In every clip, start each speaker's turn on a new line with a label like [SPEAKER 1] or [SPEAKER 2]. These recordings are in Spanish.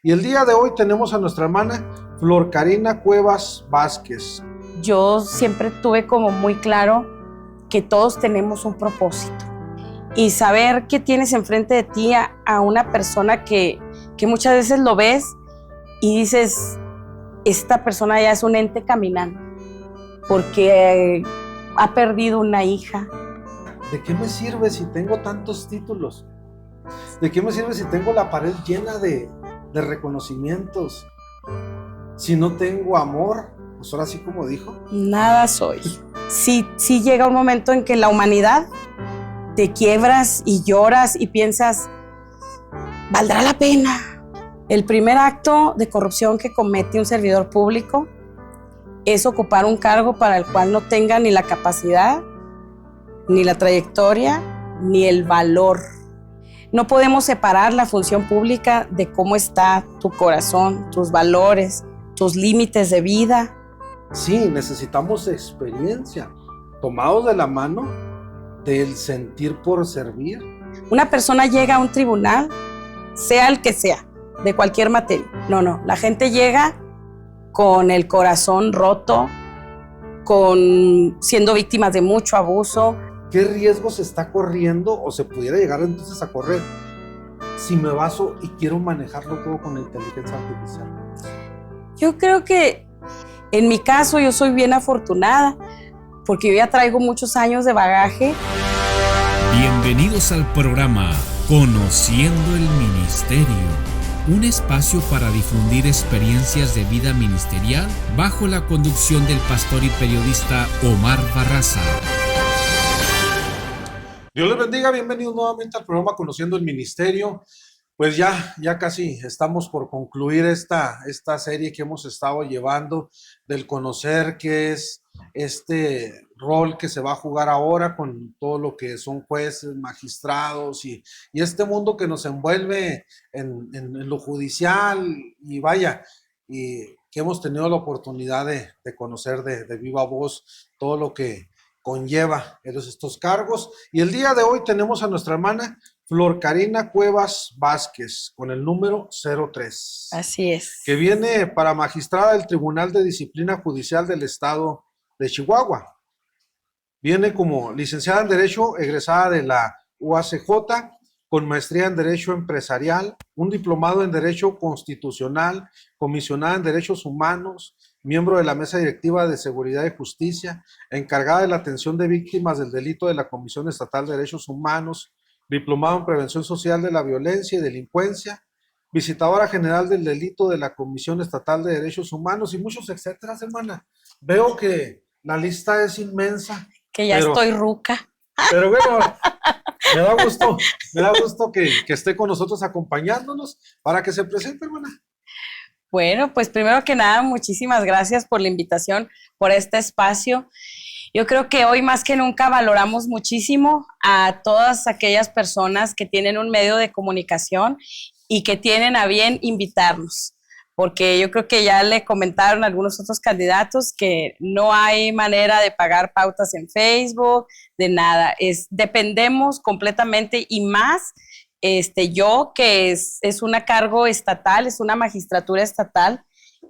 [SPEAKER 1] Y el día de hoy tenemos a nuestra hermana Flor Karina Cuevas Vázquez.
[SPEAKER 2] Yo siempre tuve como muy claro que todos tenemos un propósito y saber que tienes enfrente de ti a una persona que muchas veces lo ves y dices, esta persona ya es un ente caminando porque ha perdido una hija.
[SPEAKER 1] ¿De qué me sirve si tengo tantos títulos? ¿De qué me sirve si tengo la pared llena de reconocimientos? Si no tengo amor, pues ahora sí como dijo.
[SPEAKER 2] Nada soy. Sí llega un momento en que la humanidad te quiebras y lloras y piensas, ¿valdrá la pena? El primer acto de corrupción que comete un servidor público es ocupar un cargo para el cual no tenga ni la capacidad, ni la trayectoria, ni el valor. No podemos separar la función pública de cómo está tu corazón, tus valores, tus límites de vida.
[SPEAKER 1] Sí, necesitamos experiencia, tomados de la mano del sentir por servir.
[SPEAKER 2] Una persona llega a un tribunal, sea el que sea, de cualquier materia. No, la gente llega con el corazón roto, siendo víctimas de mucho abuso.
[SPEAKER 1] ¿Qué riesgo se está corriendo o se pudiera llegar entonces a correr si me baso y quiero manejarlo todo con la inteligencia artificial?
[SPEAKER 2] Yo creo que en mi caso yo soy bien afortunada porque yo ya traigo muchos años de bagaje.
[SPEAKER 3] Bienvenidos al programa Conociendo el Ministerio, un espacio para difundir experiencias de vida ministerial bajo la conducción del pastor y periodista Omar Barraza.
[SPEAKER 1] Dios les bendiga, bienvenidos nuevamente al programa Conociendo el Ministerio. Pues ya casi estamos por concluir esta serie que hemos estado llevando del conocer qué es este rol que se va a jugar ahora con todo lo que son jueces, magistrados y este mundo que nos envuelve en lo judicial y vaya, y que hemos tenido la oportunidad de conocer de viva voz todo lo que conlleva estos cargos. Y el día de hoy tenemos a nuestra hermana Flor Karina Cuevas Vázquez con el número 03.
[SPEAKER 2] Así es.
[SPEAKER 1] Que viene para magistrada del Tribunal de Disciplina Judicial del Estado de Chihuahua. Viene como licenciada en Derecho, egresada de la UACJ, con maestría en Derecho Empresarial, un diplomado en Derecho Constitucional, comisionada en Derechos Humanos, miembro de la Mesa Directiva de Seguridad y Justicia, encargada de la atención de víctimas del delito de la Comisión Estatal de Derechos Humanos, diplomado en Prevención Social de la Violencia y Delincuencia, visitadora general del delito de la Comisión Estatal de Derechos Humanos y muchos etcétera, hermana. Veo que la lista es inmensa.
[SPEAKER 2] Que ya estoy ruca.
[SPEAKER 1] Pero bueno, me da gusto que esté con nosotros acompañándonos para que se presente, hermana.
[SPEAKER 2] Bueno, pues primero que nada, muchísimas gracias por la invitación, por este espacio. Yo creo que hoy más que nunca valoramos muchísimo a todas aquellas personas que tienen un medio de comunicación y que tienen a bien invitarnos, porque yo creo que ya le comentaron algunos otros candidatos que no hay manera de pagar pautas en Facebook, de nada. Dependemos completamente y más yo que es una cargo estatal, es una magistratura estatal,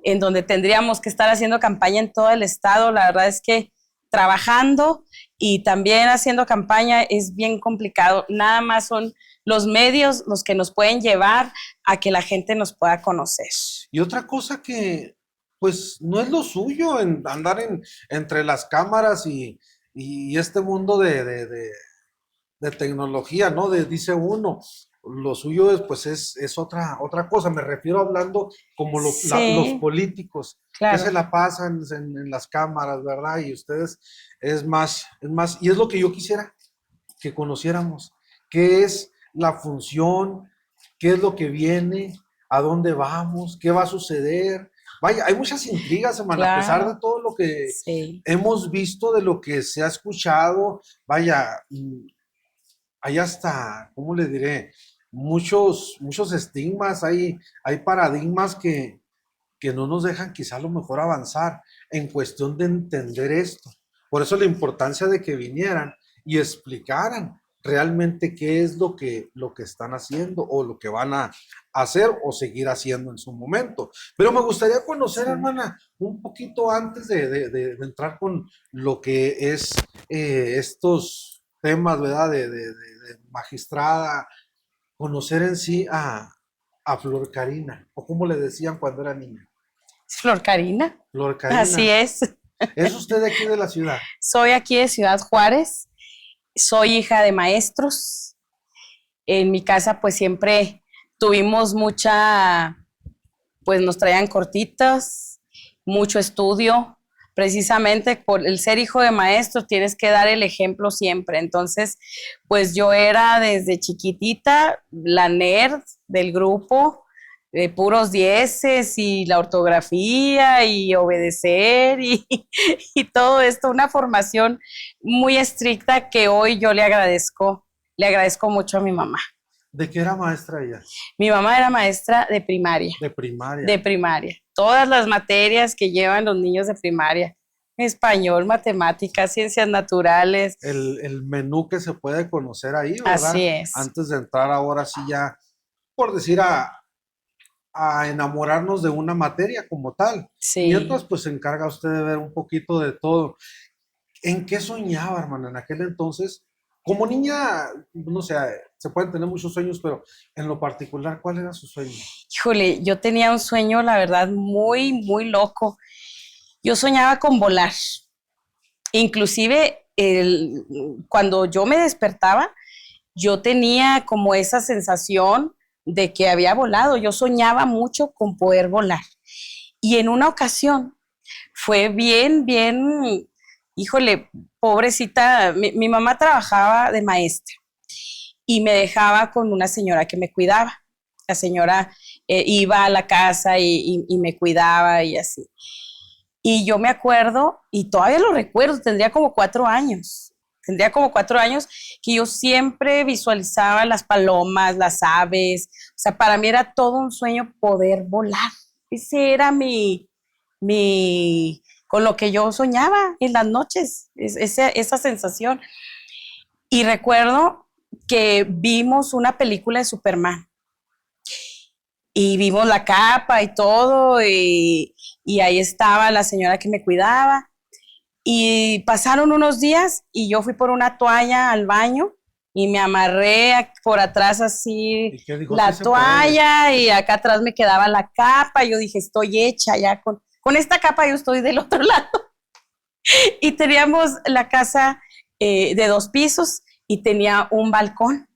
[SPEAKER 2] en donde tendríamos que estar haciendo campaña en todo el estado. La verdad es que trabajando y también haciendo campaña es bien complicado. Nada más son los medios los que nos pueden llevar a que la gente nos pueda conocer.
[SPEAKER 1] Y otra cosa que pues no es lo suyo en andar entre las cámaras y este mundo de tecnología, ¿no? Dice uno, lo suyo es otra cosa. Me refiero hablando como
[SPEAKER 2] Sí,
[SPEAKER 1] los políticos,
[SPEAKER 2] claro,
[SPEAKER 1] que se la pasan en las cámaras, ¿verdad? Y ustedes es más, y es lo que yo quisiera que conociéramos, qué es la función, qué es lo que viene, a dónde vamos, qué va a suceder. Vaya, hay muchas intrigas, hermana,
[SPEAKER 2] claro,
[SPEAKER 1] a pesar de todo lo que
[SPEAKER 2] sí,
[SPEAKER 1] hemos visto, de lo que se ha escuchado, vaya, hay hasta, ¿cómo le diré? Muchos estigmas, hay paradigmas que no nos dejan quizá a lo mejor avanzar en cuestión de entender esto. Por eso la importancia de que vinieran y explicaran realmente qué es lo que están haciendo o lo que van a hacer o seguir haciendo en su momento. Pero me gustaría conocer,
[SPEAKER 2] Sí.
[SPEAKER 1] hermana, un poquito antes de entrar con lo que es estos temas, ¿verdad? De magistrada, conocer en sí a Flor Karina, o como le decían cuando era niña.
[SPEAKER 2] Flor Karina,
[SPEAKER 1] Flor
[SPEAKER 2] así
[SPEAKER 1] Karina,
[SPEAKER 2] es.
[SPEAKER 1] ¿es usted de aquí de la ciudad?
[SPEAKER 2] Soy aquí de Ciudad Juárez, soy hija de maestros. En mi casa pues siempre tuvimos mucha, pues nos traían cortitas, mucho estudio. Precisamente por el ser hijo de maestro tienes que dar el ejemplo siempre. Entonces, pues yo era desde chiquitita la nerd del grupo, de puros dieces y la ortografía y obedecer y todo esto, una formación muy estricta que hoy yo le agradezco mucho a mi mamá.
[SPEAKER 1] ¿De qué era maestra ella?
[SPEAKER 2] Mi mamá era maestra
[SPEAKER 1] De primaria.
[SPEAKER 2] de primaria. Todas las materias que llevan los niños de primaria, español, matemáticas, ciencias naturales.
[SPEAKER 1] El menú que se puede conocer ahí, ¿verdad?
[SPEAKER 2] Así es.
[SPEAKER 1] Antes de entrar ahora sí ya, por decir, a enamorarnos de una materia como tal.
[SPEAKER 2] Sí.
[SPEAKER 1] Mientras, pues se encarga usted de ver un poquito de todo. ¿En qué soñaba, hermano, en aquel entonces? Como niña, no sé, se pueden tener muchos sueños, pero en lo particular, ¿cuál era su sueño?
[SPEAKER 2] Híjole, yo tenía un sueño, la verdad, muy, muy loco. Yo soñaba con volar. Inclusive, cuando yo me despertaba, yo tenía como esa sensación de que había volado. Yo soñaba mucho con poder volar. Y en una ocasión fue bien, bien, híjole, pobrecita, mi mamá trabajaba de maestra y me dejaba con una señora que me cuidaba. La señora iba a la casa y me cuidaba y así. Y yo me acuerdo, y todavía lo recuerdo, tendría como 4 años, que yo siempre visualizaba las palomas, las aves. O sea, para mí era todo un sueño poder volar. Ese era con lo que yo soñaba en las noches, esa sensación. Y recuerdo que vimos una película de Superman y vimos la capa y todo, y ahí estaba la señora que me cuidaba. Y pasaron unos días y yo fui por una toalla al baño y me amarré por atrás así
[SPEAKER 1] ¿Y qué dijo?
[SPEAKER 2] la
[SPEAKER 1] Sí se puede.
[SPEAKER 2] toalla y acá atrás me quedaba la capa. Yo dije, estoy hecha ya con esta capa, yo estoy del otro lado. Y teníamos la casa de 2 pisos y tenía un balcón.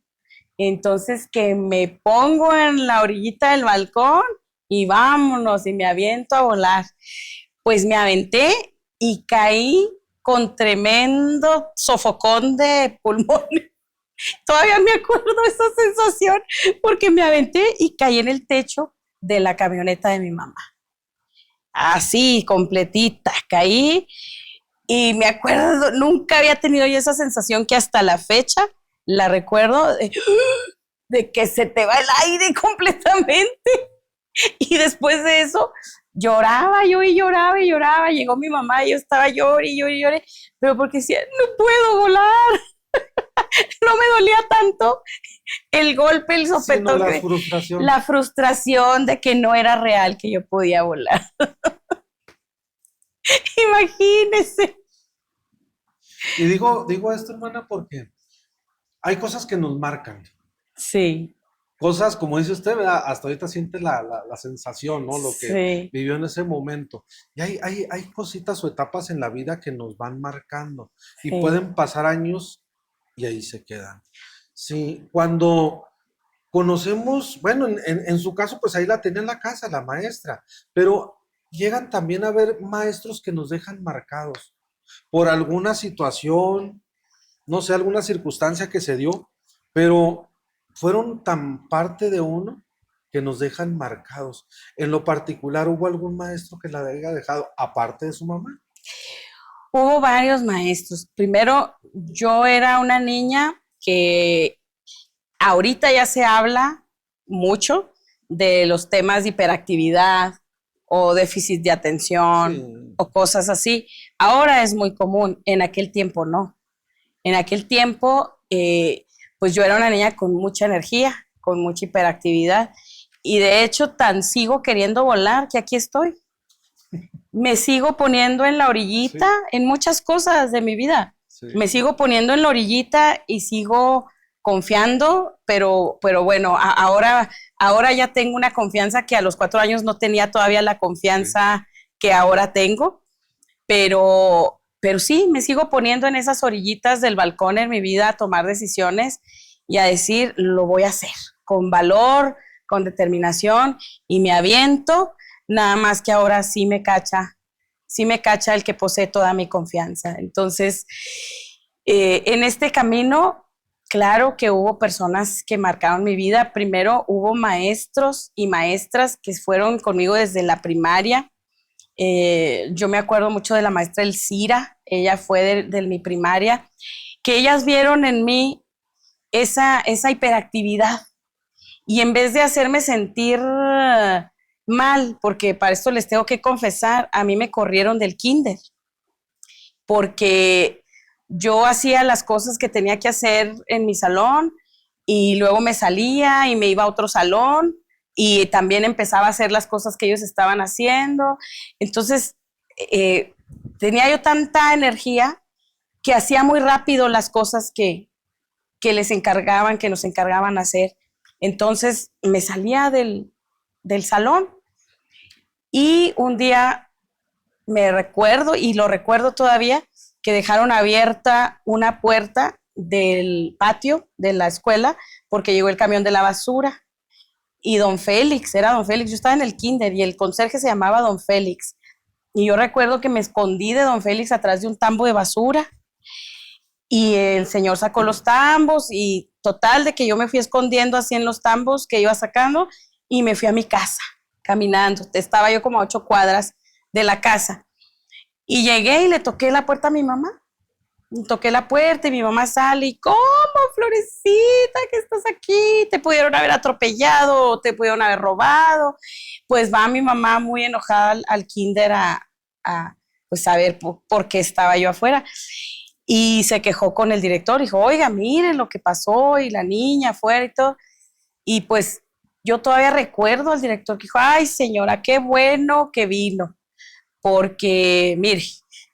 [SPEAKER 2] Entonces que me pongo en la orillita del balcón y vámonos y me aviento a volar. Pues me aventé y caí con tremendo sofocón de pulmón. Todavía me acuerdo de esa sensación porque me aventé y caí en el techo de la camioneta de mi mamá. Así, completita, caí y me acuerdo, nunca había tenido yo esa sensación que hasta la fecha la recuerdo de que se te va el aire completamente. Y después de eso, lloraba yo y lloraba y lloraba. Llegó mi mamá y yo estaba llorando y lloré y lloré, pero porque decía, no puedo volar. No me dolía tanto el golpe, el sopetón,
[SPEAKER 1] la frustración.
[SPEAKER 2] la frustración de que no era real que yo podía volar. Imagínese.
[SPEAKER 1] Y digo esto, hermana, porque hay cosas que nos marcan.
[SPEAKER 2] Sí.
[SPEAKER 1] Cosas, como dice usted, ¿verdad? Hasta ahorita siente la sensación, ¿no? Lo que
[SPEAKER 2] Sí.
[SPEAKER 1] vivió en ese momento. Y hay cositas o etapas en la vida que nos van marcando. Y
[SPEAKER 2] Sí.
[SPEAKER 1] pueden pasar años y ahí se quedan. Sí, cuando conocemos, bueno, en su caso, pues ahí la tenía en la casa, la maestra, pero llegan también a haber maestros que nos dejan marcados por alguna situación, no sé, alguna circunstancia que se dio, pero fueron tan parte de uno que nos dejan marcados. En lo particular, ¿hubo algún maestro que la haya dejado aparte de su mamá?
[SPEAKER 2] Hubo varios maestros. Primero, yo era una niña que ahorita ya se habla mucho de los temas de hiperactividad o déficit de atención
[SPEAKER 1] Sí.
[SPEAKER 2] o cosas así. Ahora es muy común, en aquel tiempo no. En aquel tiempo pues yo era una niña con mucha energía, con mucha hiperactividad, y de hecho tan sigo queriendo volar que aquí estoy. Me sigo poniendo en la orillita en muchas cosas de mi vida. Sí. Me sigo poniendo en la orillita y sigo confiando, pero bueno, ahora ya tengo una confianza que a los 4 años no tenía todavía la confianza que ahora tengo, pero sí, me sigo poniendo en esas orillitas del balcón en mi vida a tomar decisiones y a decir, lo voy a hacer con valor, con determinación, y me aviento, nada más que ahora sí me cacha el que posee toda mi confianza. Entonces, en este camino, claro que hubo personas que marcaron mi vida. Primero hubo maestros y maestras que fueron conmigo desde la primaria. Yo me acuerdo mucho de la maestra Elcira, ella fue de mi primaria, que ellas vieron en mí esa hiperactividad, y en vez de hacerme sentir mal, porque para esto les tengo que confesar, a mí me corrieron del kinder, porque yo hacía las cosas que tenía que hacer en mi salón y luego me salía y me iba a otro salón y también empezaba a hacer las cosas que ellos estaban haciendo. Entonces, tenía yo tanta energía que hacía muy rápido las cosas que nos encargaban hacer. Entonces, me salía del salón, y un día me recuerdo, y lo recuerdo todavía, que dejaron abierta una puerta del patio de la escuela porque llegó el camión de la basura. Y don Félix, yo estaba en el kinder y el conserje se llamaba don Félix. Y yo recuerdo que me escondí de don Félix atrás de un tambo de basura y el señor sacó los tambos, y total de que yo me fui escondiendo así en los tambos que iba sacando y me fui a mi casa caminando. Estaba yo como a 8 cuadras de la casa y llegué y le toqué la puerta a mi mamá. Toqué la puerta y mi mamá sale y, ¿cómo, Florecita, que estás aquí? Te pudieron haber atropellado o te pudieron haber robado. Pues va mi mamá muy enojada al kinder pues a ver por qué estaba yo afuera. Y se quejó con el director, dijo, oiga, miren lo que pasó, y la niña afuera y todo. Y pues yo todavía recuerdo al director que dijo, ay, señora, qué bueno que vino, porque mire,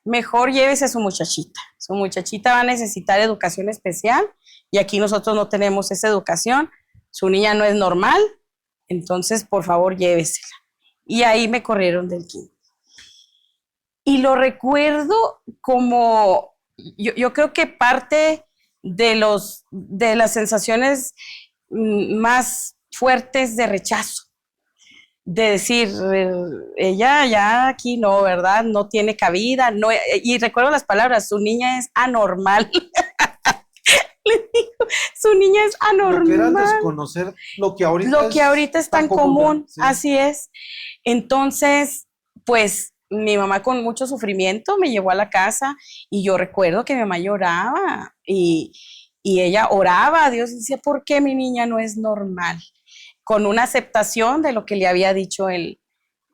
[SPEAKER 2] mejor llévese a su muchachita. Su muchachita va a necesitar educación especial y aquí nosotros no tenemos esa educación. Su niña no es normal, entonces por favor llévesela. Y ahí me corrieron del kinder. Y lo recuerdo como, yo creo que parte de las sensaciones más fuertes de rechazo, de decir, ella ya aquí no, ¿verdad? No tiene cabida, no, y recuerdo las palabras, su niña es anormal. Le digo, su niña es anormal.
[SPEAKER 1] Lo que era desconocer lo que ahorita
[SPEAKER 2] es tan común,
[SPEAKER 1] sí.
[SPEAKER 2] Así es. Entonces, pues, mi mamá con mucho sufrimiento me llevó a la casa y yo recuerdo que mi mamá lloraba y ella oraba a Dios y decía, ¿por qué mi niña no es normal? Con una aceptación de lo que le había dicho el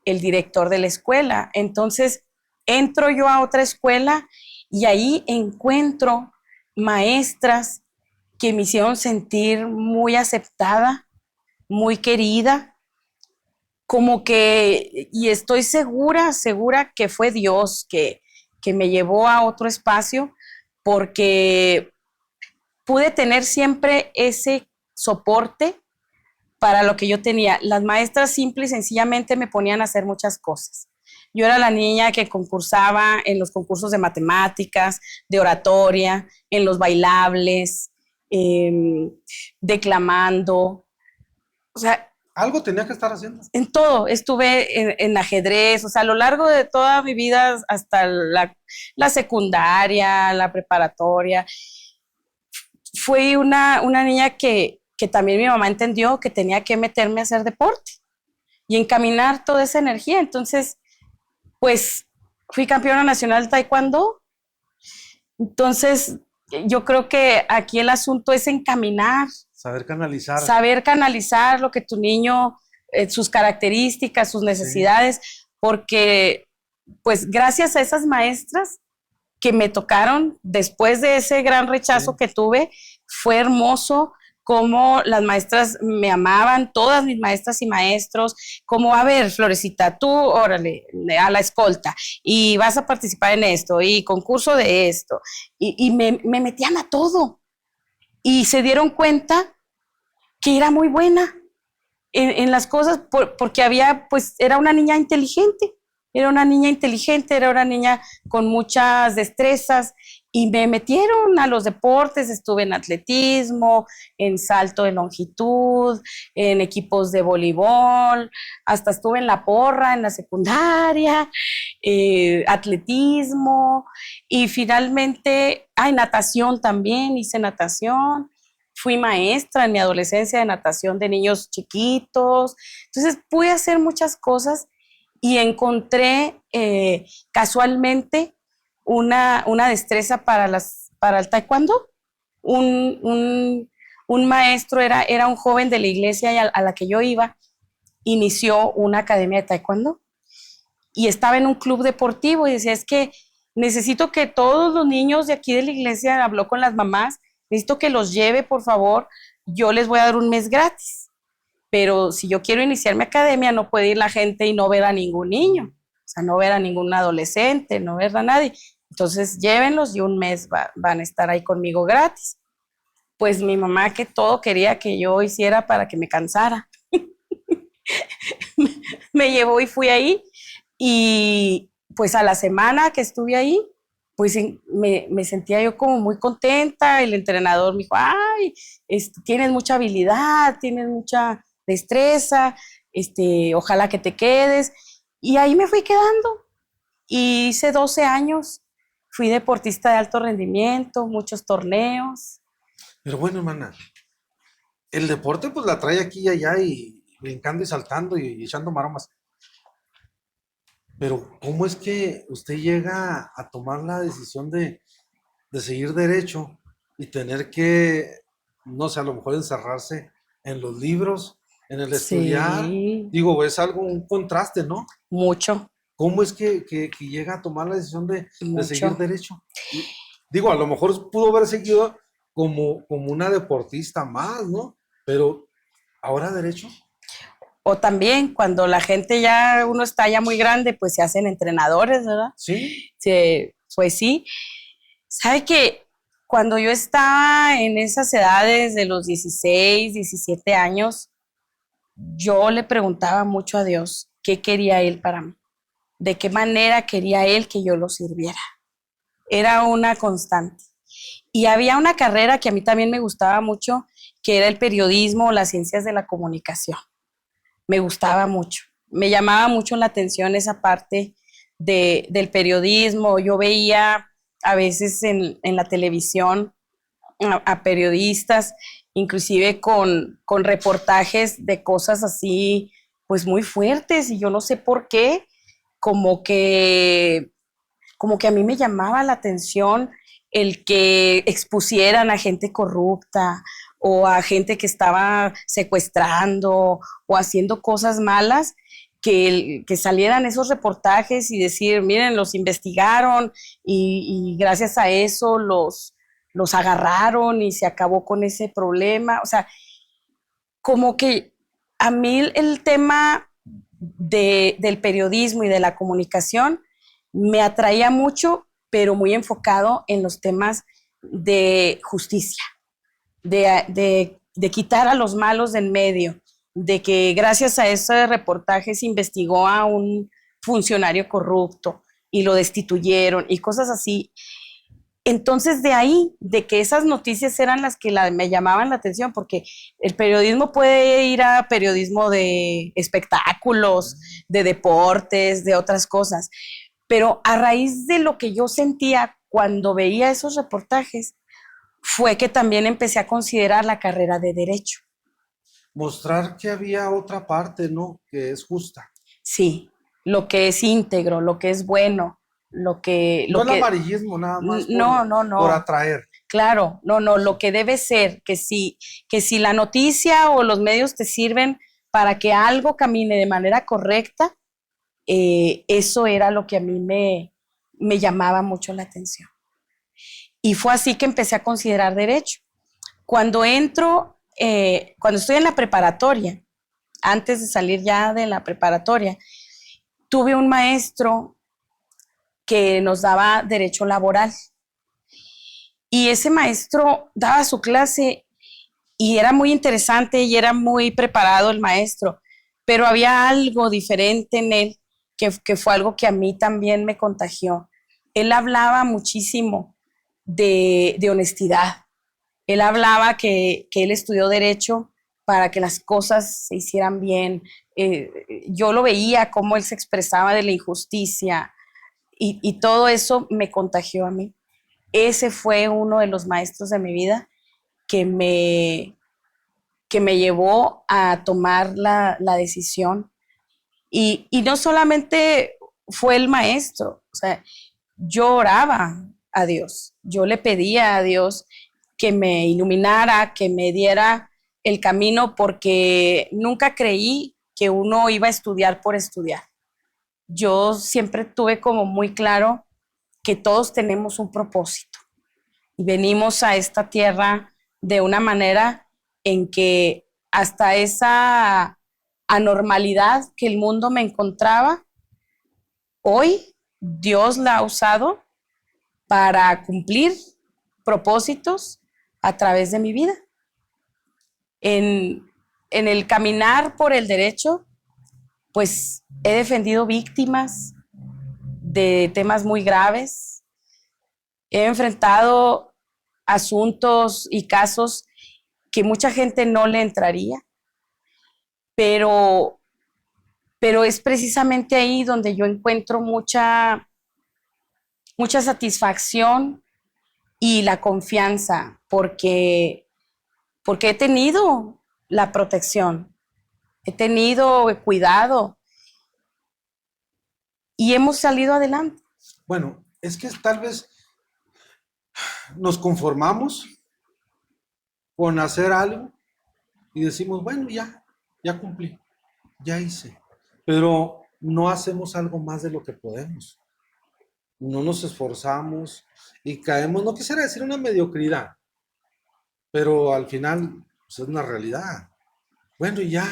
[SPEAKER 2] director de la escuela. Entonces, entro yo a otra escuela y ahí encuentro maestras que me hicieron sentir muy aceptada, muy querida, como que, y estoy segura que fue Dios que me llevó a otro espacio, porque pude tener siempre ese soporte para lo que yo tenía. Las maestras simple y sencillamente me ponían a hacer muchas cosas. Yo era la niña que concursaba en los concursos de matemáticas, de oratoria, en los bailables, declamando. O sea,
[SPEAKER 1] algo tenía que estar haciendo.
[SPEAKER 2] En todo, estuve en ajedrez, o sea, a lo largo de toda mi vida, hasta la secundaria, la preparatoria, fui una niña que también mi mamá entendió que tenía que meterme a hacer deporte y encaminar toda esa energía. Entonces, pues, fui campeona nacional de taekwondo. Entonces, yo creo que aquí el asunto es encaminar.
[SPEAKER 1] Saber canalizar.
[SPEAKER 2] Saber canalizar lo que tu niño, sus características, sus necesidades, sí. Porque, pues, gracias a esas maestras que me tocaron después de ese gran rechazo sí. que tuve, fue hermoso cómo las maestras me amaban, todas mis maestras y maestros, como, a ver, Florecita, tú, órale, a la escolta, y vas a participar en esto, y concurso de esto, y me metían a todo, y se dieron cuenta que era muy buena en las cosas, porque había, pues, era una niña inteligente, era una niña inteligente, era una niña con muchas destrezas, y me metieron a los deportes, estuve en atletismo, en salto de longitud, en equipos de voleibol, hasta estuve en la porra, en la secundaria, atletismo, y finalmente, natación también, hice natación. Fui maestra en mi adolescencia de natación de niños chiquitos. Entonces pude hacer muchas cosas y encontré casualmente una destreza para el taekwondo. Un maestro era un joven de la iglesia a la que yo iba, inició una academia de taekwondo y estaba en un club deportivo y decía, es que necesito que todos los niños de aquí de la iglesia, habló con las mamás, necesito que los lleve, por favor, yo les voy a dar un mes gratis, pero si yo quiero iniciar mi academia no puede ir la gente y no ver a ningún niño, o sea, no ver a ningún adolescente, no ver a nadie. Entonces llévenlos y un mes van a estar ahí conmigo gratis. Pues mi mamá, que todo quería que yo hiciera para que me cansara, me llevó y fui ahí, y pues a la semana que estuve ahí, pues me sentía yo como muy contenta. El entrenador me dijo, ay, tienes mucha habilidad, tienes mucha destreza, ojalá que te quedes. Y ahí me fui quedando. Y hice 12 años, fui deportista de alto rendimiento, muchos torneos.
[SPEAKER 1] Pero bueno, hermana, el deporte pues la trae aquí y allá y brincando y saltando y echando maromas. Pero ¿cómo es que usted llega a tomar la decisión de seguir derecho y tener que, no sé, a lo mejor encerrarse en los libros, en el estudiar?
[SPEAKER 2] Sí.
[SPEAKER 1] Digo, es algo, un contraste, ¿no?
[SPEAKER 2] Mucho.
[SPEAKER 1] ¿Cómo es que llega a tomar la decisión de seguir
[SPEAKER 2] Mucho.
[SPEAKER 1] derecho? Y, digo, a lo mejor pudo haber seguido como una deportista más, ¿no? Pero ahora derecho.
[SPEAKER 2] O también cuando la gente uno está ya muy grande, pues se hacen entrenadores, ¿verdad?
[SPEAKER 1] Sí.
[SPEAKER 2] Pues sí. ¿Sabe que cuando yo estaba en esas edades de los 16, 17 años, yo le preguntaba mucho a Dios qué quería Él para mí, de qué manera quería Él que yo lo sirviera? Era una constante. Y había una carrera que a mí también me gustaba mucho, que era el periodismo o las ciencias de la comunicación. Me gustaba mucho, me llamaba mucho la atención esa parte del periodismo. Yo veía a veces en la televisión a periodistas, inclusive con reportajes de cosas así, pues muy fuertes, y yo no sé por qué, como que a mí me llamaba la atención el que expusieran a gente corrupta o a gente que estaba secuestrando o haciendo cosas malas, que salieran esos reportajes y decir, miren, los investigaron y gracias a eso los agarraron y se acabó con ese problema. O sea, como que a mí el tema del periodismo y de la comunicación me atraía mucho, pero muy enfocado en los temas de justicia, de quitar a los malos del medio, de que gracias a ese reportaje se investigó a un funcionario corrupto y lo destituyeron y cosas así. Entonces de ahí, de que esas noticias eran las que me llamaban la atención, porque el periodismo puede ir a periodismo de espectáculos, de deportes, de otras cosas, pero a raíz de lo que yo sentía cuando veía esos reportajes, fue que también empecé a considerar la carrera de Derecho.
[SPEAKER 1] Mostrar que había otra parte, ¿no? Que es justa.
[SPEAKER 2] Sí, lo que es íntegro, lo que es bueno,
[SPEAKER 1] no el amarillismo nada más por atraer.
[SPEAKER 2] Claro, no, lo que debe ser, que si la noticia o los medios te sirven para que algo camine de manera correcta, eso era lo que a mí me llamaba mucho la atención. Y fue así que empecé a considerar Derecho. Cuando cuando estoy en la preparatoria, antes de salir ya de la preparatoria, tuve un maestro que nos daba derecho laboral. Y ese maestro daba su clase y era muy interesante y era muy preparado el maestro, pero había algo diferente en él que fue algo que a mí también me contagió. Él hablaba muchísimo de honestidad. Él hablaba que él estudió derecho para que las cosas se hicieran bien. Yo lo veía cómo él se expresaba de la injusticia y todo eso me contagió a mí. Ese fue uno de los maestros de mi vida que me llevó a tomar la decisión. Y no solamente fue el maestro, o sea, yo oraba a Dios, yo le pedía a Dios que me iluminara, que me diera el camino, porque nunca creí que uno iba a estudiar por estudiar. Yo siempre tuve como muy claro que todos tenemos un propósito y venimos a esta tierra de una manera en que hasta esa anormalidad que el mundo me encontraba, hoy Dios la ha usado para cumplir propósitos a través de mi vida. En el caminar por el derecho, pues he defendido víctimas de temas muy graves, he enfrentado asuntos y casos que mucha gente no le entraría, pero es precisamente ahí donde yo encuentro mucha satisfacción y la confianza, porque he tenido la protección, he tenido el cuidado y hemos salido adelante.
[SPEAKER 1] Bueno, es que tal vez nos conformamos con hacer algo y decimos, bueno, ya cumplí, ya hice, pero no hacemos algo más de lo que podemos. No nos esforzamos y caemos, no quisiera decir una mediocridad, pero al final pues, es una realidad. Bueno, y ya,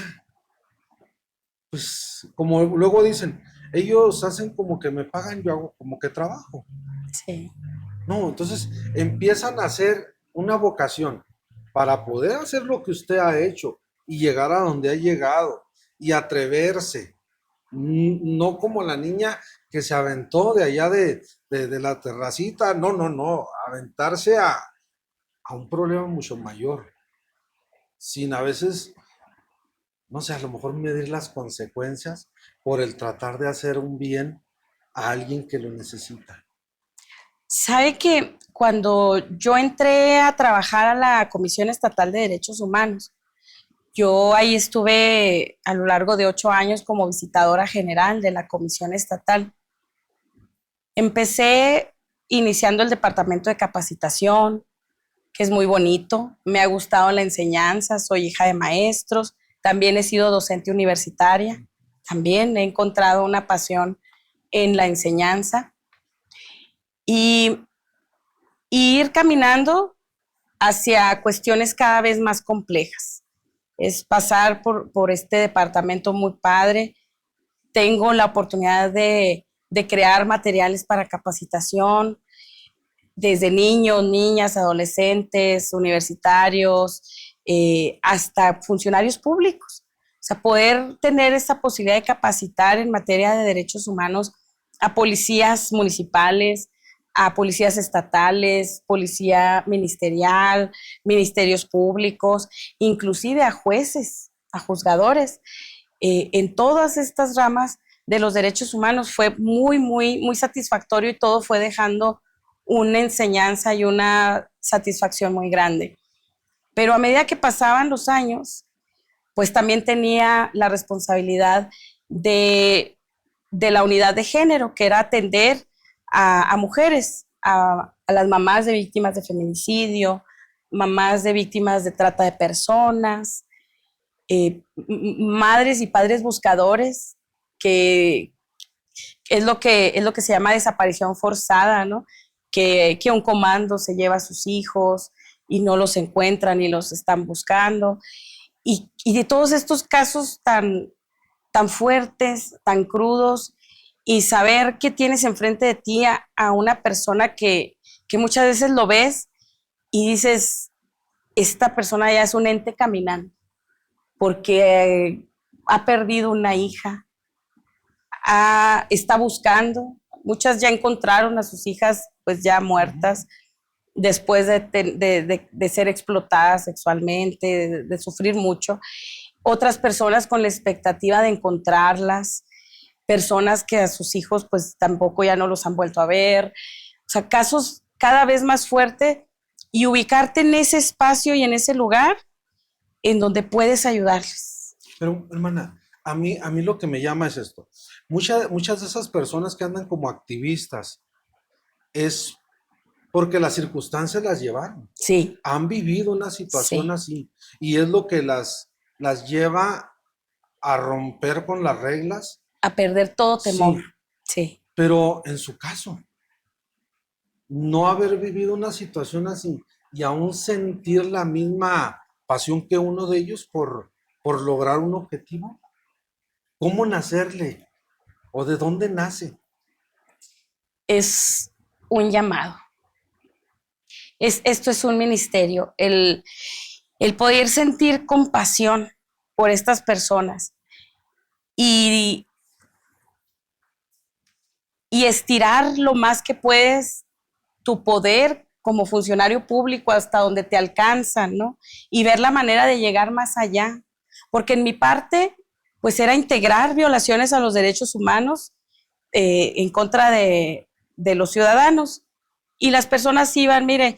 [SPEAKER 1] pues como luego dicen, ellos hacen como que me pagan, yo hago como que trabajo.
[SPEAKER 2] Sí.
[SPEAKER 1] No, entonces empiezan a hacer una vocación para poder hacer lo que usted ha hecho y llegar a donde ha llegado y atreverse. No como la niña que se aventó de allá de la terracita, no, aventarse a un problema mucho mayor, sin a veces, no sé, a lo mejor medir las consecuencias por el tratar de hacer un bien a alguien que lo necesita.
[SPEAKER 2] Sabe que cuando yo entré a trabajar a la Comisión Estatal de Derechos Humanos, yo ahí estuve a lo largo de 8 años como visitadora general de la Comisión Estatal. Empecé iniciando el departamento de capacitación, que es muy bonito. Me ha gustado la enseñanza, soy hija de maestros, también he sido docente universitaria, también he encontrado una pasión en la enseñanza. Y ir caminando hacia cuestiones cada vez más complejas. Es pasar por este departamento muy padre. Tengo la oportunidad de crear materiales para capacitación, desde niños, niñas, adolescentes, universitarios, hasta funcionarios públicos. O sea, poder tener esa posibilidad de capacitar en materia de derechos humanos a policías municipales, a policías estatales, policía ministerial, ministerios públicos, inclusive a jueces, a juzgadores. En todas estas ramas de los derechos humanos fue muy, muy, muy satisfactorio y todo fue dejando una enseñanza y una satisfacción muy grande. Pero a medida que pasaban los años, pues también tenía la responsabilidad de la unidad de género, que era atender a mujeres, a las mamás de víctimas de feminicidio, mamás de víctimas de trata de personas, madres y padres buscadores, que es lo que se llama desaparición forzada, ¿no? Que un comando se lleva a sus hijos, y no los encuentran y los están buscando. Y de todos estos casos tan fuertes, tan crudos, y saber que tienes enfrente de ti a una persona que muchas veces lo ves y dices, esta persona ya es un ente caminante, porque ha perdido una hija, está buscando, muchas ya encontraron a sus hijas pues ya muertas, después de ser explotadas sexualmente, de sufrir mucho. Otras personas con la expectativa de encontrarlas, personas que a sus hijos pues tampoco ya no los han vuelto a ver. O sea, casos cada vez más fuertes, y ubicarte en ese espacio y en ese lugar en donde puedes ayudarles.
[SPEAKER 1] Pero, hermana, a mí lo que me llama es esto. Muchas de esas personas que andan como activistas es porque las circunstancias las llevaron.
[SPEAKER 2] Sí.
[SPEAKER 1] Han vivido una situación
[SPEAKER 2] Sí.
[SPEAKER 1] así, y es lo que las lleva a romper con las reglas.
[SPEAKER 2] A perder todo temor. Sí.
[SPEAKER 1] Pero en su caso, no haber vivido una situación así y aún sentir la misma pasión que uno de ellos por lograr un objetivo. ¿Cómo nacerle? ¿O de dónde nace?
[SPEAKER 2] Es un llamado. Esto es un ministerio. El poder sentir compasión por estas personas y estirar lo más que puedes tu poder como funcionario público hasta donde te alcanzan, ¿no? Y ver la manera de llegar más allá. Porque en mi parte, pues era integrar violaciones a los derechos humanos en contra de los ciudadanos. Y las personas iban, mire,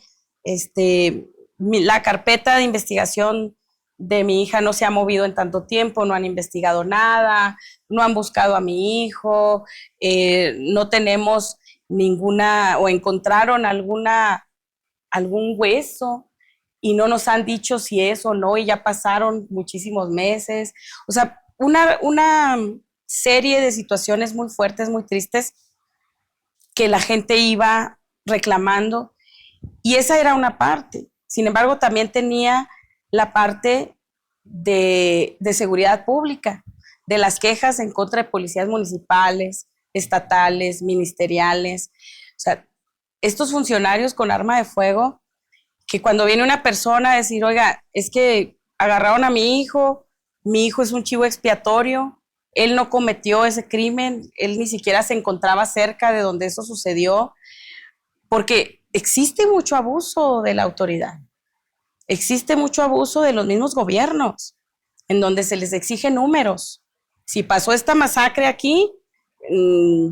[SPEAKER 2] la carpeta de investigación de mi hija no se ha movido en tanto tiempo, no han investigado nada, no han buscado a mi hijo, no tenemos ninguna, o encontraron algún hueso y no nos han dicho si es o no, y ya pasaron muchísimos meses. O sea, una serie de situaciones muy fuertes, muy tristes, que la gente iba reclamando, y esa era una parte. Sin embargo, también tenía la parte de seguridad pública, de las quejas en contra de policías municipales, estatales, ministeriales. O sea, estos funcionarios con arma de fuego, que cuando viene una persona a decir, oiga, es que agarraron a mi hijo es un chivo expiatorio, él no cometió ese crimen, él ni siquiera se encontraba cerca de donde eso sucedió, porque existe mucho abuso de la autoridad, existe mucho abuso de los mismos gobiernos, en donde se les exige números. Si pasó esta masacre aquí,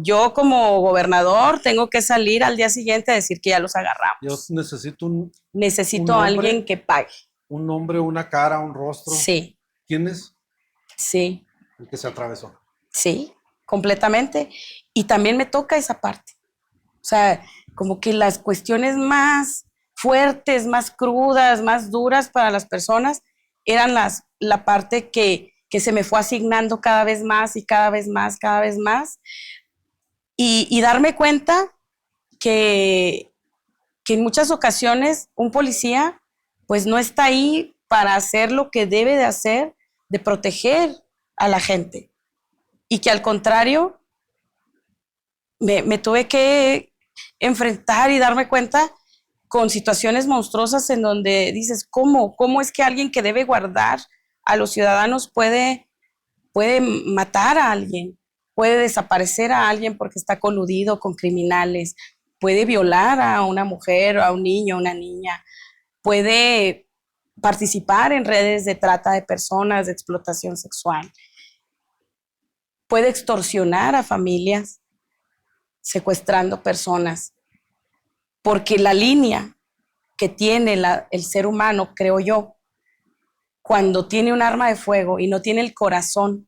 [SPEAKER 2] yo como gobernador tengo que salir al día siguiente a decir que ya los agarramos.
[SPEAKER 1] Yo necesito
[SPEAKER 2] necesito a alguien que pague.
[SPEAKER 1] Un nombre, una cara, un rostro.
[SPEAKER 2] Sí.
[SPEAKER 1] ¿Quién es?
[SPEAKER 2] Sí.
[SPEAKER 1] El que se atravesó.
[SPEAKER 2] Sí, completamente. Y también me toca esa parte. O sea, como que las cuestiones más fuertes, más crudas, más duras para las personas eran la parte que se me fue asignando cada vez más y cada vez más, cada vez más. Y darme cuenta que en muchas ocasiones un policía pues no está ahí para hacer lo que debe de hacer, de proteger a la gente. Y que al contrario, me tuve que enfrentar y darme cuenta con situaciones monstruosas en donde dices, ¿cómo es que alguien que debe guardar a los ciudadanos puede matar a alguien, puede desaparecer a alguien porque está coludido con criminales, puede violar a una mujer, a un niño, a una niña, puede participar en redes de trata de personas, de explotación sexual, puede extorsionar a familias, secuestrando personas, porque la línea que tiene el ser humano, creo yo, cuando tiene un arma de fuego y no tiene el corazón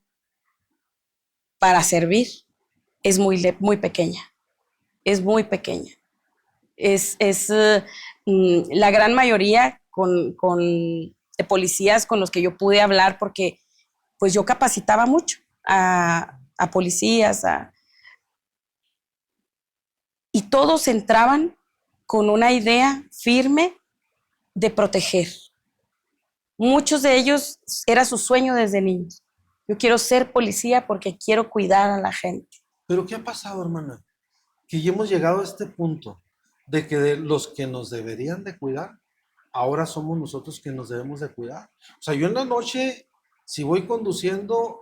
[SPEAKER 2] para servir, es muy pequeña, es muy pequeña. Es la gran mayoría de policías con los que yo pude hablar, porque pues yo capacitaba mucho a policías, y todos entraban con una idea firme de proteger. Muchos de ellos era su sueño desde niños. Yo quiero ser policía porque quiero cuidar a la gente.
[SPEAKER 1] Pero ¿qué ha pasado, hermana? Que ya hemos llegado a este punto de que de los que nos deberían de cuidar, ahora somos nosotros que nos debemos de cuidar. O sea, yo en la noche, si voy conduciendo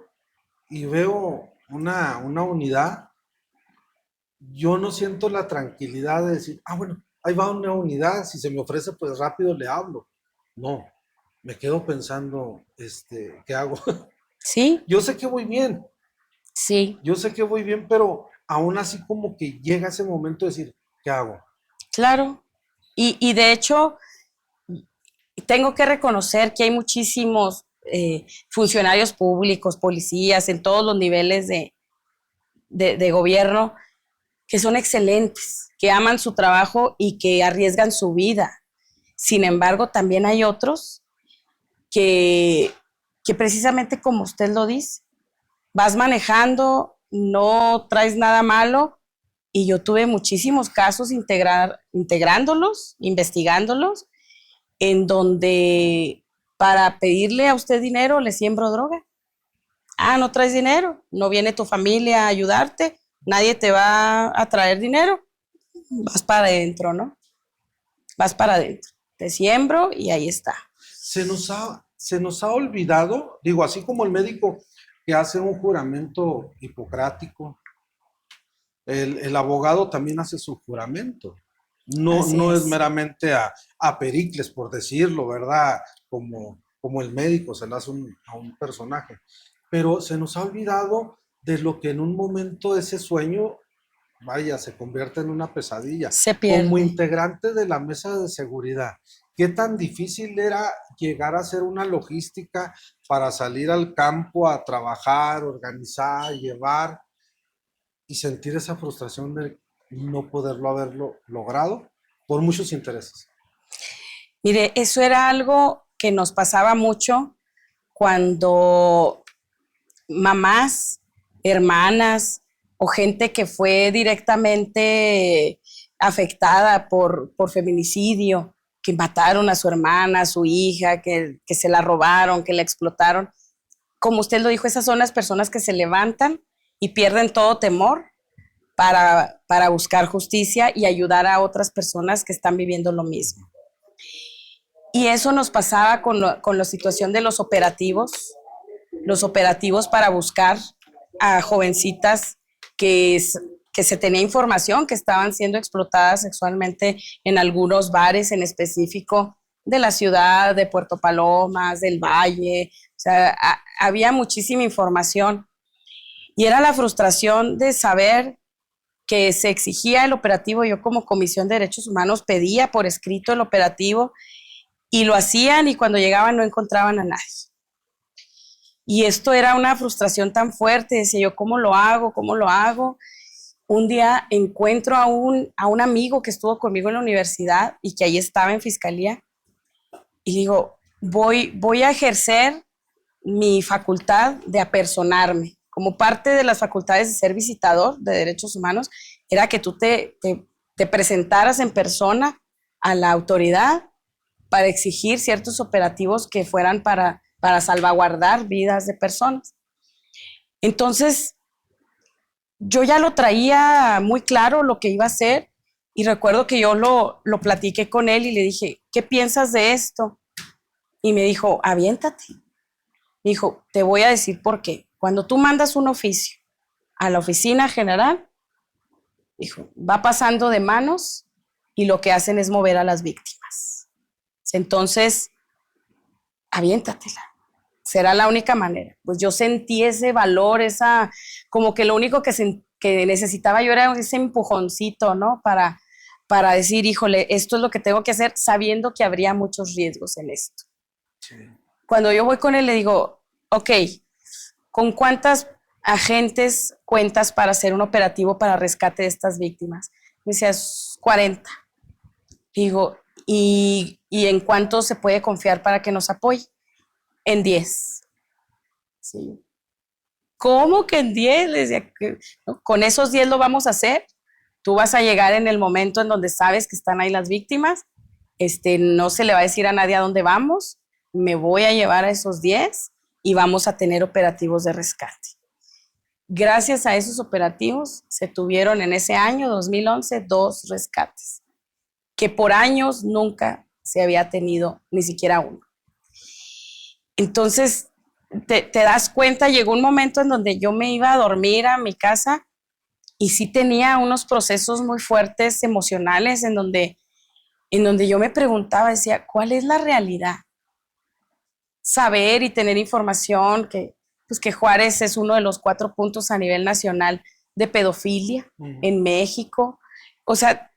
[SPEAKER 1] y veo una unidad, yo no siento la tranquilidad de decir, bueno, ahí va una unidad, si se me ofrece, pues rápido le hablo. No, me quedo pensando, ¿qué hago?
[SPEAKER 2] ¿Sí?
[SPEAKER 1] Yo sé que voy bien,
[SPEAKER 2] Sí.
[SPEAKER 1] yo sé que voy bien, pero aún así como que llega ese momento de decir, ¿qué hago?
[SPEAKER 2] Claro. Y de hecho, tengo que reconocer que hay muchísimos funcionarios públicos, policías, en todos los niveles de gobierno, que son excelentes, que aman su trabajo y que arriesgan su vida. Sin embargo, también hay otros que precisamente como usted lo dice, vas manejando, no traes nada malo, y yo tuve muchísimos casos integrándolos, investigándolos, en donde para pedirle a usted dinero le siembro droga. No traes dinero, no viene tu familia a ayudarte, nadie te va a traer dinero, vas para adentro, ¿no? Vas para adentro, te siembro y ahí está.
[SPEAKER 1] Se nos ha olvidado, digo, así como el médico que hace un juramento hipocrático, el abogado también hace su juramento. No es meramente a Pericles, por decirlo, ¿verdad? Como el médico se le hace a un personaje. Pero se nos ha olvidado de lo que en un momento ese sueño, vaya, se convierte en una pesadilla.
[SPEAKER 2] Se pierde.
[SPEAKER 1] Como integrante de la mesa de seguridad, ¿qué tan difícil era llegar a hacer una logística para salir al campo a trabajar, organizar, llevar y sentir esa frustración de no poderlo haberlo logrado por muchos intereses?
[SPEAKER 2] Mire, eso era algo que nos pasaba mucho cuando mamás, hermanas o gente que fue directamente afectada por feminicidio, que mataron a su hermana, a su hija, que se la robaron, que la explotaron. Como usted lo dijo, esas son las personas que se levantan y pierden todo temor para buscar justicia y ayudar a otras personas que están viviendo lo mismo. Y eso nos pasaba con la situación de los operativos para buscar a jovencitas que se tenía información que estaban siendo explotadas sexualmente en algunos bares en específico de la ciudad, de Puerto Palomas, del Valle. O sea, había muchísima información y era la frustración de saber que se exigía el operativo. Yo como Comisión de Derechos Humanos pedía por escrito el operativo y lo hacían, y cuando llegaban no encontraban a nadie. Y esto era una frustración tan fuerte, decía yo, ¿cómo lo hago? ¿Cómo lo hago? Un día encuentro a un amigo que estuvo conmigo en la universidad y que ahí estaba en fiscalía, y digo, voy a ejercer mi facultad de apersonarme. Como parte de las facultades de ser visitador de derechos humanos, era que tú te presentaras en persona a la autoridad para exigir ciertos operativos que fueran para salvaguardar vidas de personas. Entonces, yo ya lo traía muy claro lo que iba a hacer, y recuerdo que yo lo platiqué con él y le dije, ¿qué piensas de esto? Y me dijo, aviéntate. Me dijo, te voy a decir por qué. Cuando tú mandas un oficio a la oficina general, dijo, va pasando de manos y lo que hacen es mover a las víctimas. Entonces, aviéntatela. Será la única manera. Pues yo sentí ese valor, como que lo único que necesitaba yo era ese empujoncito, ¿no? Para decir, híjole, esto es lo que tengo que hacer, sabiendo que habría muchos riesgos en esto. Sí. Cuando yo voy con él, le digo, ok, ¿con cuántas agentes cuentas para hacer un operativo para rescate de estas víctimas? Me decía, 40. Digo, ¿y en cuánto se puede confiar para que nos apoye? En 10. Sí. ¿Cómo que en 10? Les decía, ¿no? Con esos 10 lo vamos a hacer. Tú vas a llegar en el momento en donde sabes que están ahí las víctimas no se le va a decir a nadie a dónde vamos, me voy a llevar a esos 10 y vamos a tener operativos de rescate. Gracias a esos operativos se tuvieron en ese año 2011 2 rescates, que por años nunca se había tenido ni siquiera uno. Entonces, te das cuenta, llegó un momento en donde yo me iba a dormir a mi casa y sí tenía unos procesos muy fuertes emocionales en donde yo me preguntaba, decía, ¿cuál es la realidad? Saber y tener información pues que Juárez es uno de los 4 puntos a nivel nacional de pedofilia en México. O sea,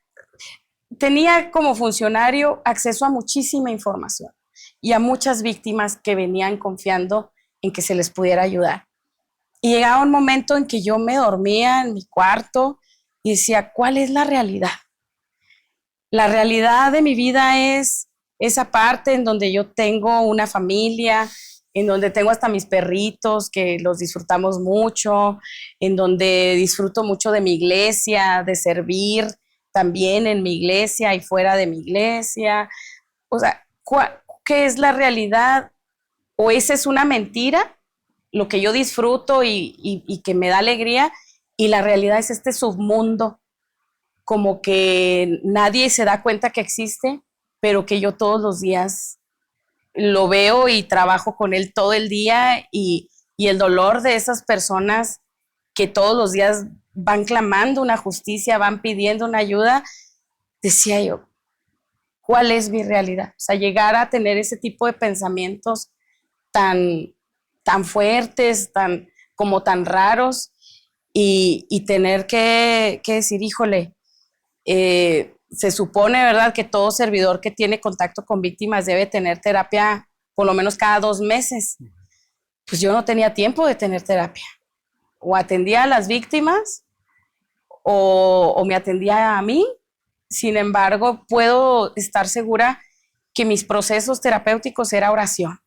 [SPEAKER 2] tenía como funcionario acceso a muchísima información y a muchas víctimas que venían confiando en que se les pudiera ayudar. Y llegaba un momento en que yo me dormía en mi cuarto y decía, ¿cuál es la realidad? La realidad de mi vida es esa parte en donde yo tengo una familia, en donde tengo hasta mis perritos que los disfrutamos mucho, en donde disfruto mucho de mi iglesia, de servir también en mi iglesia y fuera de mi iglesia. O sea, ¿qué es la realidad? ¿O esa es una mentira? Lo que yo disfruto y que me da alegría, y la realidad es este submundo, como que nadie se da cuenta que existe, pero que yo todos los días lo veo y trabajo con él todo el día, y el dolor de esas personas que todos los días van clamando una justicia, van pidiendo una ayuda, decía yo, ¿cuál es mi realidad? O sea, llegar a tener ese tipo de pensamientos tan fuertes, tan raros, y tener que decir, híjole, se supone, ¿verdad?, que todo servidor que tiene contacto con víctimas debe tener terapia por lo menos cada 2 meses. Pues yo no tenía tiempo de tener terapia. O atendía a las víctimas o me atendía a mí. Sin embargo, puedo estar segura que mis procesos terapéuticos era oración.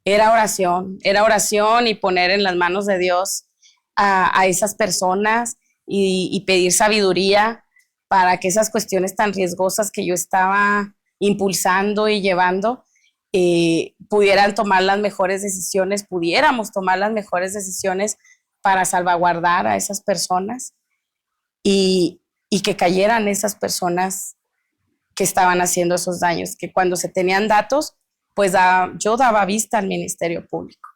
[SPEAKER 2] Era oración y poner en las manos de Dios a esas personas y pedir sabiduría para que esas cuestiones tan riesgosas que yo estaba impulsando y llevando pudiéramos tomar las mejores decisiones para salvaguardar a esas personas y que cayeran esas personas que estaban haciendo esos daños, que cuando se tenían datos, pues yo daba vista al Ministerio Público.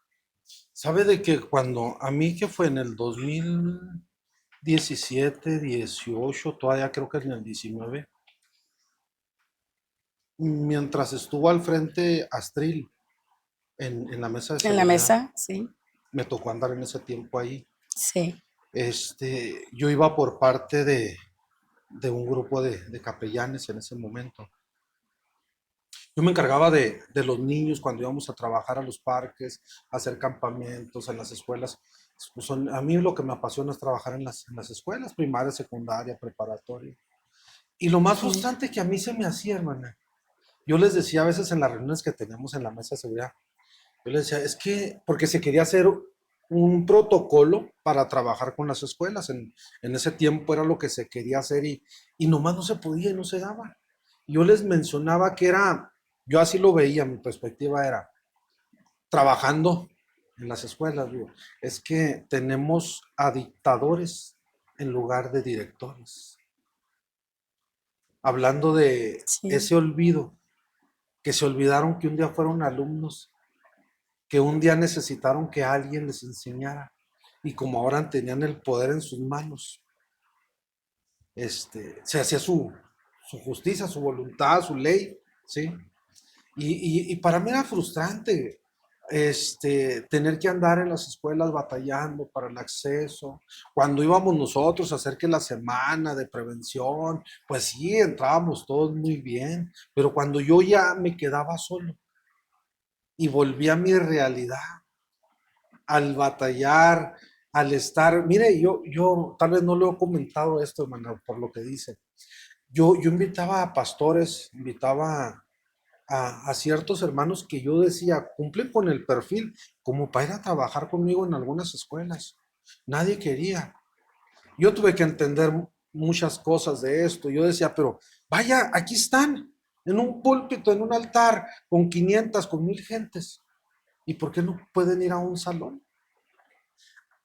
[SPEAKER 1] ¿Sabe de que cuando a mí, que fue en el 2017, 18, todavía creo que en el 19, mientras estuvo al frente Astril en la mesa de seguridad?
[SPEAKER 2] En la mesa, sí.
[SPEAKER 1] Me tocó andar en ese tiempo ahí.
[SPEAKER 2] Sí.
[SPEAKER 1] Yo iba por parte de un grupo de capellanes en ese momento. Yo me encargaba de los niños cuando íbamos a trabajar a los parques, a hacer campamentos en las escuelas. Pues a mí lo que me apasiona es trabajar en las escuelas, primaria, secundaria, preparatoria. Y lo más frustrante que a mí se me hacía, hermana, yo les decía a veces en las reuniones que teníamos en la mesa de seguridad, yo les decía, es que, porque se quería hacer un protocolo para trabajar con las escuelas, en ese tiempo era lo que se quería hacer y nomás no se podía y no se daba. Yo les mencionaba que yo así lo veía, mi perspectiva era, trabajando en las escuelas, digo, es que tenemos a dictadores en lugar de directores. Hablando de ese olvido, que se olvidaron que un día fueron alumnos, que un día necesitaron que alguien les enseñara, y como ahora tenían el poder en sus manos, se hacía su justicia, su voluntad, su ley, ¿sí? Y para mí era frustrante tener que andar en las escuelas batallando para el acceso. Cuando íbamos nosotros a hacer que la semana de prevención, pues sí, entrábamos todos muy bien, pero cuando yo ya me quedaba solo y volví a mi realidad, al batallar, al estar, mire, yo tal vez no le he comentado esto, hermano, por lo que dice. Yo invitaba a pastores, invitaba a ciertos hermanos que yo decía, cumplen con el perfil como para ir a trabajar conmigo en algunas escuelas. Nadie quería. Yo tuve que entender muchas cosas de esto. Yo decía, pero vaya, aquí están. en un púlpito, en un altar, con 500, con 1000 gentes. ¿Y por qué no pueden ir a un salón?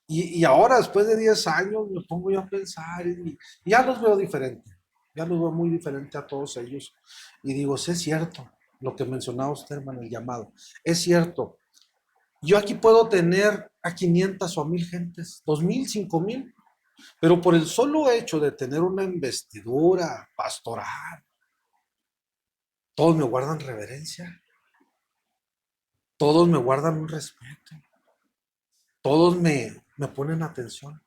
[SPEAKER 1] Y ahora, después de 10 años, me pongo yo a pensar y ya los veo diferente. Ya los veo muy diferente a todos ellos. Y digo, sí es cierto lo que mencionaba usted, hermano, el llamado. Es cierto. Yo aquí puedo tener a 500 o a 1000 gentes, 2000, 5000, pero por el solo hecho de tener una investidura pastoral, todos me guardan reverencia, todos me guardan un respeto, todos me ponen atención.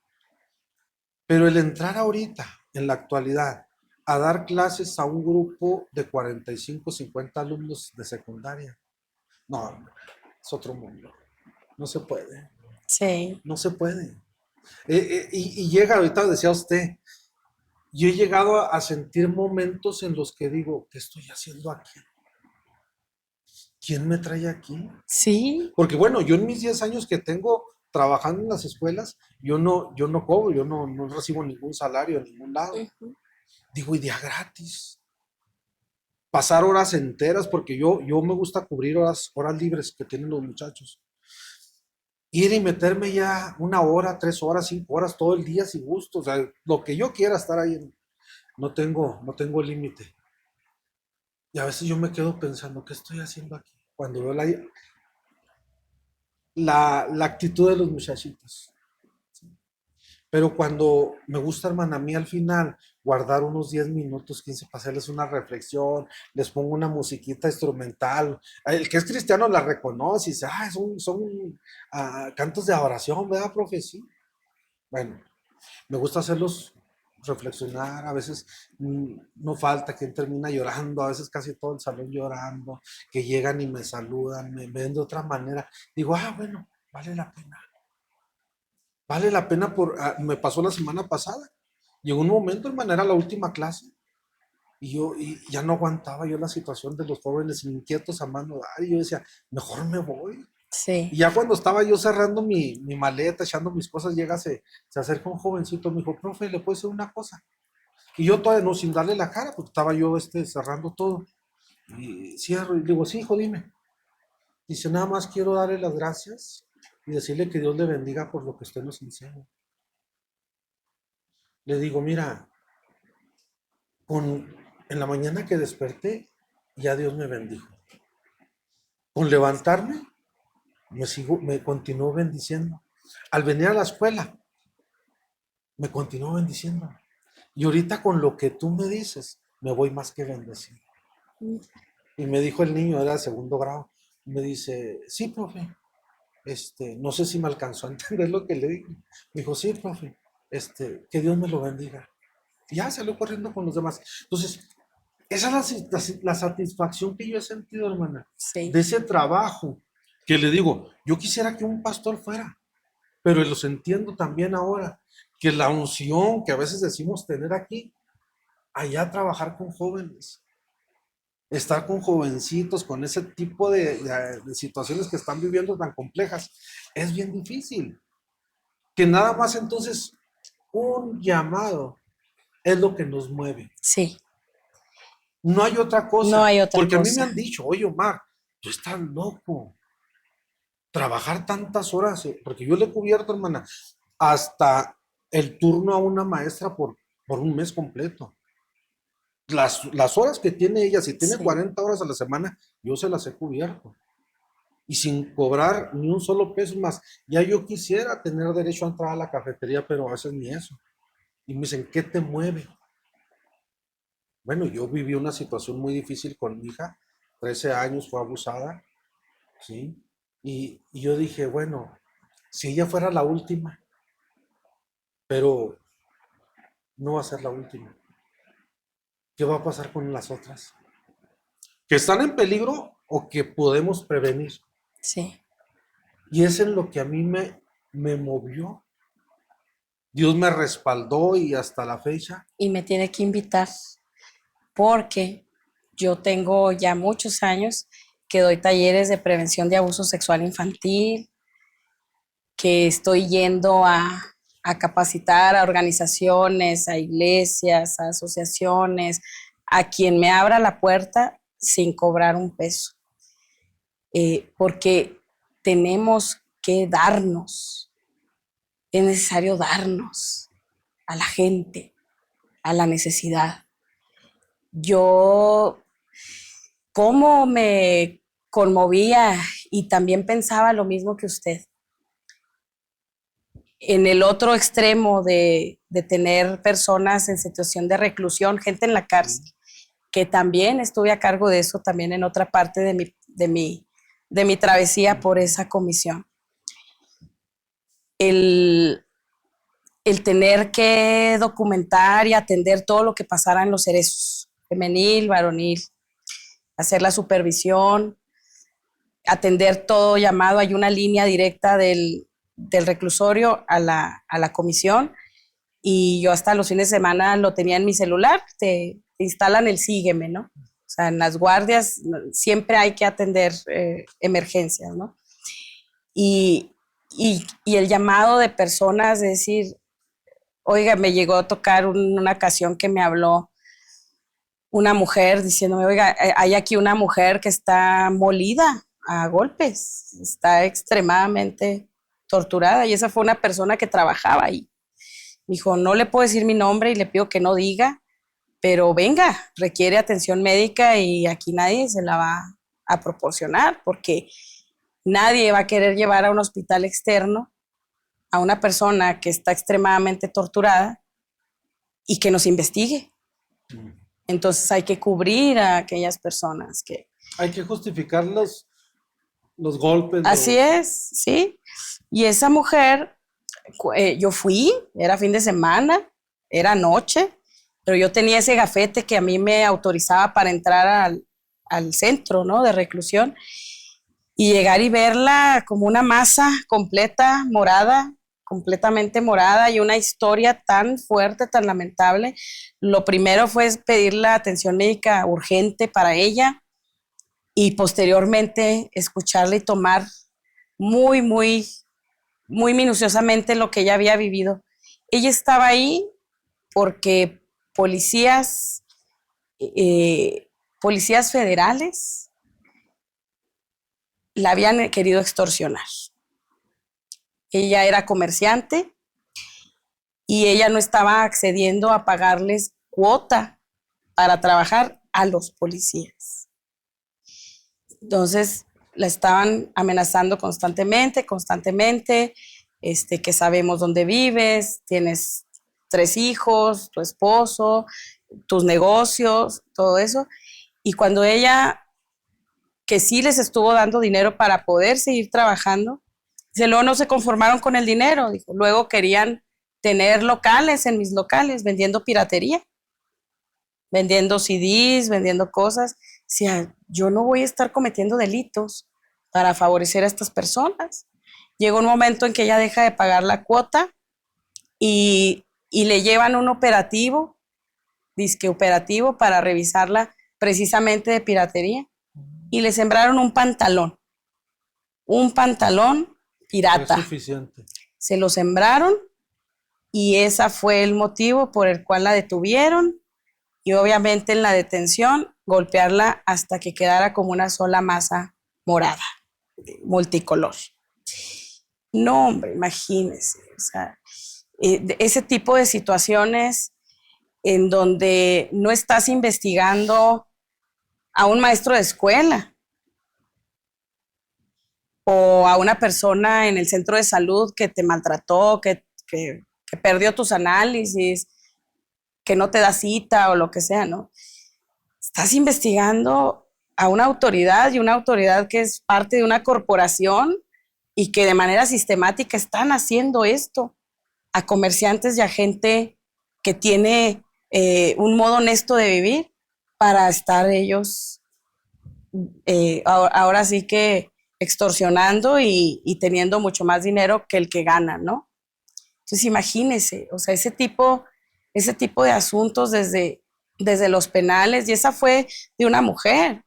[SPEAKER 1] Pero el entrar ahorita, en la actualidad, a dar clases a un grupo de 45, 50 alumnos de secundaria, no, es otro mundo. No se puede,
[SPEAKER 2] Sí,
[SPEAKER 1] no se puede. Y llega, ahorita decía usted, yo he llegado a sentir momentos en los que digo, ¿qué estoy haciendo aquí? ¿Quién me trae aquí?
[SPEAKER 2] sí.
[SPEAKER 1] Porque bueno, yo en mis 10 años que tengo trabajando en las escuelas, yo no cobro, yo no recibo ningún salario en ningún lado.
[SPEAKER 2] Ujú.
[SPEAKER 1] Digo, y día gratis. Pasar horas enteras, porque yo me gusta cubrir horas libres que tienen los muchachos. Ir y meterme ya 1 hora, 3 horas, 5 horas, todo el día sin gusto. O sea, lo que yo quiera estar ahí, no tengo límite. Y a veces yo me quedo pensando, ¿qué estoy haciendo aquí? Cuando veo la actitud de los muchachitos. Pero cuando me gusta, hermana, a mí al final guardar unos 10 minutos, 15 para hacerles una reflexión, les pongo una musiquita instrumental. El que es cristiano la reconoce y dice, son cantos de adoración, ¿verdad, profe? Sí. Bueno, me gusta hacerlos reflexionar, a veces no falta quien termina llorando, a veces casi todo el salón llorando, que llegan y me saludan, me ven de otra manera. Digo, bueno, vale la pena. Vale la pena me pasó la semana pasada. Llegó un momento, hermano, era la última clase. Y ya no aguantaba yo la situación de los jóvenes inquietos a mano dar. Y yo decía, mejor me voy. Y
[SPEAKER 2] Sí.
[SPEAKER 1] ya cuando estaba yo cerrando mi maleta, echando mis cosas, se acerca un jovencito, me dijo, profe, ¿le puedo decir una cosa? Y yo todavía no, sin darle la cara, porque estaba yo cerrando todo. Y cierro y digo, sí, hijo, dime. Dice, nada más quiero darle las gracias y decirle que Dios le bendiga por lo que usted nos enseña. Le digo, mira, en la mañana que desperté, ya Dios me bendijo. Con levantarme, me continuó bendiciendo. Al venir a la escuela, me continuó bendiciendo. Y ahorita con lo que tú me dices, me voy más que bendecido. Y me dijo el niño, era de segundo grado, me dice, sí, profe, no sé si me alcanzó a entender lo que le dije. Me dijo, sí, profe, que Dios me lo bendiga. Y ya salió corriendo con los demás. Entonces, esa es la satisfacción que yo he sentido, hermana, de
[SPEAKER 2] Sí,
[SPEAKER 1] ese trabajo, que le digo, yo quisiera que un pastor fuera, pero los entiendo también ahora, que la unción que a veces decimos tener aquí, allá trabajar con jóvenes, estar con jovencitos, con ese tipo de situaciones que están viviendo tan complejas, es bien difícil. Que nada más entonces un llamado es lo que nos mueve.
[SPEAKER 2] sí.
[SPEAKER 1] No hay otra
[SPEAKER 2] No
[SPEAKER 1] cosa,
[SPEAKER 2] hay otra
[SPEAKER 1] porque a mí me
[SPEAKER 2] cosa.
[SPEAKER 1] han dicho, oye Omar, tú estás loco, trabajar tantas horas, porque yo le he cubierto, hermana, hasta el turno a una maestra por un mes completo. Las horas que tiene ella, si tiene
[SPEAKER 2] Sí.
[SPEAKER 1] 40 horas a la semana, yo se las he cubierto. Y sin cobrar ni un solo peso más. Ya yo quisiera tener derecho a entrar a la cafetería, pero a veces ni eso. Y me dicen, ¿qué te mueve? Bueno, yo viví una situación muy difícil con mi hija, 13 años, fue abusada, ¿sí? Y yo dije, bueno, si ella fuera la última, pero no va a ser la última, ¿qué va a pasar con las otras? ¿Que están en peligro o que podemos prevenir?
[SPEAKER 2] Sí.
[SPEAKER 1] Y es en lo que a mí me movió. Dios me respaldó y hasta la fecha.
[SPEAKER 2] Y me tiene que invitar porque yo tengo ya muchos años que doy talleres de prevención de abuso sexual infantil, que estoy yendo a capacitar a organizaciones, a iglesias, a asociaciones, a quien me abra la puerta, sin cobrar un peso, porque tenemos que darnos, es necesario darnos a la gente, a la necesidad. Yo, cómo me conmovía y también pensaba lo mismo que usted. En el otro extremo de tener personas en situación de reclusión, gente en la cárcel, que también estuve a cargo de eso también en otra parte de mi travesía por esa comisión. El tener que documentar y atender todo lo que pasara en los cerezos, femenil, varonil, hacer la supervisión, atender todo llamado, hay una línea directa del reclusorio a la comisión, y yo hasta los fines de semana lo tenía en mi celular, te instalan el sígueme, ¿no? O sea, en las guardias siempre hay que atender emergencias, ¿no? Y el llamado de personas, es decir, oiga, me llegó a tocar una ocasión que me habló una mujer diciéndome, oiga, hay aquí una mujer que está molida a golpes, está extremadamente torturada, y esa fue una persona que trabajaba ahí. Me dijo, no le puedo decir mi nombre y le pido que no diga, pero venga, requiere atención médica y aquí nadie se la va a proporcionar, porque nadie va a querer llevar a un hospital externo a una persona que está extremadamente torturada y que nos investigue. Entonces hay que cubrir a aquellas personas que...
[SPEAKER 1] Hay que justificar los golpes.
[SPEAKER 2] Así es, sí. Y esa mujer, yo fui, era fin de semana, era noche, pero yo tenía ese gafete que a mí me autorizaba para entrar al centro, ¿no?, de reclusión, y llegar y verla como una masa completa, morada, completamente morada, y una historia tan fuerte, tan lamentable. Lo primero fue pedir la atención médica urgente para ella, y posteriormente escucharla y tomar muy, muy, muy minuciosamente lo que ella había vivido. Ella estaba ahí porque policías federales la habían querido extorsionar. Ella era comerciante y ella no estaba accediendo a pagarles cuota para trabajar a los policías. Entonces la estaban amenazando constantemente, que sabemos dónde vives, tienes 3 hijos, tu esposo, tus negocios, todo eso. Y cuando ella, que sí les estuvo dando dinero para poder seguir trabajando, luego no se conformaron con el dinero, dijo, luego querían tener locales en mis locales, vendiendo piratería, vendiendo CDs, vendiendo cosas. O sea, yo no voy a estar cometiendo delitos para favorecer a estas personas. Llegó un momento en que ella deja de pagar la cuota y le llevan un operativo, disque operativo, para revisarla precisamente de piratería, y le sembraron un pantalón pirata.
[SPEAKER 1] Es suficiente.
[SPEAKER 2] Se lo sembraron y ese fue el motivo por el cual la detuvieron, y obviamente en la detención golpearla hasta que quedara como una sola masa morada, multicolor. No, hombre, imagínense, o sea, ese tipo de situaciones en donde no estás investigando a un maestro de escuela o a una persona en el centro de salud que te maltrató, que perdió tus análisis, que no te da cita o lo que sea, ¿no? Estás investigando a una autoridad, y una autoridad que es parte de una corporación y que de manera sistemática están haciendo esto a comerciantes y a gente que tiene un modo honesto de vivir para estar ellos ahora sí que extorsionando y teniendo mucho más dinero que el que gana, ¿no? Entonces imagínense, o sea, ese tipo de asuntos desde los penales, y esa fue de una mujer.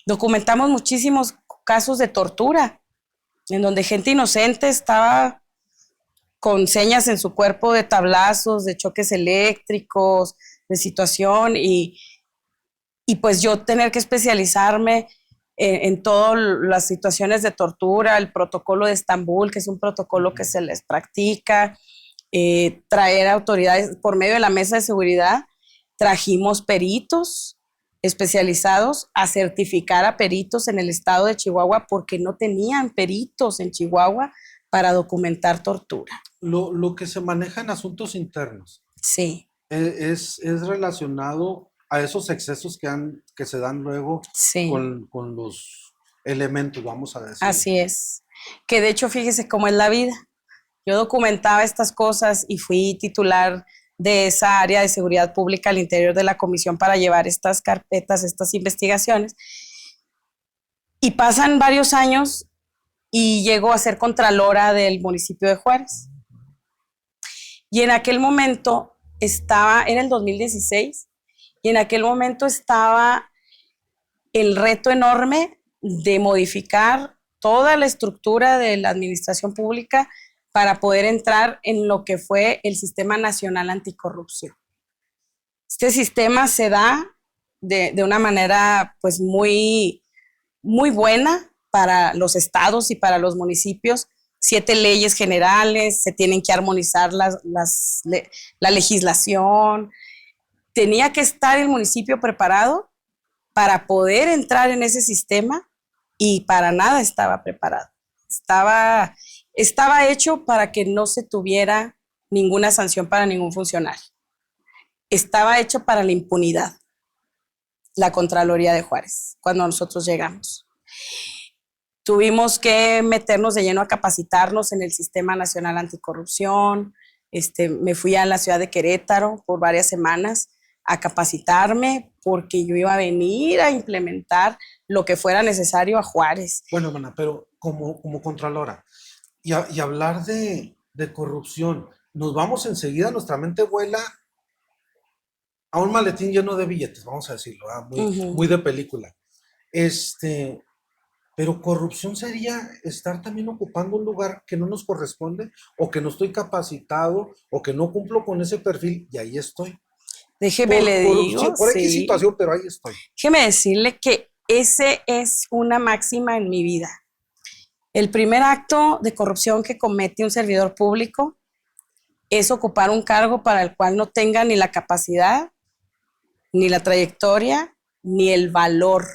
[SPEAKER 2] Documentamos muchísimos casos de tortura, en donde gente inocente estaba con señas en su cuerpo de tablazos, de choques eléctricos, de situación, y y pues yo tener que especializarme en todas las situaciones de tortura, el protocolo de Estambul, que es un protocolo que se les practica, traer autoridades por medio de la mesa de seguridad, trajimos peritos especializados a certificar a peritos en el estado de Chihuahua porque no tenían peritos en Chihuahua para documentar tortura.
[SPEAKER 1] Lo que se maneja en asuntos internos
[SPEAKER 2] Sí.
[SPEAKER 1] es relacionado a esos excesos que se dan luego
[SPEAKER 2] Sí.
[SPEAKER 1] con los elementos, vamos a decir.
[SPEAKER 2] Así es. Que de hecho, fíjese cómo es la vida. Yo documentaba estas cosas y fui titular de esa área de seguridad pública al interior de la comisión para llevar estas carpetas, estas investigaciones. Y pasan varios años y llego a ser contralora del municipio de Juárez. Y en aquel momento era el 2016, y en aquel momento estaba el reto enorme de modificar toda la estructura de la administración pública para poder entrar en lo que fue el Sistema Nacional Anticorrupción. Este sistema se da de una manera pues muy, muy buena para los estados y para los municipios. 7 leyes generales, se tienen que armonizar la legislación. Tenía que estar el municipio preparado para poder entrar en ese sistema y para nada estaba preparado. Estaba hecho para que no se tuviera ninguna sanción para ningún funcionario. Estaba hecho para la impunidad, la Contraloría de Juárez, cuando nosotros llegamos. Tuvimos que meternos de lleno a capacitarnos en el Sistema Nacional Anticorrupción. Me fui a la ciudad de Querétaro por varias semanas a capacitarme porque yo iba a venir a implementar lo que fuera necesario a Juárez.
[SPEAKER 1] Bueno, hermana, pero como contralora, y hablar de corrupción, nos vamos enseguida, nuestra mente vuela a un maletín lleno de billetes, vamos a decirlo, muy de película. Pero corrupción sería estar también ocupando un lugar que no nos corresponde, o que no estoy capacitado, o que no cumplo con ese perfil, y ahí estoy.
[SPEAKER 2] Déjeme le digo.
[SPEAKER 1] Por X situación, pero ahí estoy.
[SPEAKER 2] Déjeme decirle que ese es una máxima en mi vida. El primer acto de corrupción que comete un servidor público es ocupar un cargo para el cual no tenga ni la capacidad, ni la trayectoria, ni el valor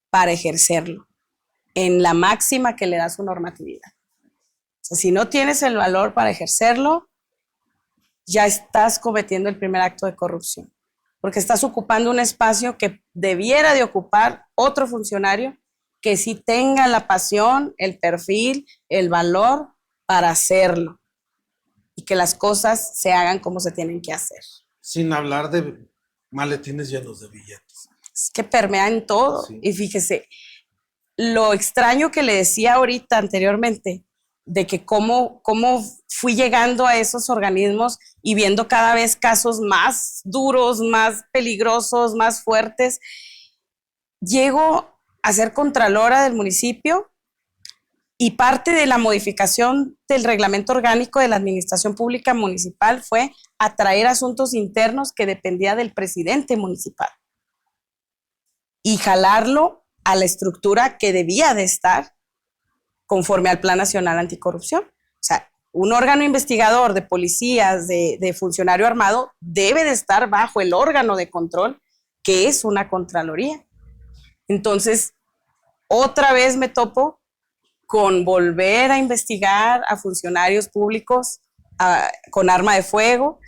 [SPEAKER 2] para ejercerlo, en la máxima que le da su normatividad. O sea, si no tienes el valor para ejercerlo, ya estás cometiendo el primer acto de corrupción, porque estás ocupando un espacio que debiera de ocupar otro funcionario que sí tenga la pasión, el perfil, el valor para hacerlo y que las cosas se hagan como se tienen que hacer.
[SPEAKER 1] Sin hablar de maletines llenos de billetes.
[SPEAKER 2] Es que permea en todo.
[SPEAKER 1] Sí.
[SPEAKER 2] Y fíjese, lo extraño que le decía ahorita anteriormente, de que cómo fui llegando a esos organismos y viendo cada vez casos más duros, más peligrosos, más fuertes. Llego a ser contralora del municipio y parte de la modificación del reglamento orgánico de la administración pública municipal fue atraer asuntos internos que dependía del presidente municipal y jalarlo a la estructura que debía de estar conforme al Plan Nacional Anticorrupción. O sea, un órgano investigador de policías, de funcionario armado, debe de estar bajo el órgano de control, que es una Contraloría. Entonces, otra vez me topo con volver a investigar a funcionarios públicos con arma de fuego.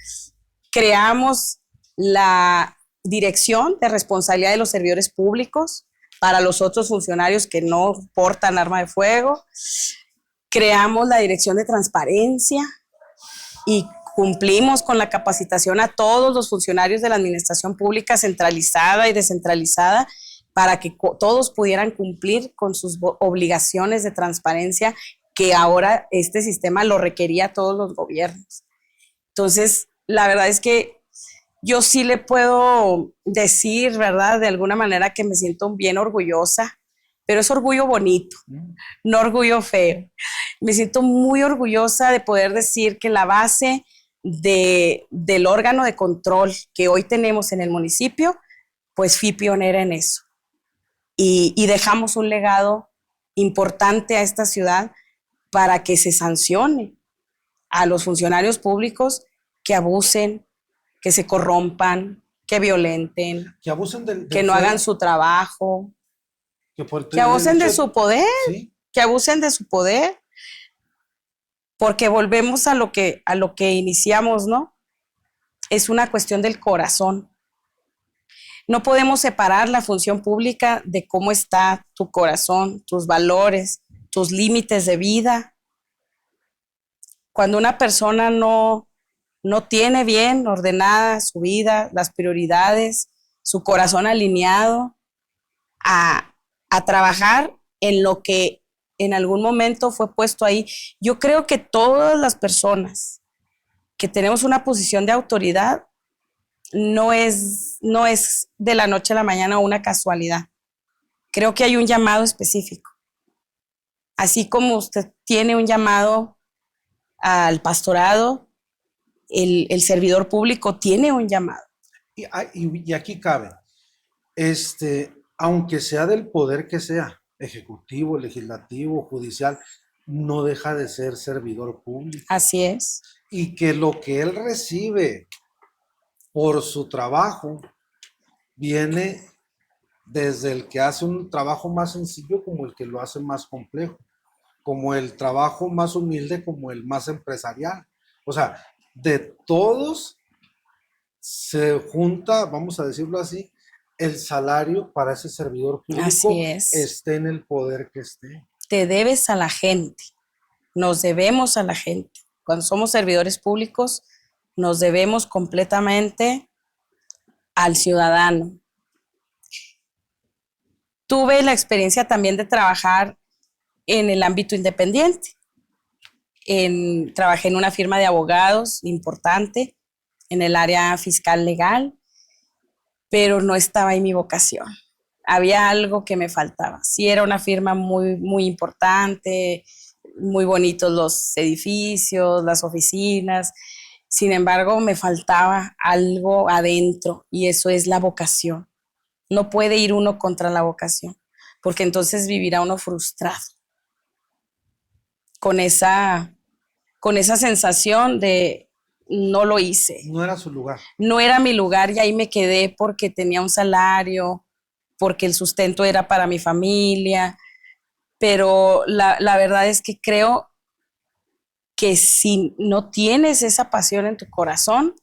[SPEAKER 2] Creamos la Dirección de Responsabilidad de los Servidores Públicos para los otros funcionarios que no portan arma de fuego. Creamos la Dirección de Transparencia y cumplimos con la capacitación a todos los funcionarios de la administración pública centralizada y descentralizada para que todos pudieran cumplir con sus obligaciones de transparencia que ahora este sistema lo requería a todos los gobiernos. Entonces, la verdad es que yo sí le puedo decir, ¿verdad?, de alguna manera que me siento bien orgullosa, pero es orgullo bonito, no orgullo feo. Me siento muy orgullosa de poder decir que la base del órgano de control que hoy tenemos en el municipio pues fui pionera en eso. Y dejamos un legado importante a esta ciudad para que se sancione a los funcionarios públicos que abusen, que se corrompan, que violenten,
[SPEAKER 1] Que abusen
[SPEAKER 2] que no hagan su trabajo,
[SPEAKER 1] que
[SPEAKER 2] abusen de su poder,
[SPEAKER 1] ¿sí?
[SPEAKER 2] que abusen de su poder, porque volvemos a lo que iniciamos, ¿no? Es una cuestión del corazón. No podemos separar la función pública de cómo está tu corazón, tus valores, tus límites de vida. Cuando una persona no tiene bien ordenada su vida, las prioridades, su corazón alineado a trabajar en lo que en algún momento fue puesto ahí. Yo creo que todas las personas que tenemos una posición de autoridad no es de la noche a la mañana una casualidad. Creo que hay un llamado específico. Así como usted tiene un llamado al pastorado, el servidor público tiene un llamado.
[SPEAKER 1] Y aquí cabe, aunque sea del poder que sea, ejecutivo, legislativo, judicial, no deja de ser servidor público.
[SPEAKER 2] Así es.
[SPEAKER 1] Y que lo que él recibe por su trabajo viene desde el que hace un trabajo más sencillo como el que lo hace más complejo, como el trabajo más humilde como el más empresarial. O sea, de todos se junta, vamos a decirlo así, el salario para ese servidor público.
[SPEAKER 2] Así es.
[SPEAKER 1] Esté en el poder que esté.
[SPEAKER 2] Te debes a la gente, nos debemos a la gente. Cuando somos servidores públicos, nos debemos completamente al ciudadano. Tuve la experiencia también de trabajar en el ámbito independiente. Trabajé en una firma de abogados importante, en el área fiscal legal, pero no estaba ahí mi vocación. Había algo que me faltaba. Sí, era una firma muy, muy importante, muy bonitos los edificios, las oficinas. Sin embargo, me faltaba algo adentro y eso es la vocación. No puede ir uno contra la vocación, porque entonces vivirá uno frustrado con esa sensación de no lo hice.
[SPEAKER 1] No era su lugar.
[SPEAKER 2] No era mi lugar y ahí me quedé porque tenía un salario, porque el sustento era para mi familia, pero la verdad es que creo que si no tienes esa pasión en tu corazón,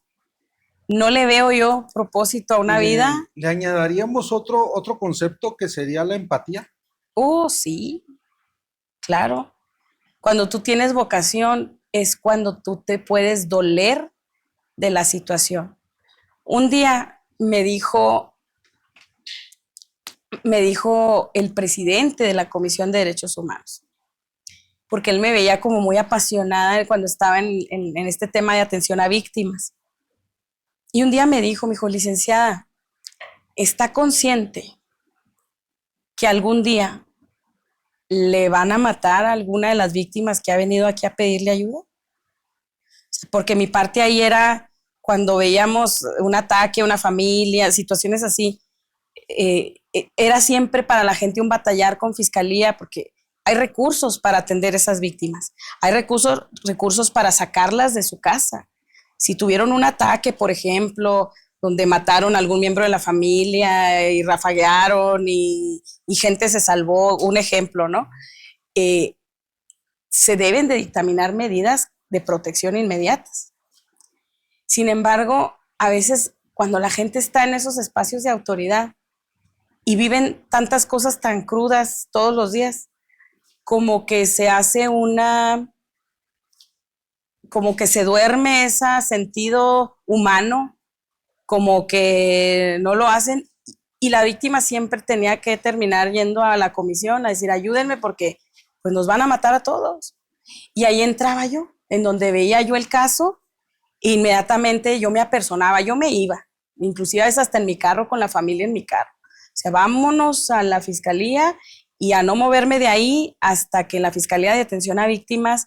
[SPEAKER 2] no le veo yo propósito a una vida.
[SPEAKER 1] Le añadiríamos otro concepto que sería la empatía.
[SPEAKER 2] Oh, sí, claro. Cuando tú tienes vocación es cuando tú te puedes doler de la situación. Un día me dijo el presidente de la Comisión de Derechos Humanos, porque él me veía como muy apasionada cuando estaba en este tema de atención a víctimas. Y un día me dijo, licenciada, ¿está consciente que algún día le van a matar a alguna de las víctimas que ha venido aquí a pedirle ayuda? Porque mi parte ahí era cuando veíamos un ataque a una familia, situaciones así, era siempre para la gente un batallar con fiscalía, porque hay recursos para atender esas víctimas, hay recursos para sacarlas de su casa. Si tuvieron un ataque, por ejemplo, donde mataron a algún miembro de la familia y rafaguearon y gente se salvó, un ejemplo, ¿no? Se deben de dictaminar medidas de protección inmediatas. Sin embargo, a veces cuando la gente está en esos espacios de autoridad y viven tantas cosas tan crudas todos los días, como que se hace como que se duerme ese sentido humano, como que no lo hacen, y la víctima siempre tenía que terminar yendo a la comisión a decir, ayúdenme porque pues nos van a matar a todos. Y ahí entraba yo, en donde veía yo el caso, e inmediatamente yo me apersonaba, yo me iba, inclusive a veces hasta en mi carro, con la familia en mi carro. O sea, vámonos a la fiscalía y a no moverme de ahí hasta que la Fiscalía de Atención a Víctimas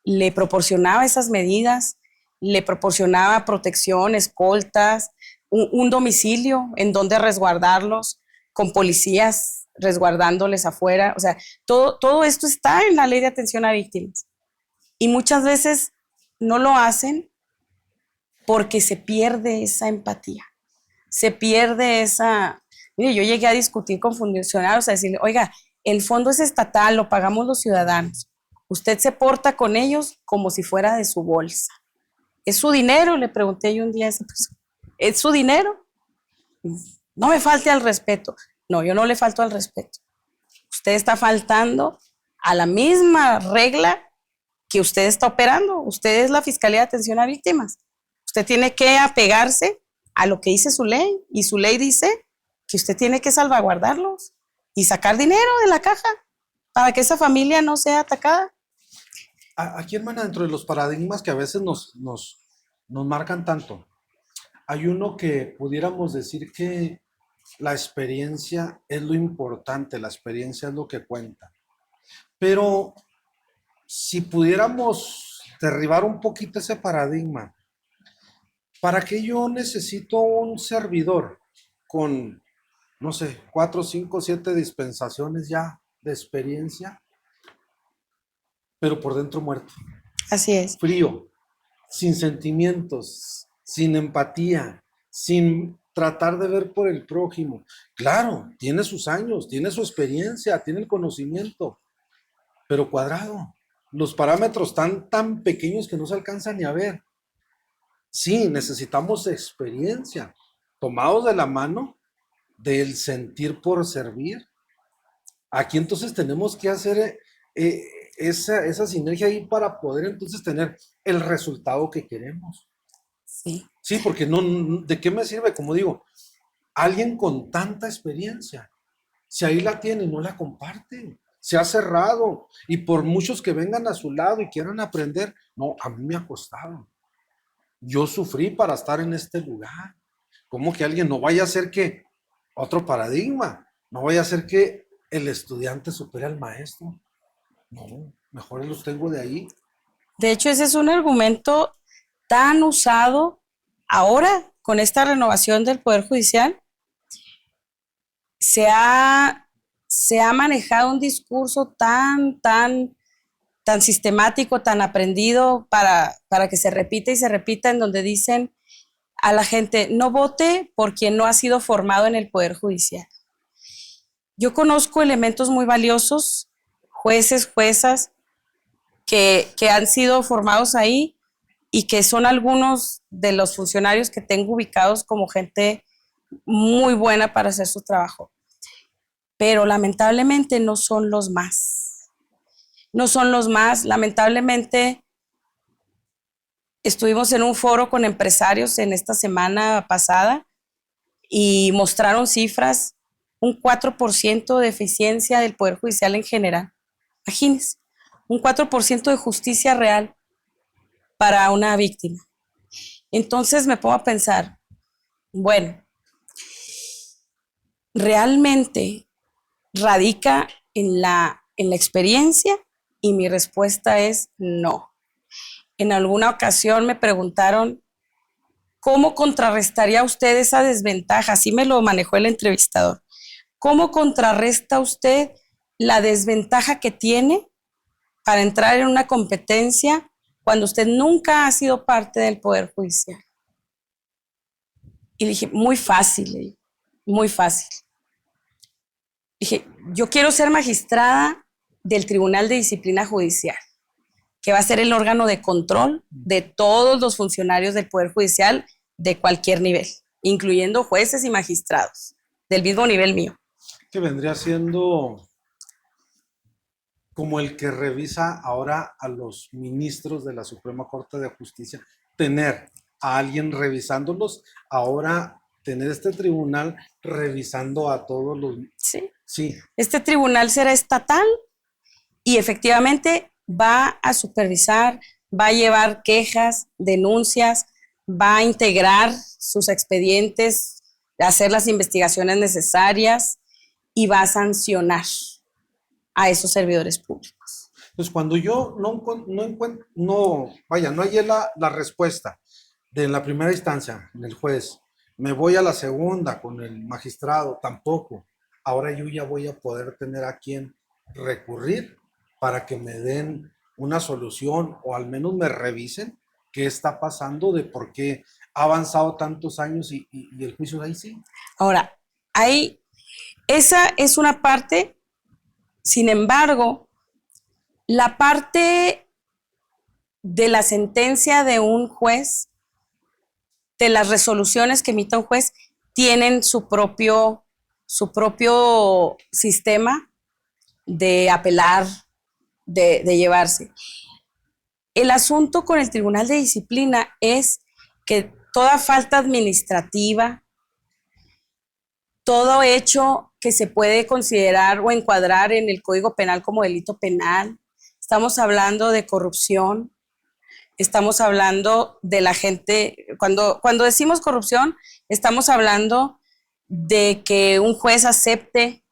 [SPEAKER 2] le proporcionaba esas medidas, le proporcionaba protección, escoltas, un domicilio en donde resguardarlos, con policías resguardándoles afuera. O sea, todo esto está en la ley de atención a víctimas. Y muchas veces no lo hacen porque se pierde esa empatía, se pierde esa... Mire, yo llegué a discutir con funcionarios, a decirle, oiga, el fondo es estatal, lo pagamos los ciudadanos. Usted se porta con ellos como si fuera de su bolsa. ¿Es su dinero? Le pregunté yo un día a esa persona. ¿Es su dinero? No me falte al respeto. No, yo no le falto al respeto. Usted está faltando a la misma regla que usted está operando. Usted es la Fiscalía de Atención a Víctimas. Usted tiene que apegarse a lo que dice su ley, y su ley dice que usted tiene que salvaguardarlos y sacar dinero de la caja para que esa familia no sea atacada.
[SPEAKER 1] Aquí, hermana, dentro de los paradigmas que a veces nos marcan tanto, hay uno que pudiéramos decir que la experiencia es lo importante, la experiencia es lo que cuenta. Pero si pudiéramos derribar un poquito ese paradigma, ¿para qué yo necesito un servidor con, no sé, 4, 5, 7 dispensaciones ya de experiencia, pero por dentro muerto?
[SPEAKER 2] Así es.
[SPEAKER 1] Frío, sin sentimientos, sin empatía, sin tratar de ver por el prójimo. Claro, tiene sus años, tiene su experiencia, tiene el conocimiento, pero cuadrado. Los parámetros están tan pequeños que no se alcanzan ni a ver. Sí, necesitamos experiencia, tomados de la mano del sentir por servir. Aquí entonces tenemos que hacer esa sinergia ahí para poder entonces tener el resultado que queremos.
[SPEAKER 2] Sí.
[SPEAKER 1] Sí, porque no, ¿de qué me sirve? Como digo, alguien con tanta experiencia, si ahí la tiene, no la comparte, se ha cerrado, y por muchos que vengan a su lado y quieran aprender, no, a mí me ha costado. Yo sufrí para estar en este lugar. ¿Cómo que alguien no vaya a hacer que otro paradigma? No vaya a hacer que el estudiante supere al maestro. No, mejor los tengo de ahí.
[SPEAKER 2] De hecho, ese es un argumento tan usado ahora con esta renovación del Poder Judicial. Se ha manejado un discurso tan sistemático, tan aprendido para que se repita y se repita, en donde dicen a la gente, no vote por quien no ha sido formado en el Poder Judicial. Yo conozco elementos muy valiosos, jueces, juezas, que han sido formados ahí y que son algunos de los funcionarios que tengo ubicados como gente muy buena para hacer su trabajo. Pero lamentablemente no son los más. No son los más. Lamentablemente estuvimos en un foro con empresarios en esta semana pasada y mostraron cifras, un 4% de eficiencia del Poder Judicial en general. Imagínense, un 4% de justicia real para una víctima. Entonces me pongo a pensar, bueno, ¿realmente radica en la experiencia? Y mi respuesta es no. En alguna ocasión me preguntaron, ¿cómo contrarrestaría usted esa desventaja? Así me lo manejó el entrevistador. ¿Cómo contrarresta usted la desventaja que tiene para entrar en una competencia cuando usted nunca ha sido parte del Poder Judicial? Y dije, muy fácil, muy fácil. Dije, yo quiero ser magistrada del Tribunal de Disciplina Judicial, que va a ser el órgano de control de todos los funcionarios del Poder Judicial de cualquier nivel, incluyendo jueces y magistrados, del mismo nivel mío.
[SPEAKER 1] Que vendría siendo como el que revisa ahora a los ministros de la Suprema Corte de Justicia, tener a alguien revisándolos, ahora tener este tribunal revisando a todos los...
[SPEAKER 2] Sí.
[SPEAKER 1] Sí.
[SPEAKER 2] Este tribunal será estatal y efectivamente va a supervisar, va a llevar quejas, denuncias, va a integrar sus expedientes, a hacer las investigaciones necesarias y va a sancionar a esos servidores públicos.
[SPEAKER 1] Entonces, cuando yo no hallé la respuesta de la primera instancia, del juez, Me voy a la segunda con el magistrado, tampoco. Ahora yo ya voy a poder tener a quien recurrir para que me den una solución o al menos me revisen qué está pasando, de por qué ha avanzado tantos años y el juicio ahí sí.
[SPEAKER 2] Ahora, esa es una parte, sin embargo, la parte de la sentencia de un juez, de las resoluciones que emita un juez, tienen su propio sistema de apelar, de llevarse. El asunto con el Tribunal de Disciplina es que toda falta administrativa, todo hecho que se puede considerar o encuadrar en el Código Penal como delito penal, estamos hablando de corrupción, estamos hablando de la gente, cuando decimos corrupción, estamos hablando de que un juez acepte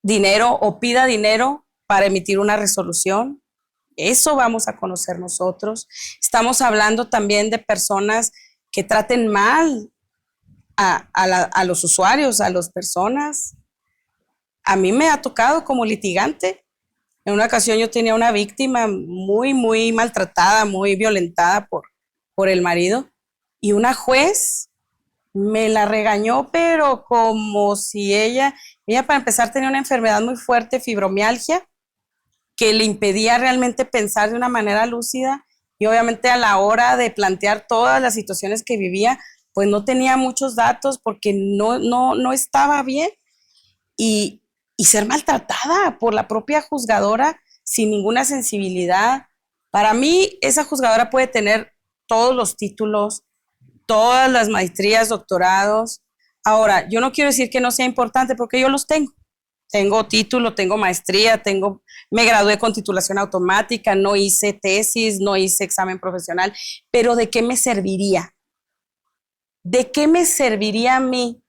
[SPEAKER 2] dinero o pida dinero para emitir una resolución. Eso vamos a conocer nosotros. Estamos hablando también de personas que traten mal a los usuarios, a las personas. A mí me ha tocado como litigante. En una ocasión yo tenía una víctima muy, muy maltratada, muy violentada por el marido, y una juez me la regañó, pero como si ella para empezar tenía una enfermedad muy fuerte, fibromialgia, que le impedía realmente pensar de una manera lúcida, y obviamente a la hora de plantear todas las situaciones que vivía, pues no tenía muchos datos porque no estaba bien, y ser maltratada por la propia juzgadora sin ninguna sensibilidad. Para mí, esa juzgadora puede tener todos los títulos, todas las maestrías, doctorados. Ahora, yo no quiero decir que no sea importante porque yo los tengo. Tengo título, tengo maestría, me gradué con titulación automática, no hice tesis, no hice examen profesional, pero ¿de qué me serviría? ¿De qué me serviría a mí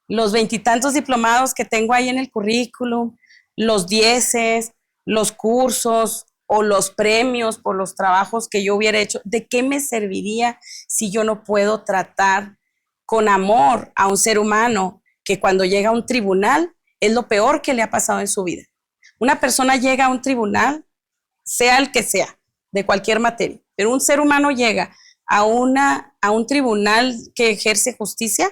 [SPEAKER 2] los 20 y tantos diplomados que tengo ahí en el currículum, los 10, los cursos o los premios por los trabajos que yo hubiera hecho? ¿De qué me serviría si yo no puedo tratar con amor a un ser humano que cuando llega a un tribunal es lo peor que le ha pasado en su vida? Una persona llega a un tribunal, sea el que sea, de cualquier materia, pero un ser humano llega a un tribunal que ejerce justicia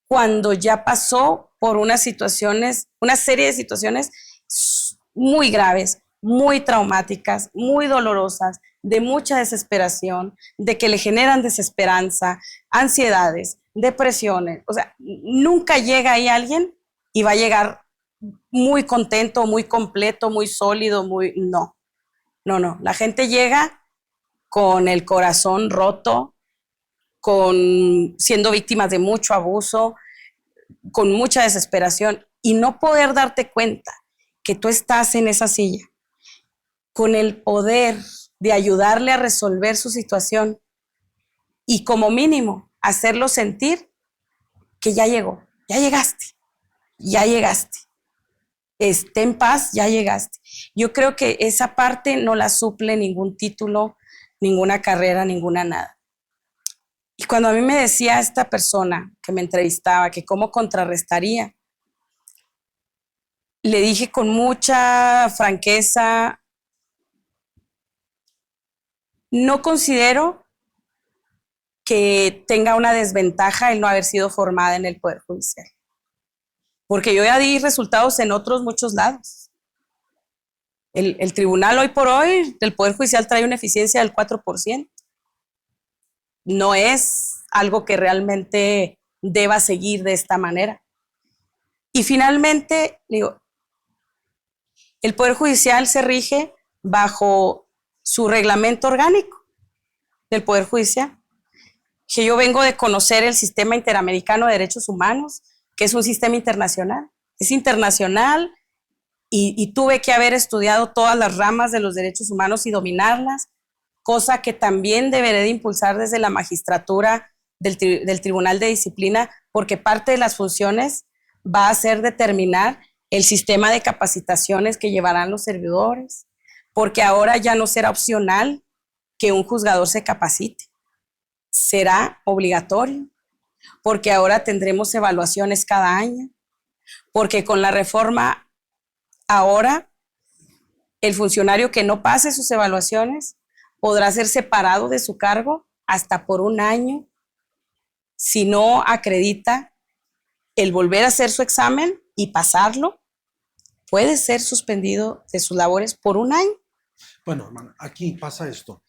[SPEAKER 2] cuando ya pasó por una serie de situaciones muy graves, muy traumáticas, muy dolorosas, de mucha desesperación, de que le generan desesperanza, ansiedades, depresiones. O sea, nunca llega ahí alguien y va a llegar muy contento, muy completo, muy sólido, no. La gente llega con el corazón roto, siendo víctimas de mucho abuso, con mucha desesperación, y no poder darte cuenta que tú estás en esa silla con el poder de ayudarle a resolver su situación y como mínimo hacerlo sentir que ya llegó, ya llegaste, esté en paz, ya llegaste. Yo creo que esa parte no la suple ningún título, ninguna carrera, ninguna nada. Y cuando a mí me decía esta persona que me entrevistaba que cómo contrarrestaría, le dije con mucha franqueza, no considero que tenga una desventaja el no haber sido formada en el Poder Judicial, porque yo ya di resultados en otros muchos lados. El tribunal hoy por hoy, el Poder Judicial trae una eficiencia del 4%. No es algo que realmente deba seguir de esta manera. Y finalmente, digo, el Poder Judicial se rige bajo su reglamento orgánico del Poder Judicial, que yo vengo de conocer el Sistema Interamericano de Derechos Humanos, que es un sistema internacional. Es internacional y tuve que haber estudiado todas las ramas de los derechos humanos y dominarlas, cosa que también deberé de impulsar desde la magistratura del Tribunal de Disciplina, porque parte de las funciones va a ser determinar el sistema de capacitaciones que llevarán los servidores, porque ahora ya no será opcional que un juzgador se capacite, será obligatorio. porque ahora tendremos evaluaciones cada año, porque con la reforma ahora el funcionario que no pase sus evaluaciones podrá ser separado de su cargo hasta por un año si no acredita el volver a hacer su examen y pasarlo, puede ser suspendido de sus labores por un año.
[SPEAKER 1] Bueno, hermano, aquí pasa esto.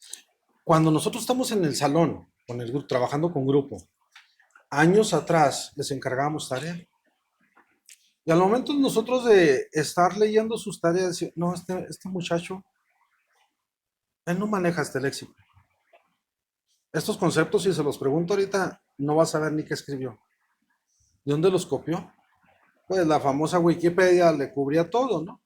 [SPEAKER 1] Cuando nosotros estamos en el salón, con el grupo, trabajando con grupo, años atrás les encargábamos tarea. Y al momento nosotros de estar leyendo sus tareas, decir, no, este muchacho, él no maneja este léxico. Estos conceptos, si se los pregunto ahorita, no va a saber ni qué escribió. ¿De dónde los copió? Pues la famosa Wikipedia le cubría todo, ¿no?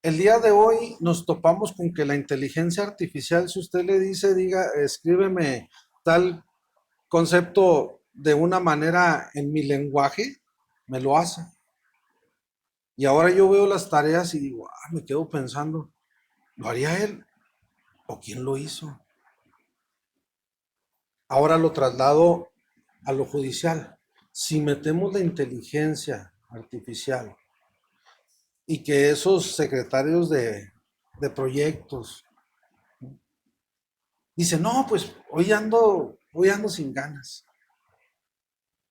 [SPEAKER 1] El día de hoy nos topamos con que la inteligencia artificial, si usted le dice, diga, escríbeme tal concepto de una manera en mi lenguaje, me lo hace. Y ahora yo veo las tareas y digo, me quedo pensando, ¿lo haría él o quién lo hizo? Ahora lo traslado a lo judicial. Si metemos la inteligencia artificial y que esos secretarios de proyectos dicen, no, pues hoy ando sin ganas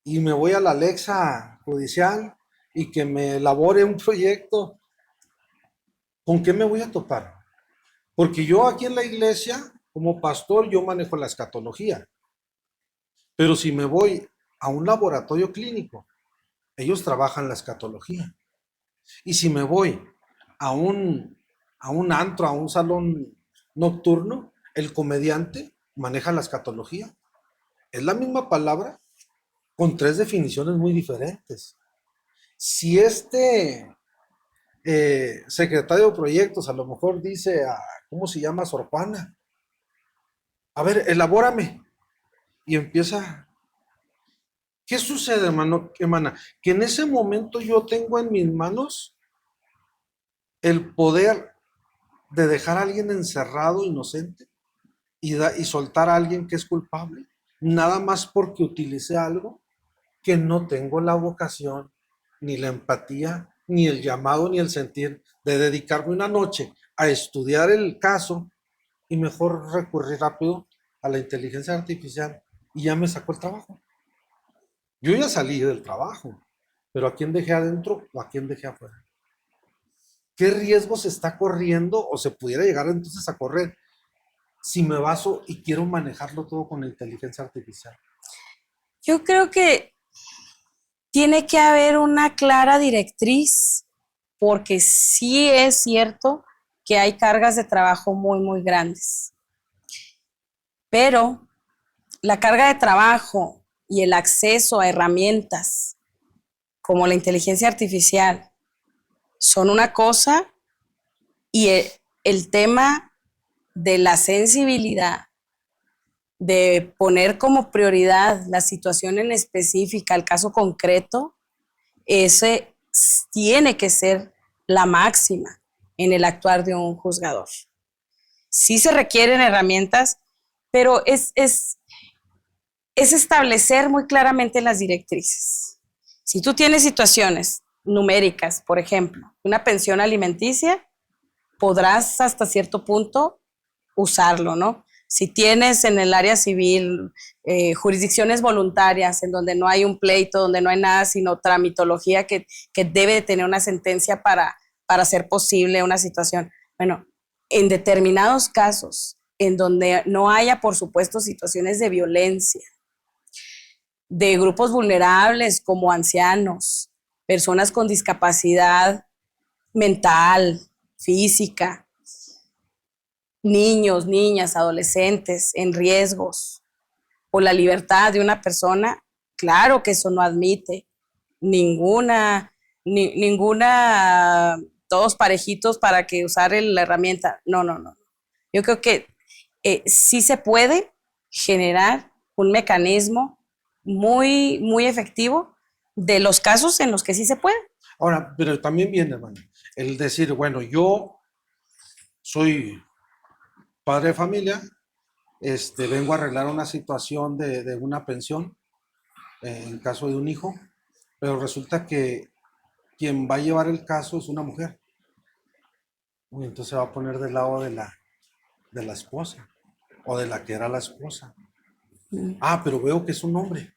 [SPEAKER 1] y me voy a la Alexa judicial y que me elabore un proyecto, ¿con qué me voy a topar? Porque yo aquí en la iglesia, como pastor, yo manejo la escatología. Pero si me voy a un laboratorio clínico, ellos trabajan la escatología. Y si me voy a un antro, a un salón nocturno, el comediante maneja la escatología. Es la misma palabra con 3 definiciones muy diferentes. Si este secretario de proyectos a lo mejor dice, ¿cómo se llama? Sorpana. A ver, elabórame. Y empieza. ¿Qué sucede, hermana? Que en ese momento yo tengo en mis manos el poder de dejar a alguien encerrado, inocente, y soltar a alguien que es culpable, nada más porque utilicé algo que no tengo la vocación, ni la empatía, ni el llamado, ni el sentir de dedicarme una noche a estudiar el caso y mejor recurrir rápido a la inteligencia artificial y ya me sacó el trabajo. Yo ya salí del trabajo, pero ¿a quién dejé adentro o a quién dejé afuera? ¿Qué riesgo se está corriendo o se pudiera llegar entonces a correr si me baso y quiero manejarlo todo con la inteligencia artificial?
[SPEAKER 2] Yo creo que tiene que haber una clara directriz, porque sí es cierto que hay cargas de trabajo muy, muy grandes. Pero la carga de trabajo y el acceso a herramientas como la inteligencia artificial son una cosa, y el tema de la sensibilidad, de poner como prioridad la situación en específica, el caso concreto, ese tiene que ser la máxima en el actuar de un juzgador. Sí se requieren herramientas, pero es establecer muy claramente las directrices. Si tú tienes situaciones numéricas, por ejemplo, una pensión alimenticia, podrás hasta cierto punto usarlo, ¿no? Si tienes en el área civil jurisdicciones voluntarias en donde no hay un pleito, donde no hay nada sino tramitología que debe de tener una sentencia para hacer posible una situación. Bueno, en determinados casos en donde no haya, por supuesto, situaciones de violencia, de grupos vulnerables como ancianos, personas con discapacidad mental, física, niños, niñas, adolescentes en riesgos o la libertad de una persona, claro que eso no admite ninguna, todos parejitos para que usar la herramienta. No. Yo creo que sí se puede generar un mecanismo muy, muy efectivo de los casos en los que sí se puede.
[SPEAKER 1] Ahora, pero también viene, hermano, el decir, bueno, yo soy padre de familia, vengo a arreglar una situación de una pensión, en caso de un hijo, pero resulta que quien va a llevar el caso es una mujer. Uy, entonces se va a poner del lado de la esposa o de la que era la esposa. Ah, pero veo que es un hombre.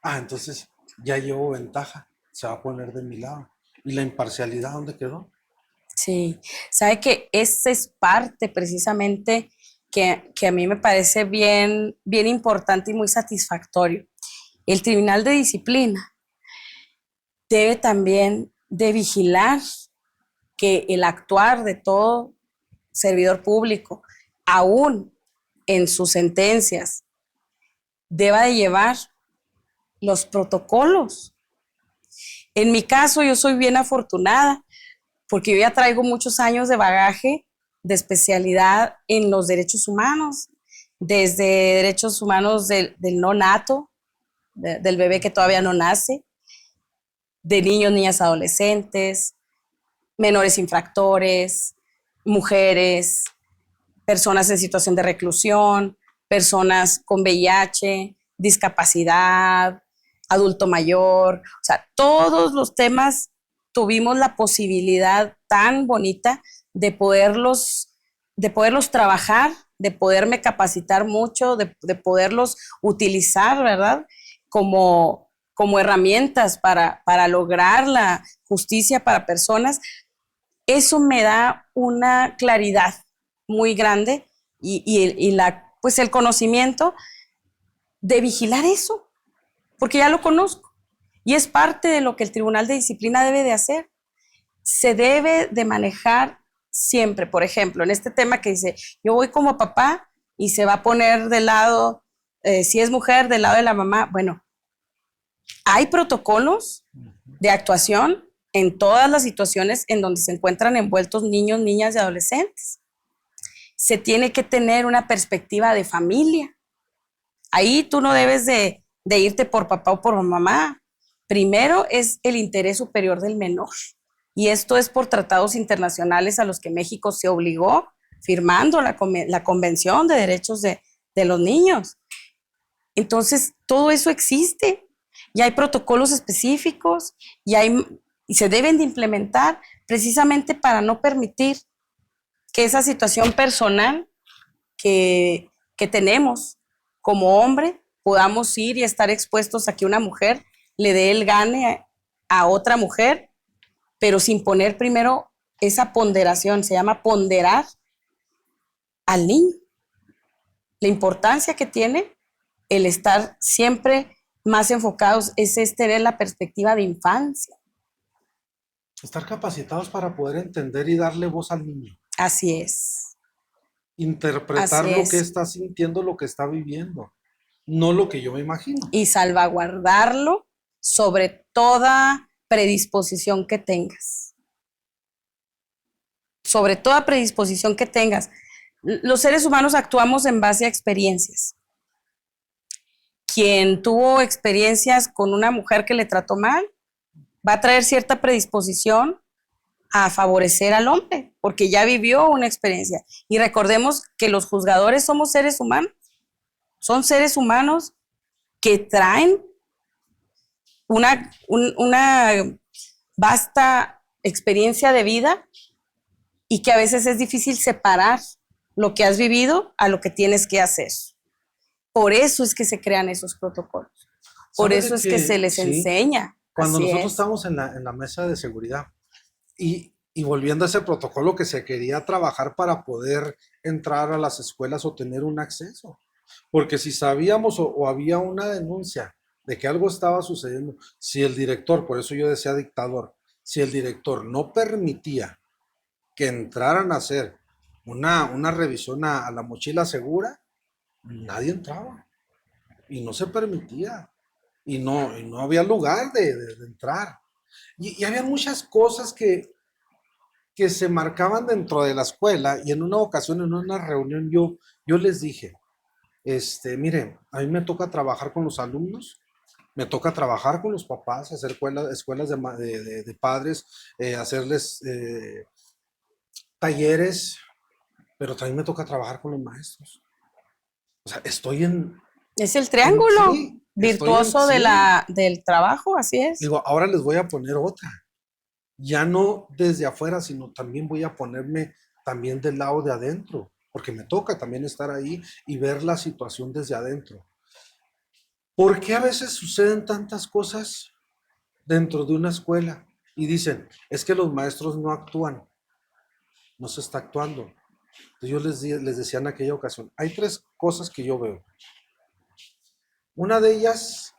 [SPEAKER 1] Ah, entonces ya llevo ventaja. Se va a poner de mi lado. ¿Y la imparcialidad dónde quedó?
[SPEAKER 2] Sí, sabe que esa es parte precisamente que a mí me parece bien, bien importante y muy satisfactorio. El Tribunal de Disciplina debe también de vigilar que el actuar de todo servidor público, aún en sus sentencias, deba de llevar los protocolos. En mi caso, yo soy bien afortunada porque yo ya traigo muchos años de bagaje, de especialidad en los derechos humanos, desde derechos humanos del no nato, del bebé que todavía no nace, de niños, niñas, adolescentes, menores infractores, mujeres, personas en situación de reclusión, personas con VIH, discapacidad, adulto mayor, o sea, todos los temas tuvimos la posibilidad tan bonita de poderlos trabajar, de poderme capacitar mucho, de poderlos utilizar, ¿verdad? Como herramientas para lograr la justicia para personas. Eso me da una claridad muy grande pues el conocimiento de vigilar eso, porque ya lo conozco y es parte de lo que el Tribunal de Disciplina debe de hacer. Se debe de manejar siempre, por ejemplo, en este tema que dice, yo voy como papá y se va a poner del lado, si es mujer, del lado de la mamá. Bueno, hay protocolos de actuación en todas las situaciones en donde se encuentran envueltos niños, niñas y adolescentes. Se tiene que tener una perspectiva de familia. Ahí tú no debes de irte por papá o por mamá. Primero es el interés superior del menor. Y esto es por tratados internacionales a los que México se obligó firmando la Convención de Derechos de los Niños. Entonces, todo eso existe. Y hay protocolos específicos y se deben de implementar precisamente para no permitir que esa situación personal que tenemos como hombre podamos ir y estar expuestos a que una mujer le dé el gane a otra mujer, pero sin poner primero esa ponderación, se llama ponderar al niño. La importancia que tiene el estar siempre más enfocados es tener la perspectiva de infancia.
[SPEAKER 1] Estar capacitados para poder entender y darle voz al niño.
[SPEAKER 2] Así es.
[SPEAKER 1] Interpretar
[SPEAKER 2] Así
[SPEAKER 1] lo que
[SPEAKER 2] es.
[SPEAKER 1] está sintiendo, lo que está viviendo, no lo que yo me imagino.
[SPEAKER 2] Y salvaguardarlo sobre toda predisposición que tengas. Sobre toda predisposición que tengas. Los seres humanos actuamos en base a experiencias. Quien tuvo experiencias con una mujer que le trató mal, va a traer cierta predisposición a favorecer al hombre, porque ya vivió una experiencia. Y recordemos que los juzgadores somos seres humanos, son seres humanos que traen una vasta experiencia de vida y que a veces es difícil separar lo que has vivido a lo que tienes que hacer. Por eso es que se crean esos protocolos. Por eso es que se les enseña.
[SPEAKER 1] Cuando nosotros estamos en la mesa de seguridad y volviendo a ese protocolo que se quería trabajar para poder entrar a las escuelas o tener un acceso. Porque si sabíamos o había una denuncia de que algo estaba sucediendo, si el director, por eso yo decía dictador, si el director no permitía que entraran a hacer una revisión a la mochila segura, nadie entraba y no se permitía y no había lugar de entrar y había muchas cosas que se marcaban dentro de la escuela. Y en una ocasión, en una reunión, yo les dije, miren, a mí me toca trabajar con los alumnos, me toca trabajar con los papás, hacer escuelas de padres, hacerles talleres, pero también me toca trabajar con los maestros. O sea, estoy en...
[SPEAKER 2] Es el triángulo.
[SPEAKER 1] Sí,
[SPEAKER 2] Virtuoso
[SPEAKER 1] sí.
[SPEAKER 2] del trabajo, así es.
[SPEAKER 1] Digo, ahora les voy a poner otra. Ya no desde afuera, sino también voy a ponerme también del lado de adentro, porque me toca también estar ahí y ver la situación desde adentro. ¿Por qué a veces suceden tantas cosas dentro de una escuela? Y dicen, es que los maestros no actúan, no se está actuando. Entonces yo les decía en aquella ocasión, hay tres cosas que yo veo. Una de ellas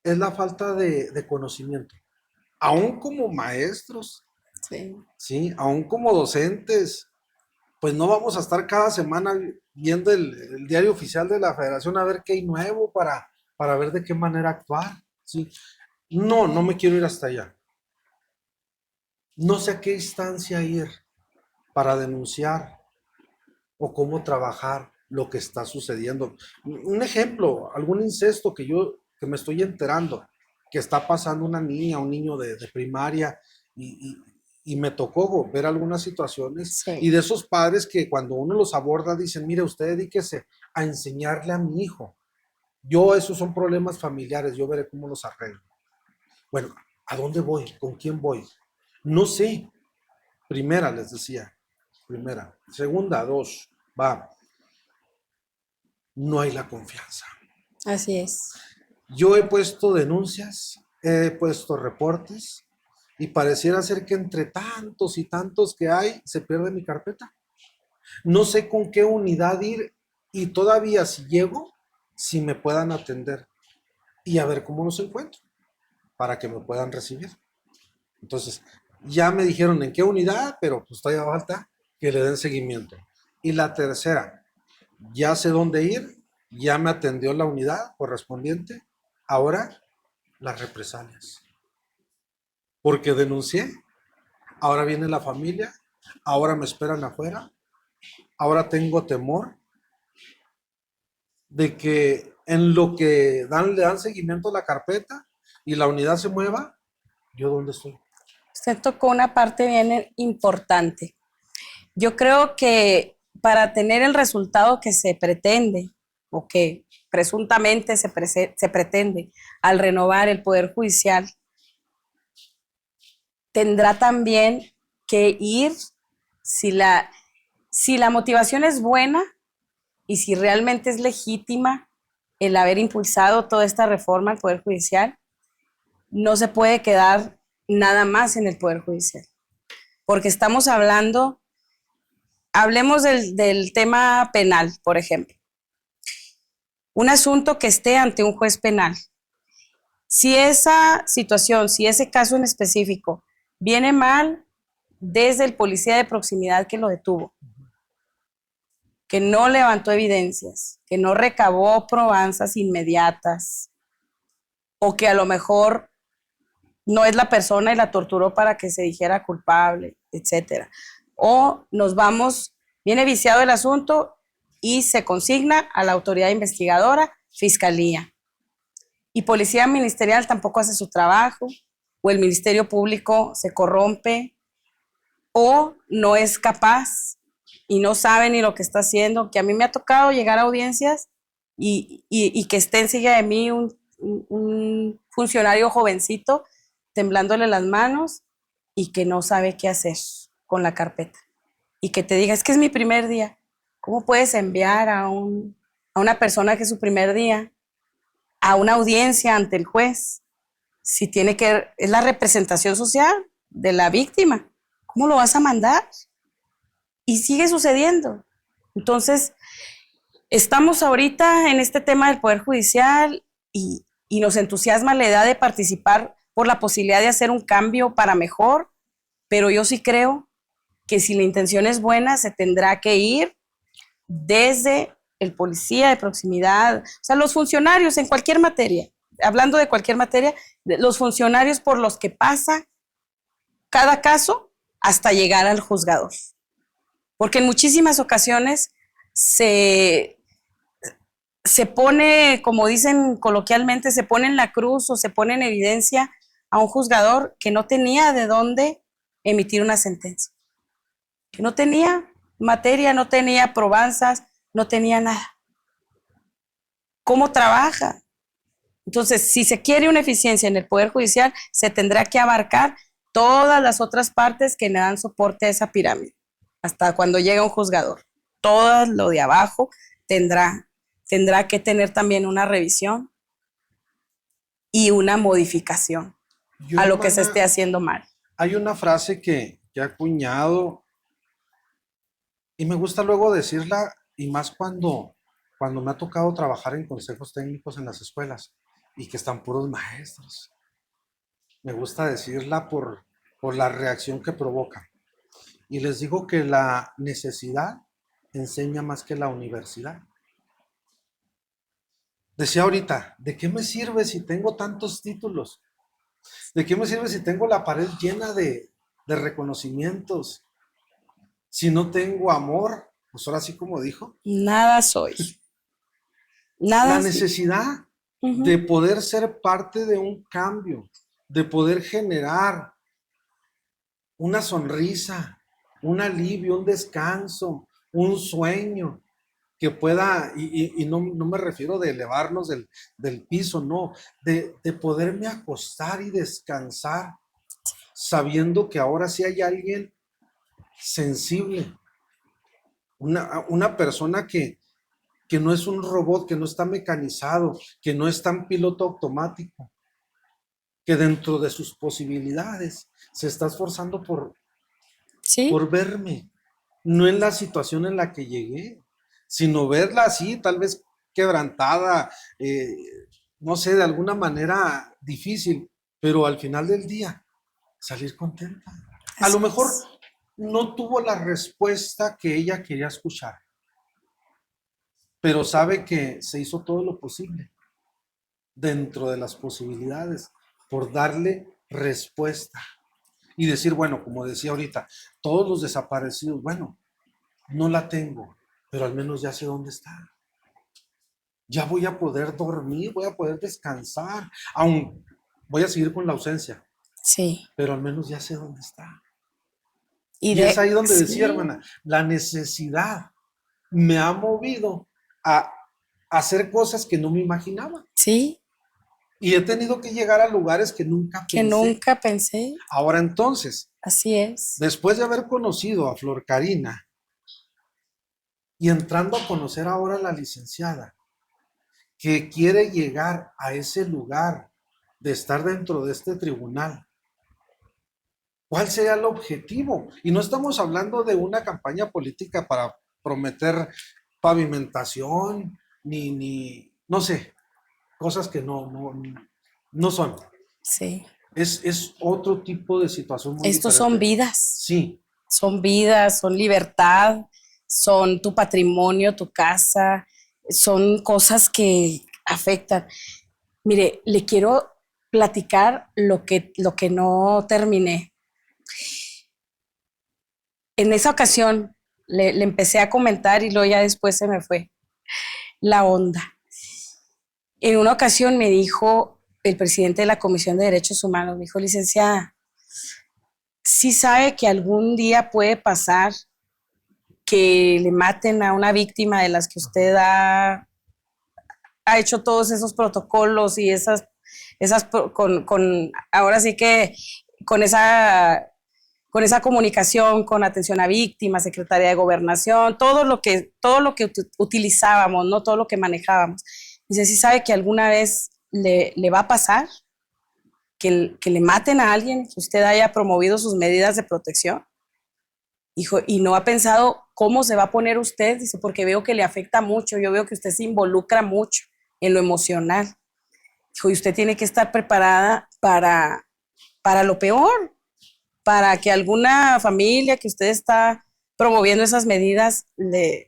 [SPEAKER 1] es la falta de conocimiento. Aún como maestros,
[SPEAKER 2] Sí.
[SPEAKER 1] ¿sí? Aún como docentes, pues no vamos a estar cada semana viendo el diario oficial de la federación a ver qué hay nuevo para ver de qué manera actuar, ¿sí? No, no me quiero ir hasta allá. No sé a qué instancia ir para denunciar o cómo trabajar lo que está sucediendo. Un ejemplo, algún incesto que me estoy enterando, que está pasando una niña, un niño de primaria, y me tocó ver algunas situaciones,
[SPEAKER 2] Sí.
[SPEAKER 1] y de esos padres que cuando uno los aborda dicen, mire, usted dedíquese a enseñarle a mi hijo. Esos son problemas familiares, yo veré cómo los arreglo. Bueno, ¿a dónde voy? ¿Con quién voy? No sé. Primera, les decía. Primera. Segunda, dos, va. No hay la confianza.
[SPEAKER 2] Así es.
[SPEAKER 1] Yo he puesto denuncias, he puesto reportes y pareciera ser que entre tantos y tantos que hay se pierde mi carpeta. No sé con qué unidad ir y todavía si llego, si me puedan atender y a ver cómo los encuentro para que me puedan recibir. Entonces, ya me dijeron en qué unidad, pero pues todavía falta que le den seguimiento. Y la tercera, ya sé dónde ir, ya me atendió la unidad correspondiente, ahora las represalias. Porque denuncié, ahora viene la familia, ahora me esperan afuera, ahora tengo temor de que en lo que le dan seguimiento a la carpeta y la unidad se mueva, ¿yo dónde estoy?
[SPEAKER 2] Usted tocó una parte bien importante. Yo creo que para tener el resultado que se pretende o que presuntamente se pretende al renovar el Poder Judicial, tendrá también que ir, si la motivación es buena y si realmente es legítima el haber impulsado toda esta reforma al Poder Judicial, no se puede quedar nada más en el Poder Judicial. Porque estamos hablemos del tema penal, por ejemplo. Un asunto que esté ante un juez penal. Si esa situación, si ese caso en específico viene mal desde el policía de proximidad que lo detuvo, que no levantó evidencias, que no recabó probanzas inmediatas, o que a lo mejor no es la persona y la torturó para que se dijera culpable, etcétera. O viene viciado el asunto y se consigna a la autoridad investigadora, fiscalía. Y policía ministerial tampoco hace su trabajo, o el Ministerio Público se corrompe, o no es capaz y no sabe ni lo que está haciendo, que a mí me ha tocado llegar a audiencias y que esté enseguida de mí un funcionario jovencito temblándole las manos y que no sabe qué hacer con la carpeta. Y que te diga, es que es mi primer día. ¿Cómo puedes enviar a una persona que es su primer día a una audiencia ante el juez? Si es la representación social de la víctima. ¿Cómo lo vas a mandar? Y sigue sucediendo. Entonces, estamos ahorita en este tema del Poder Judicial y nos entusiasma la idea de participar por la posibilidad de hacer un cambio para mejor, pero yo sí creo que si la intención es buena, se tendrá que ir desde el policía de proximidad, o sea, los funcionarios en cualquier materia, hablando de cualquier materia, los funcionarios por los que pasa cada caso hasta llegar al juzgador. Porque en muchísimas ocasiones se pone, como dicen coloquialmente, se pone en la cruz o se pone en evidencia a un juzgador que no tenía de dónde emitir una sentencia, que no tenía materia, no tenía probanzas, no tenía nada. ¿Cómo trabaja? Entonces, si se quiere una eficiencia en el Poder Judicial, se tendrá que abarcar todas las otras partes que le dan soporte a esa pirámide, hasta cuando llega un juzgador. Todo lo de abajo tendrá que tener también una revisión y una modificación a lo que se esté haciendo mal.
[SPEAKER 1] Hay una frase que he acuñado y me gusta luego decirla, y más cuando me ha tocado trabajar en consejos técnicos en las escuelas y que están puros maestros. Me gusta decirla por la reacción que provoca. Y les digo que la necesidad enseña más que la universidad. Decía ahorita, ¿de qué me sirve si tengo tantos títulos? ¿De qué me sirve si tengo la pared llena de reconocimientos? Si no tengo amor, pues ahora sí como dijo.
[SPEAKER 2] Nada soy. Nada.
[SPEAKER 1] La necesidad de poder ser parte de un cambio, de poder generar una sonrisa, un alivio, un descanso, un sueño que pueda, y no me refiero de elevarnos del piso, no, de poderme acostar y descansar sabiendo que ahora sí hay alguien sensible, una persona que no es un robot, que no está mecanizado, que no está en piloto automático, que dentro de sus posibilidades se está esforzando por verme, no en la situación en la que llegué, sino verla así, tal vez quebrantada, no sé, de alguna manera difícil, pero al final del día salir contenta. A lo mejor no tuvo la respuesta que ella quería escuchar, pero sabe que se hizo todo lo posible dentro de las posibilidades por darle respuesta y decir, bueno, como decía ahorita, todos los desaparecidos, bueno, no la tengo, pero al menos ya sé dónde está. Ya voy a poder dormir, voy a poder descansar, aún voy a seguir con la ausencia.
[SPEAKER 2] Sí.
[SPEAKER 1] Pero al menos ya sé dónde está. Y es ahí donde decía, hermana, la necesidad me ha movido a hacer cosas que no me imaginaba.
[SPEAKER 2] Sí.
[SPEAKER 1] Y he tenido que llegar a lugares que nunca
[SPEAKER 2] pensé.
[SPEAKER 1] Ahora entonces.
[SPEAKER 2] Así es.
[SPEAKER 1] Después de haber conocido a Flor Karina y entrando a conocer ahora a la licenciada, que quiere llegar a ese lugar de estar dentro de este tribunal, ¿cuál sería el objetivo? Y no estamos hablando de una campaña política para prometer pavimentación, ni no sé, cosas que no son.
[SPEAKER 2] Sí.
[SPEAKER 1] Es otro tipo de situación muy
[SPEAKER 2] Estos
[SPEAKER 1] diferente.
[SPEAKER 2] son vidas.
[SPEAKER 1] Sí.
[SPEAKER 2] Son vidas, son libertad, son tu patrimonio, tu casa, son cosas que afectan. Mire, le quiero platicar lo que no terminé. En esa ocasión le empecé a comentar y luego ya después se me fue la onda. En una ocasión me dijo el presidente de la Comisión de Derechos Humanos, me dijo, licenciada, ¿sí sabe que algún día puede pasar que le maten a una víctima de las que usted ha hecho todos esos protocolos y esas con ahora sí que con esa comunicación con atención a víctimas, Secretaría de Gobernación, todo lo que utilizábamos, ¿no? Todo lo que manejábamos? Dice, ¿sí sabe que alguna vez le va a pasar que le maten a alguien, que usted haya promovido sus medidas de protección? Dijo, ¿y no ha pensado cómo se va a poner usted? Dice, porque veo que le afecta mucho, yo veo que usted se involucra mucho en lo emocional. Dijo, y usted tiene que estar preparada para lo peor, para que alguna familia que usted está promoviendo esas medidas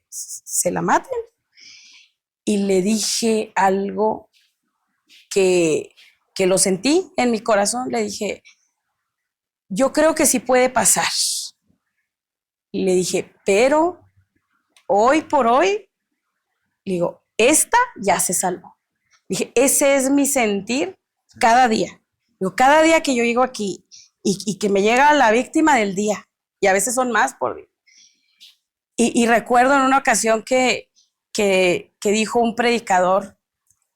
[SPEAKER 2] se la maten. Y le dije algo que lo sentí en mi corazón, le dije, yo creo que sí puede pasar. Y le dije, pero hoy por hoy, digo, esta ya se salvó. Dije, ese es mi sentir cada día. Digo, cada día que yo llego aquí y que me llega la víctima del día, y a veces son más por día. Y recuerdo en una ocasión que dijo un predicador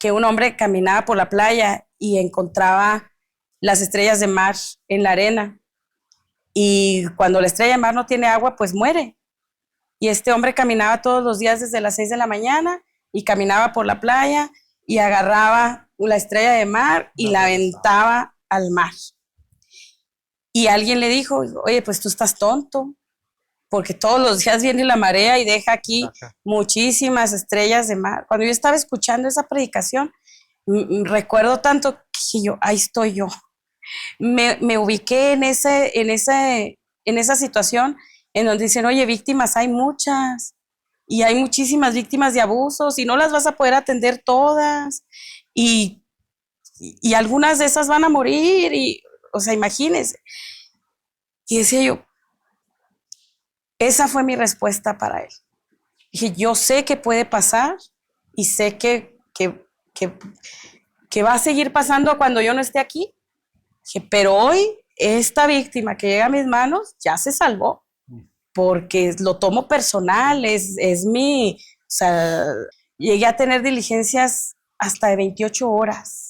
[SPEAKER 2] que un hombre caminaba por la playa y encontraba las estrellas de mar en la arena. Y cuando la estrella de mar no tiene agua, pues muere. Y este hombre caminaba todos los días desde las 6 de la mañana y caminaba por la playa y agarraba la estrella de mar y la aventaba al mar. Y alguien le dijo, oye, pues tú estás tonto, porque todos los días viene la marea y deja aquí muchísimas estrellas de mar. Cuando yo estaba escuchando esa predicación, recuerdo tanto que yo, ahí estoy yo. Me ubiqué en esa situación en donde dicen, oye, víctimas hay muchas, y hay muchísimas víctimas de abusos, y no las vas a poder atender todas, y algunas de esas van a morir, o sea, imagínense. Y decía yo, esa fue mi respuesta para él. Dije, yo sé que puede pasar, y sé que va a seguir pasando cuando yo no esté aquí. Dije, pero hoy, esta víctima que llega a mis manos ya se salvó, porque lo tomo personal, es mi, o sea, llegué a tener diligencias hasta de 28 horas.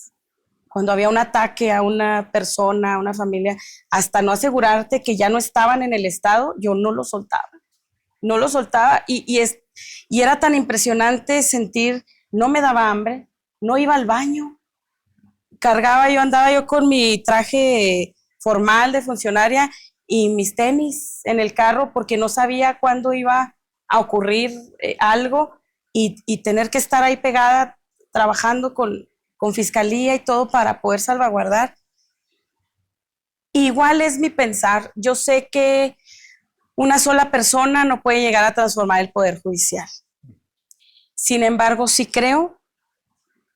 [SPEAKER 2] Cuando había un ataque a una persona, a una familia, hasta no asegurarte que ya no estaban en el estado, yo no lo soltaba. No lo soltaba y era tan impresionante sentir, no me daba hambre, no iba al baño. Andaba yo con mi traje formal de funcionaria y mis tenis en el carro porque no sabía cuándo iba a ocurrir algo y tener que estar ahí pegada trabajando con fiscalía y todo para poder salvaguardar. Igual es mi pensar. Yo sé que una sola persona no puede llegar a transformar el Poder Judicial. Sin embargo, sí creo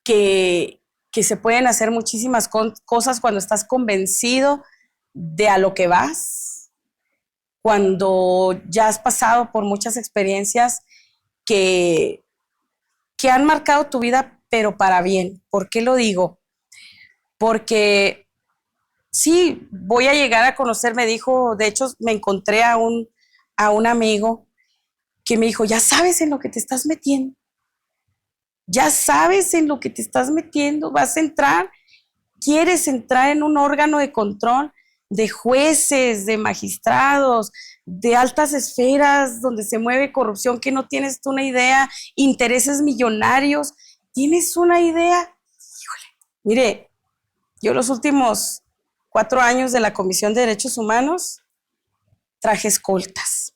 [SPEAKER 2] que se pueden hacer muchísimas cosas cuando estás convencido de a lo que vas, cuando ya has pasado por muchas experiencias que han marcado tu vida, pero para bien. ¿Por qué lo digo? Porque sí, voy a llegar a conocer, me dijo, de hecho me encontré a un amigo que me dijo, ya sabes en lo que te estás metiendo. Ya sabes en lo que te estás metiendo, vas a entrar, quieres entrar en un órgano de control de jueces, de magistrados, de altas esferas donde se mueve corrupción que no tienes tú una idea, intereses millonarios, ¿tienes una idea? Híjole, mire, yo los últimos 4 años de la Comisión de Derechos Humanos traje escoltas.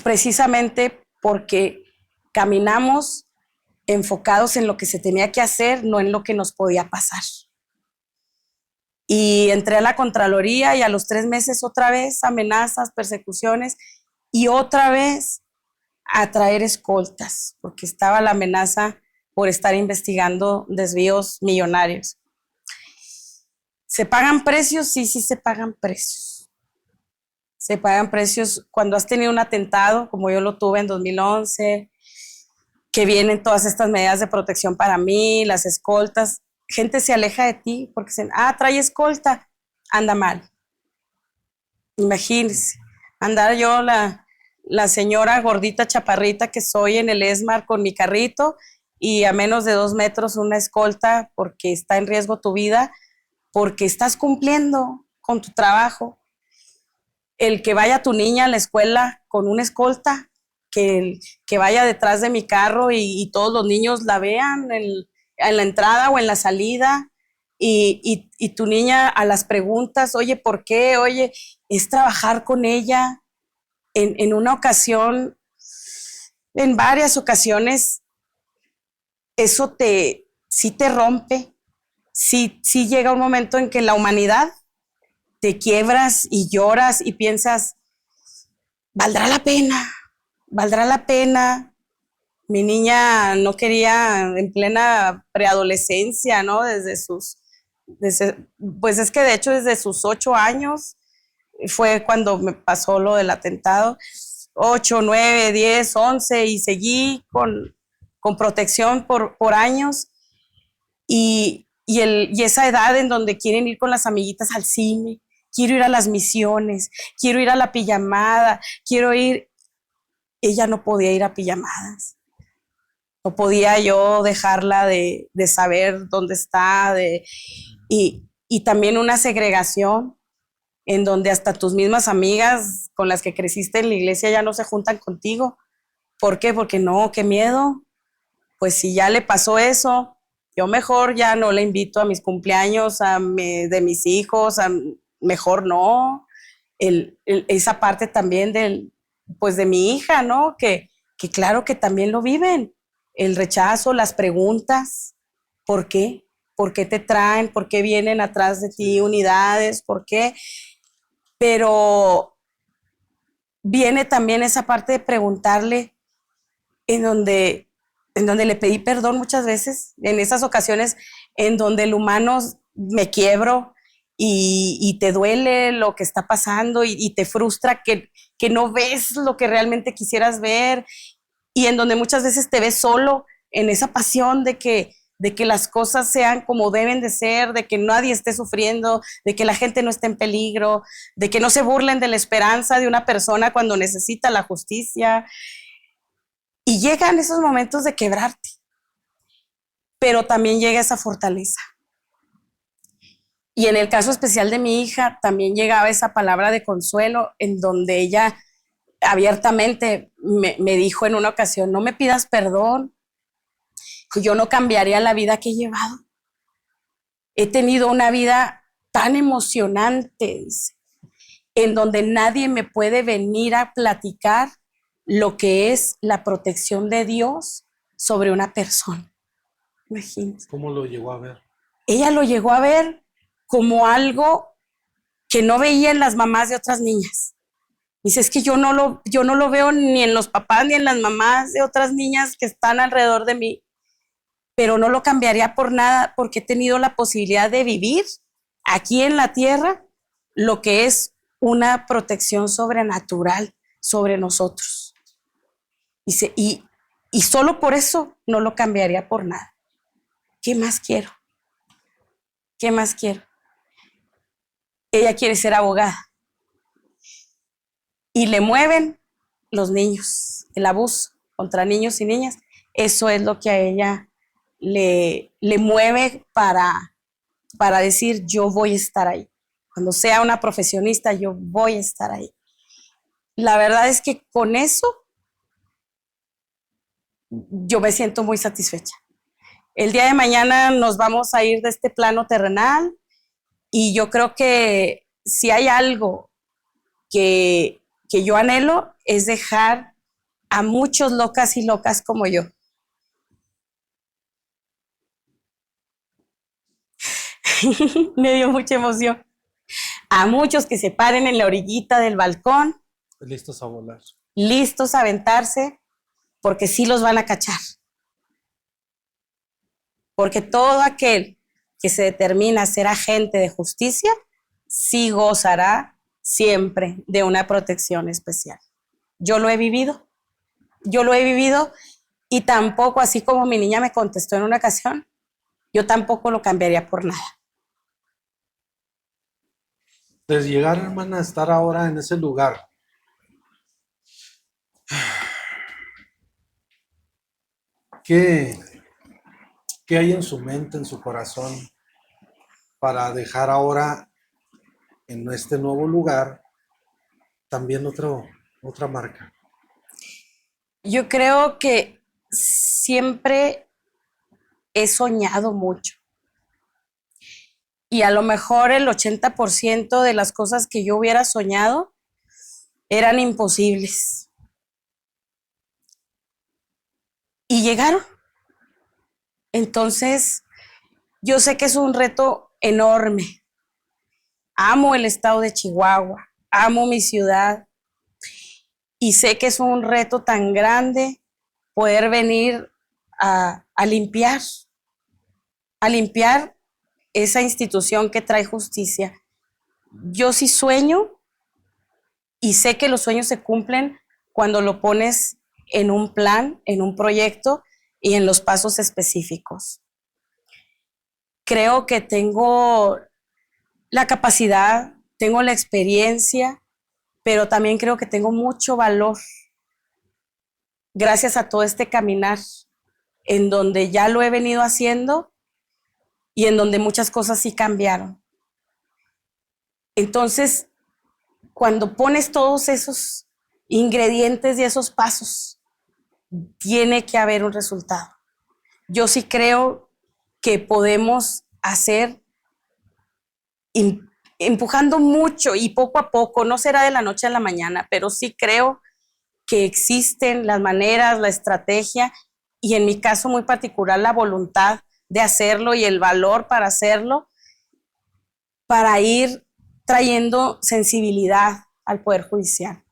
[SPEAKER 2] Precisamente porque caminamos enfocados en lo que se tenía que hacer, no en lo que nos podía pasar. Y entré a la Contraloría y a los 3 meses otra vez amenazas, persecuciones y otra vez a traer escoltas, porque estaba la amenaza por estar investigando desvíos millonarios. ¿Se pagan precios? Sí, sí se pagan precios. Se pagan precios cuando has tenido un atentado, como yo lo tuve en 2011, que vienen todas estas medidas de protección para mí, las escoltas. Gente se aleja de ti porque dicen, trae escolta, anda mal. Imagínense, andar yo la señora gordita chaparrita que soy en el ESMAR con mi carrito y a menos de 2 metros una escolta porque está en riesgo tu vida, porque estás cumpliendo con tu trabajo. El que vaya tu niña a la escuela con una escolta, que vaya detrás de mi carro y todos los niños la vean en la entrada o en la salida, y tu niña a las preguntas, oye, ¿por qué? Oye, es trabajar con ella. En una ocasión, en varias ocasiones, eso sí te rompe, sí llega un momento en que la humanidad te quiebras y lloras y piensas, ¿valdrá la pena? ¿Valdrá la pena? Mi niña no quería en plena preadolescencia, ¿no? Pues es que de hecho desde sus 8 años fue cuando me pasó lo del atentado. 8, 9, 10, 11 y seguí con protección por años y esa edad en donde quieren ir con las amiguitas al cine, quiero ir a las misiones, quiero ir a la pijamada, quiero ir. Ella no podía ir a pijamadas. No podía yo dejarla de saber dónde está, y también una segregación en donde hasta tus mismas amigas con las que creciste en la iglesia ya no se juntan contigo. ¿Por qué? Porque no, qué miedo. Pues si ya le pasó eso, yo mejor ya no le invito a mis cumpleaños de mis hijos, mejor no. Esa parte también pues de mi hija, ¿no? Que claro que también lo viven. El rechazo, las preguntas, ¿por qué? ¿Por qué te traen? ¿Por qué vienen atrás de ti unidades? ¿Por qué? Pero viene también esa parte de preguntarle en donde le pedí perdón muchas veces, en esas ocasiones en donde el humano me quiebro y te duele lo que está pasando y te frustra que no ves lo que realmente quisieras ver, y en donde muchas veces te ves solo en esa pasión de que las cosas sean como deben de ser, de que nadie esté sufriendo, de que la gente no esté en peligro, de que no se burlen de la esperanza de una persona cuando necesita la justicia. Y llegan esos momentos de quebrarte, pero también llega esa fortaleza. Y en el caso especial de mi hija, también llegaba esa palabra de consuelo en donde ella abiertamente me dijo en una ocasión: no me pidas perdón, yo no cambiaría la vida que he llevado. He tenido una vida tan emocionante, dice, en donde nadie me puede venir a platicar lo que es la protección de Dios sobre una persona. Imagínate.
[SPEAKER 1] ¿Cómo lo llegó a ver?
[SPEAKER 2] Ella lo llegó a ver como algo que no veía en las mamás de otras niñas. Dice, es que yo no lo veo ni en los papás ni en las mamás de otras niñas que están alrededor de mí, pero no lo cambiaría por nada, porque he tenido la posibilidad de vivir aquí en la tierra lo que es una protección sobrenatural sobre nosotros. Dice, y solo por eso no lo cambiaría por nada. ¿Qué más quiero? ¿Qué más quiero? Ella quiere ser abogada. Y le mueven los niños, el abuso contra niños y niñas. Eso es lo que a ella le mueve para decir, yo voy a estar ahí. Cuando sea una profesionista, yo voy a estar ahí. La verdad es que con eso yo me siento muy satisfecha. El día de mañana nos vamos a ir de este plano terrenal, y yo creo que si hay algo que yo anhelo es dejar a muchos locas y locas como yo. Me dio mucha emoción. A muchos que se paren en la orillita del balcón,
[SPEAKER 1] Listos a volar.
[SPEAKER 2] listos a aventarse, porque sí los van a cachar. Porque todo aquel que se determina a ser agente de justicia, sí gozará siempre de una protección especial. Yo lo he vivido, y tampoco, así como mi niña me contestó en una ocasión, yo tampoco lo cambiaría por nada.
[SPEAKER 1] Desde llegar, hermana, a estar ahora en ese lugar, ¿qué hay en su mente, en su corazón, para dejar ahora en este nuevo lugar también otra marca?
[SPEAKER 2] Yo creo que siempre he soñado mucho, y a lo mejor el 80% de las cosas que yo hubiera soñado eran imposibles. Y llegaron. Entonces, yo sé que es un reto enorme. Amo el estado de Chihuahua, amo mi ciudad, y sé que es un reto tan grande poder venir a limpiar esa institución que trae justicia. Yo sí sueño, y sé que los sueños se cumplen cuando lo pones en un plan, en un proyecto y en los pasos específicos. Creo que tengo la capacidad, tengo la experiencia, pero también creo que tengo mucho valor gracias a todo este caminar en donde ya lo he venido haciendo y en donde muchas cosas sí cambiaron. Entonces, cuando pones todos esos ingredientes y esos pasos, tiene que haber un resultado. Yo sí creo que podemos hacer empujando mucho y poco a poco, no será de la noche a la mañana, pero sí creo que existen las maneras, la estrategia y en mi caso muy particular la voluntad de hacerlo y el valor para hacerlo, para ir trayendo sensibilidad al Poder Judicial,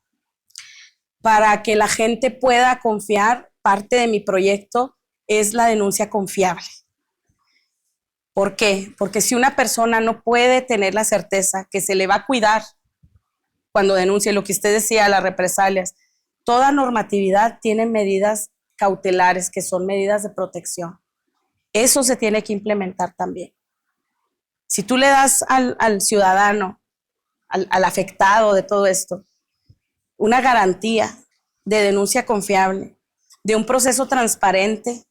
[SPEAKER 2] para que la gente pueda confiar. Parte de mi proyecto es la denuncia confiable. ¿Por qué? Porque si una persona no puede tener la certeza que se le va a cuidar cuando denuncie, lo que usted decía, las represalias, toda normatividad tiene medidas cautelares que son medidas de protección. Eso se tiene que implementar también. Si tú le das al ciudadano, al afectado de todo esto, una garantía de denuncia confiable, de un proceso transparente,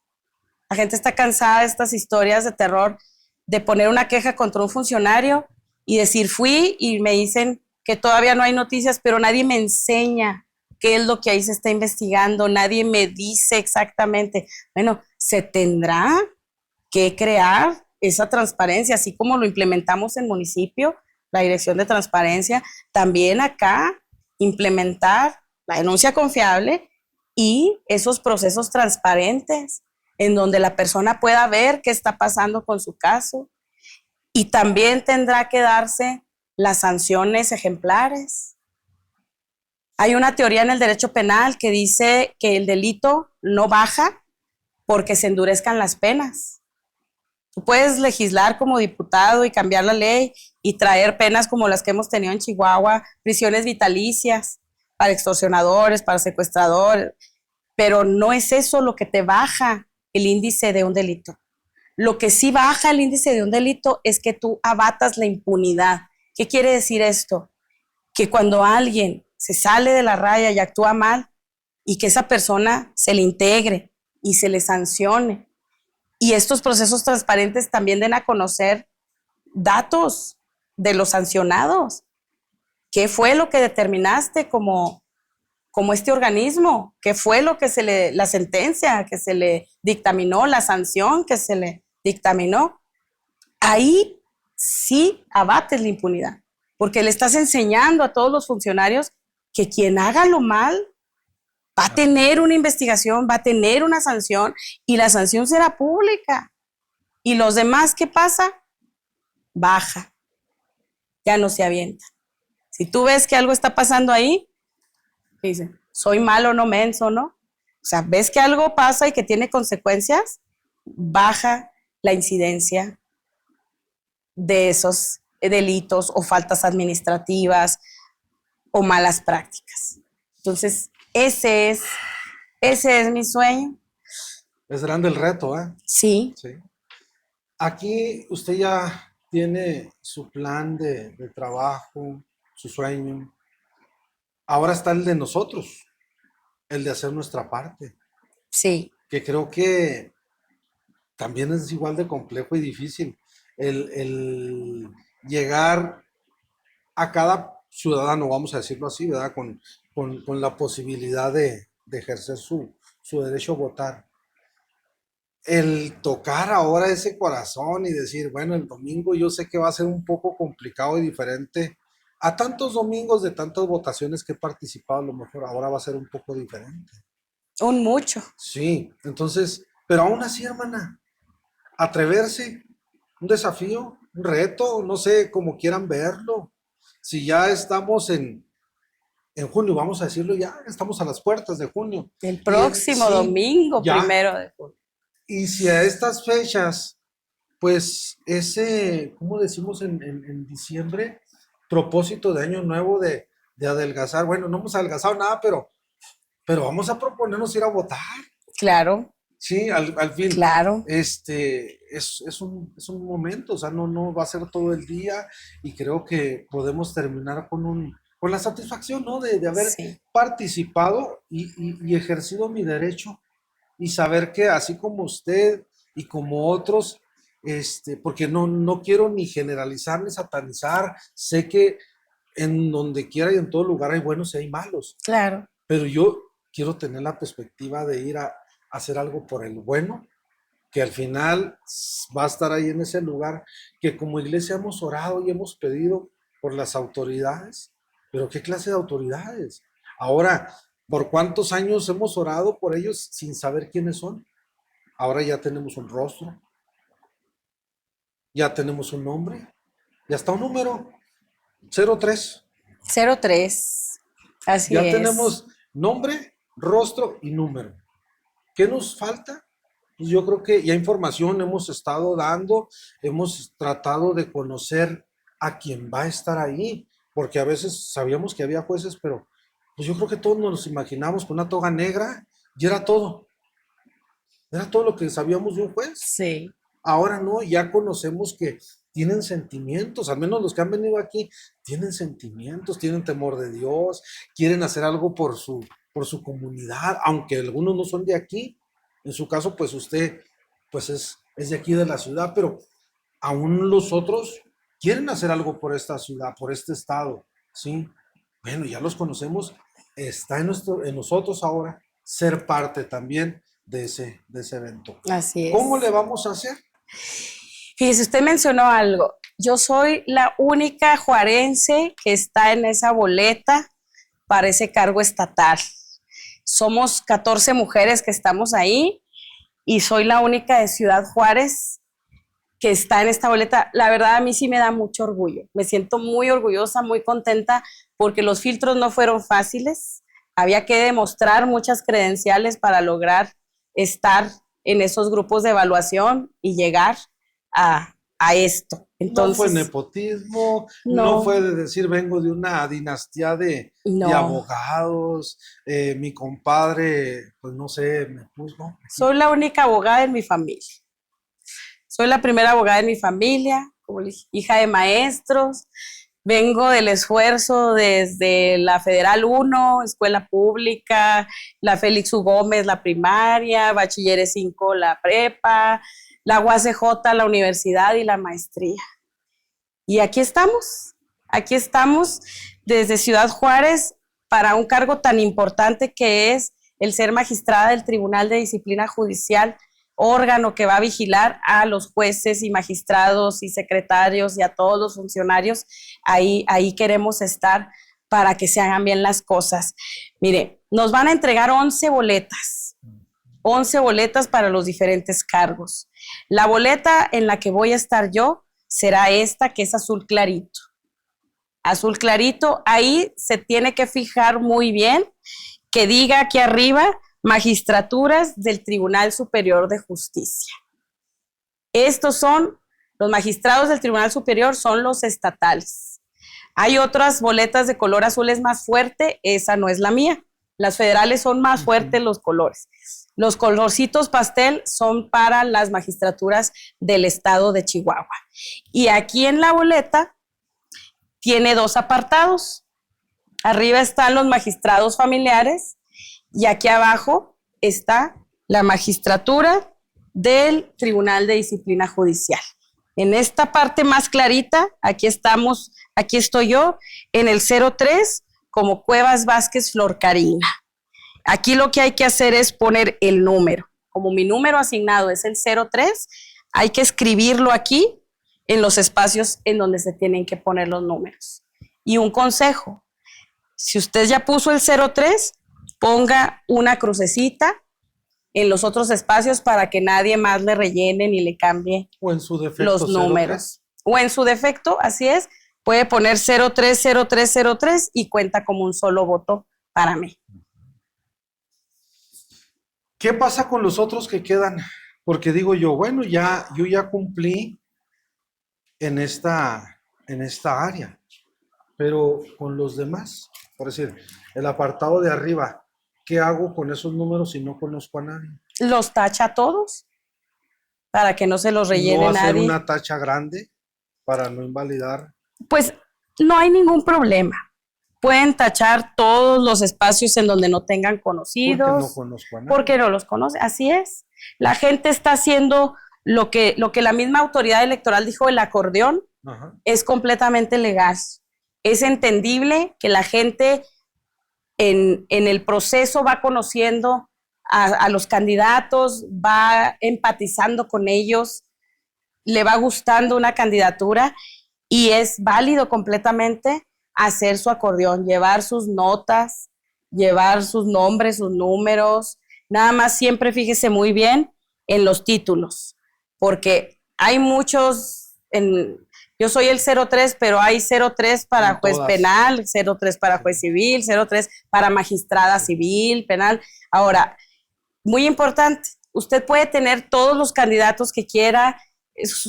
[SPEAKER 2] la gente está cansada de estas historias de terror, de poner una queja contra un funcionario y decir fui y me dicen que todavía no hay noticias, pero nadie me enseña qué es lo que ahí se está investigando, nadie me dice exactamente. Bueno, se tendrá que crear esa transparencia, así como lo implementamos en municipio, la Dirección de Transparencia, también acá implementar la denuncia confiable y esos procesos transparentes en donde la persona pueda ver qué está pasando con su caso y también tendrá que darse las sanciones ejemplares. Hay una teoría en el derecho penal que dice que el delito no baja porque se endurezcan las penas. Tú puedes legislar como diputado y cambiar la ley y traer penas como las que hemos tenido en Chihuahua, prisiones vitalicias para extorsionadores, para secuestradores, pero no es eso lo que te baja el índice de un delito. Lo que sí baja el índice de un delito es que tú abatas la impunidad. ¿Qué quiere decir esto? Que cuando alguien se sale de la raya y actúa mal y que esa persona se le integre y se le sancione. Y estos procesos transparentes también den a conocer datos de los sancionados. ¿Qué fue lo que determinaste como este organismo? ¿Qué fue lo que la sentencia que se le dictaminó, la sanción que se le dictaminó? Ahí sí abates la impunidad, porque le estás enseñando a todos los funcionarios que quien haga lo mal va a tener una investigación, va a tener una sanción y la sanción será pública. Y los demás, ¿qué pasa? Baja, ya no se avienta. Si tú ves que algo está pasando ahí, dice, soy malo, no menso, ¿no? O sea, ves que algo pasa y que tiene consecuencias, baja la incidencia de esos delitos o faltas administrativas o malas prácticas. Entonces, ese es mi sueño.
[SPEAKER 1] Es grande el reto, ¿eh?
[SPEAKER 2] Sí.
[SPEAKER 1] Sí. Aquí usted ya tiene su plan de trabajo, su sueño. Ahora está el de nosotros, el de hacer nuestra parte,
[SPEAKER 2] Sí.
[SPEAKER 1] que creo que también es igual de complejo y difícil. El llegar a cada ciudadano, vamos a decirlo así, ¿verdad? Con la posibilidad de ejercer su derecho a votar. El tocar ahora ese corazón y decir, bueno, el domingo yo sé que va a ser un poco complicado y diferente. A tantos domingos de tantas votaciones que he participado, a lo mejor ahora va a ser un poco diferente.
[SPEAKER 2] Un mucho.
[SPEAKER 1] Sí, entonces, pero aún así, hermana, atreverse, un desafío, un reto, no sé cómo quieran verlo. Si ya estamos en junio, vamos a decirlo, ya estamos a las puertas de junio.
[SPEAKER 2] El próximo
[SPEAKER 1] Sí,
[SPEAKER 2] domingo,
[SPEAKER 1] ya.
[SPEAKER 2] 1 de junio.
[SPEAKER 1] Y si a estas fechas, pues ese, ¿cómo decimos en diciembre? Propósito de año nuevo de adelgazar. Bueno, no hemos adelgazado nada, pero vamos a proponernos ir a votar.
[SPEAKER 2] Claro.
[SPEAKER 1] Sí, al fin.
[SPEAKER 2] Claro.
[SPEAKER 1] Es un momento, o sea, no va a ser todo el día y creo que podemos terminar con la satisfacción, ¿no? De haber
[SPEAKER 2] Sí.
[SPEAKER 1] participado y ejercido mi derecho y saber que así como usted y como otros, porque no quiero ni generalizar ni satanizar, sé que en donde quiera y en todo lugar hay buenos y hay malos,
[SPEAKER 2] Claro.
[SPEAKER 1] pero yo quiero tener la perspectiva de ir a hacer algo por el bueno, que al final va a estar ahí en ese lugar, que como iglesia hemos orado y hemos pedido por las autoridades, pero ¿qué clase de autoridades? Ahora, ¿por cuántos años hemos orado por ellos sin saber quiénes son? Ahora ya tenemos un rostro, ya tenemos un nombre, ya está un número, 03.
[SPEAKER 2] 03. Así
[SPEAKER 1] Ya
[SPEAKER 2] es.
[SPEAKER 1] tenemos nombre, rostro y número. ¿Qué nos falta? Pues yo creo que ya información hemos estado dando, hemos tratado de conocer a quien va a estar ahí, porque a veces sabíamos que había jueces, pero pues yo creo que todos nos imaginamos con una toga negra y era todo lo que sabíamos de un juez.
[SPEAKER 2] Sí.
[SPEAKER 1] Ahora no, ya conocemos que tienen sentimientos, al menos los que han venido aquí, tienen sentimientos, tienen temor de Dios, quieren hacer algo por su comunidad, aunque algunos no son de aquí. En su caso, pues usted pues es de aquí de la ciudad, pero aún los otros quieren hacer algo por esta ciudad, por este estado, ¿sí? Bueno, ya los conocemos, está en nosotros ahora ser parte también de ese evento.
[SPEAKER 2] Así es.
[SPEAKER 1] ¿Cómo le vamos a hacer?
[SPEAKER 2] Fíjese, usted mencionó algo. Yo soy la única juarense que está en esa boleta para ese cargo estatal. Somos 14 mujeres que estamos ahí y soy la única de Ciudad Juárez que está en esta boleta. La verdad, a mí sí me da mucho orgullo. Me siento muy orgullosa, muy contenta, porque los filtros no fueron fáciles. Había que demostrar muchas credenciales para lograr estar en esos grupos de evaluación y llegar a esto. Entonces,
[SPEAKER 1] no fue nepotismo, no fue de decir vengo de una dinastía de abogados, mi compadre, pues no sé, me puso.
[SPEAKER 2] Soy la única abogada en mi familia. Soy la primera abogada en mi familia, como hija de maestros. Vengo del esfuerzo desde la Federal 1, escuela pública, la Félix U. Gómez, la primaria, Bachilleres 5, la prepa, la UACJ, la universidad y la maestría. Y aquí estamos desde Ciudad Juárez para un cargo tan importante que es el ser magistrada del Tribunal de Disciplina Judicial, órgano que va a vigilar a los jueces y magistrados y secretarios y a todos los funcionarios. Ahí queremos estar para que se hagan bien las cosas. Mire, nos van a entregar 11 boletas para los diferentes cargos. La boleta en la que voy a estar yo será esta, que es azul clarito. Azul clarito, ahí se tiene que fijar muy bien que diga aquí arriba magistraturas del Tribunal Superior de Justicia. Estos son los magistrados del Tribunal Superior, son los estatales. Hay otras boletas de color azul, es más fuerte, esa no es la mía. Las federales son más fuertes los colores. Los colorcitos pastel son para las magistraturas del estado de Chihuahua. Y aquí en la boleta tiene 2 apartados. Arriba están los magistrados familiares y aquí abajo está la magistratura del Tribunal de Disciplina Judicial. En esta parte más clarita, aquí estoy yo, en el 03, como Cuevas Vázquez Flor Karina. Aquí lo que hay que hacer es poner el número. Como mi número asignado es el 03, hay que escribirlo aquí en los espacios en donde se tienen que poner los números. Y un consejo, si usted ya puso el 03, ponga una crucecita en los otros espacios para que nadie más le rellene ni le cambie
[SPEAKER 1] o en su defecto,
[SPEAKER 2] los números. 03. O en su defecto, así es, puede poner 030303 y cuenta como un solo voto para mí.
[SPEAKER 1] ¿Qué pasa con los otros que quedan? Porque digo yo, bueno, yo ya cumplí en esta área, pero con los demás, por decir, el apartado de arriba, ¿qué hago con esos números si no conozco a nadie?
[SPEAKER 2] Los tacha a todos para que no se los rellene nadie.
[SPEAKER 1] ¿No hacer una tacha grande para no invalidar?
[SPEAKER 2] Pues no hay ningún problema. pueden tachar todos los espacios en donde no tengan conocidos.
[SPEAKER 1] Porque no conozco a nadie.
[SPEAKER 2] Porque no los conoce, así es. La gente está haciendo lo que la misma autoridad electoral dijo, el acordeón. Ajá. Es completamente legal. Es entendible que la gente en el proceso va conociendo a los candidatos, va empatizando con ellos, le va gustando una candidatura y es válido completamente hacer su acordeón, llevar sus notas, llevar sus nombres, sus números. Nada más siempre fíjese muy bien en los títulos, porque hay muchos, yo soy el 03, pero hay 03 para juez penal, 03 para juez civil, 03 para magistrada civil, penal. Ahora, muy importante, usted puede tener todos los candidatos que quiera,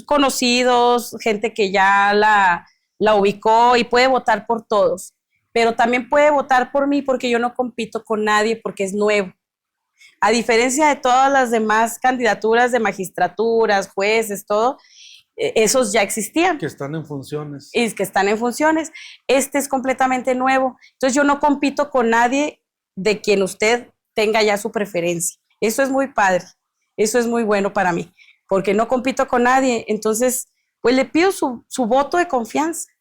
[SPEAKER 2] conocidos, gente que ya la ubicó y puede votar por todos, pero también puede votar por mí porque yo no compito con nadie porque es nuevo. A diferencia de todas las demás candidaturas de magistraturas, jueces, todo, esos ya existían.
[SPEAKER 1] Que están en funciones.
[SPEAKER 2] Y que están en funciones. Este es completamente nuevo. Entonces yo no compito con nadie de quien usted tenga ya su preferencia. Eso es muy padre. Eso es muy bueno para mí, porque no compito con nadie. Entonces, pues le pido su voto de confianza.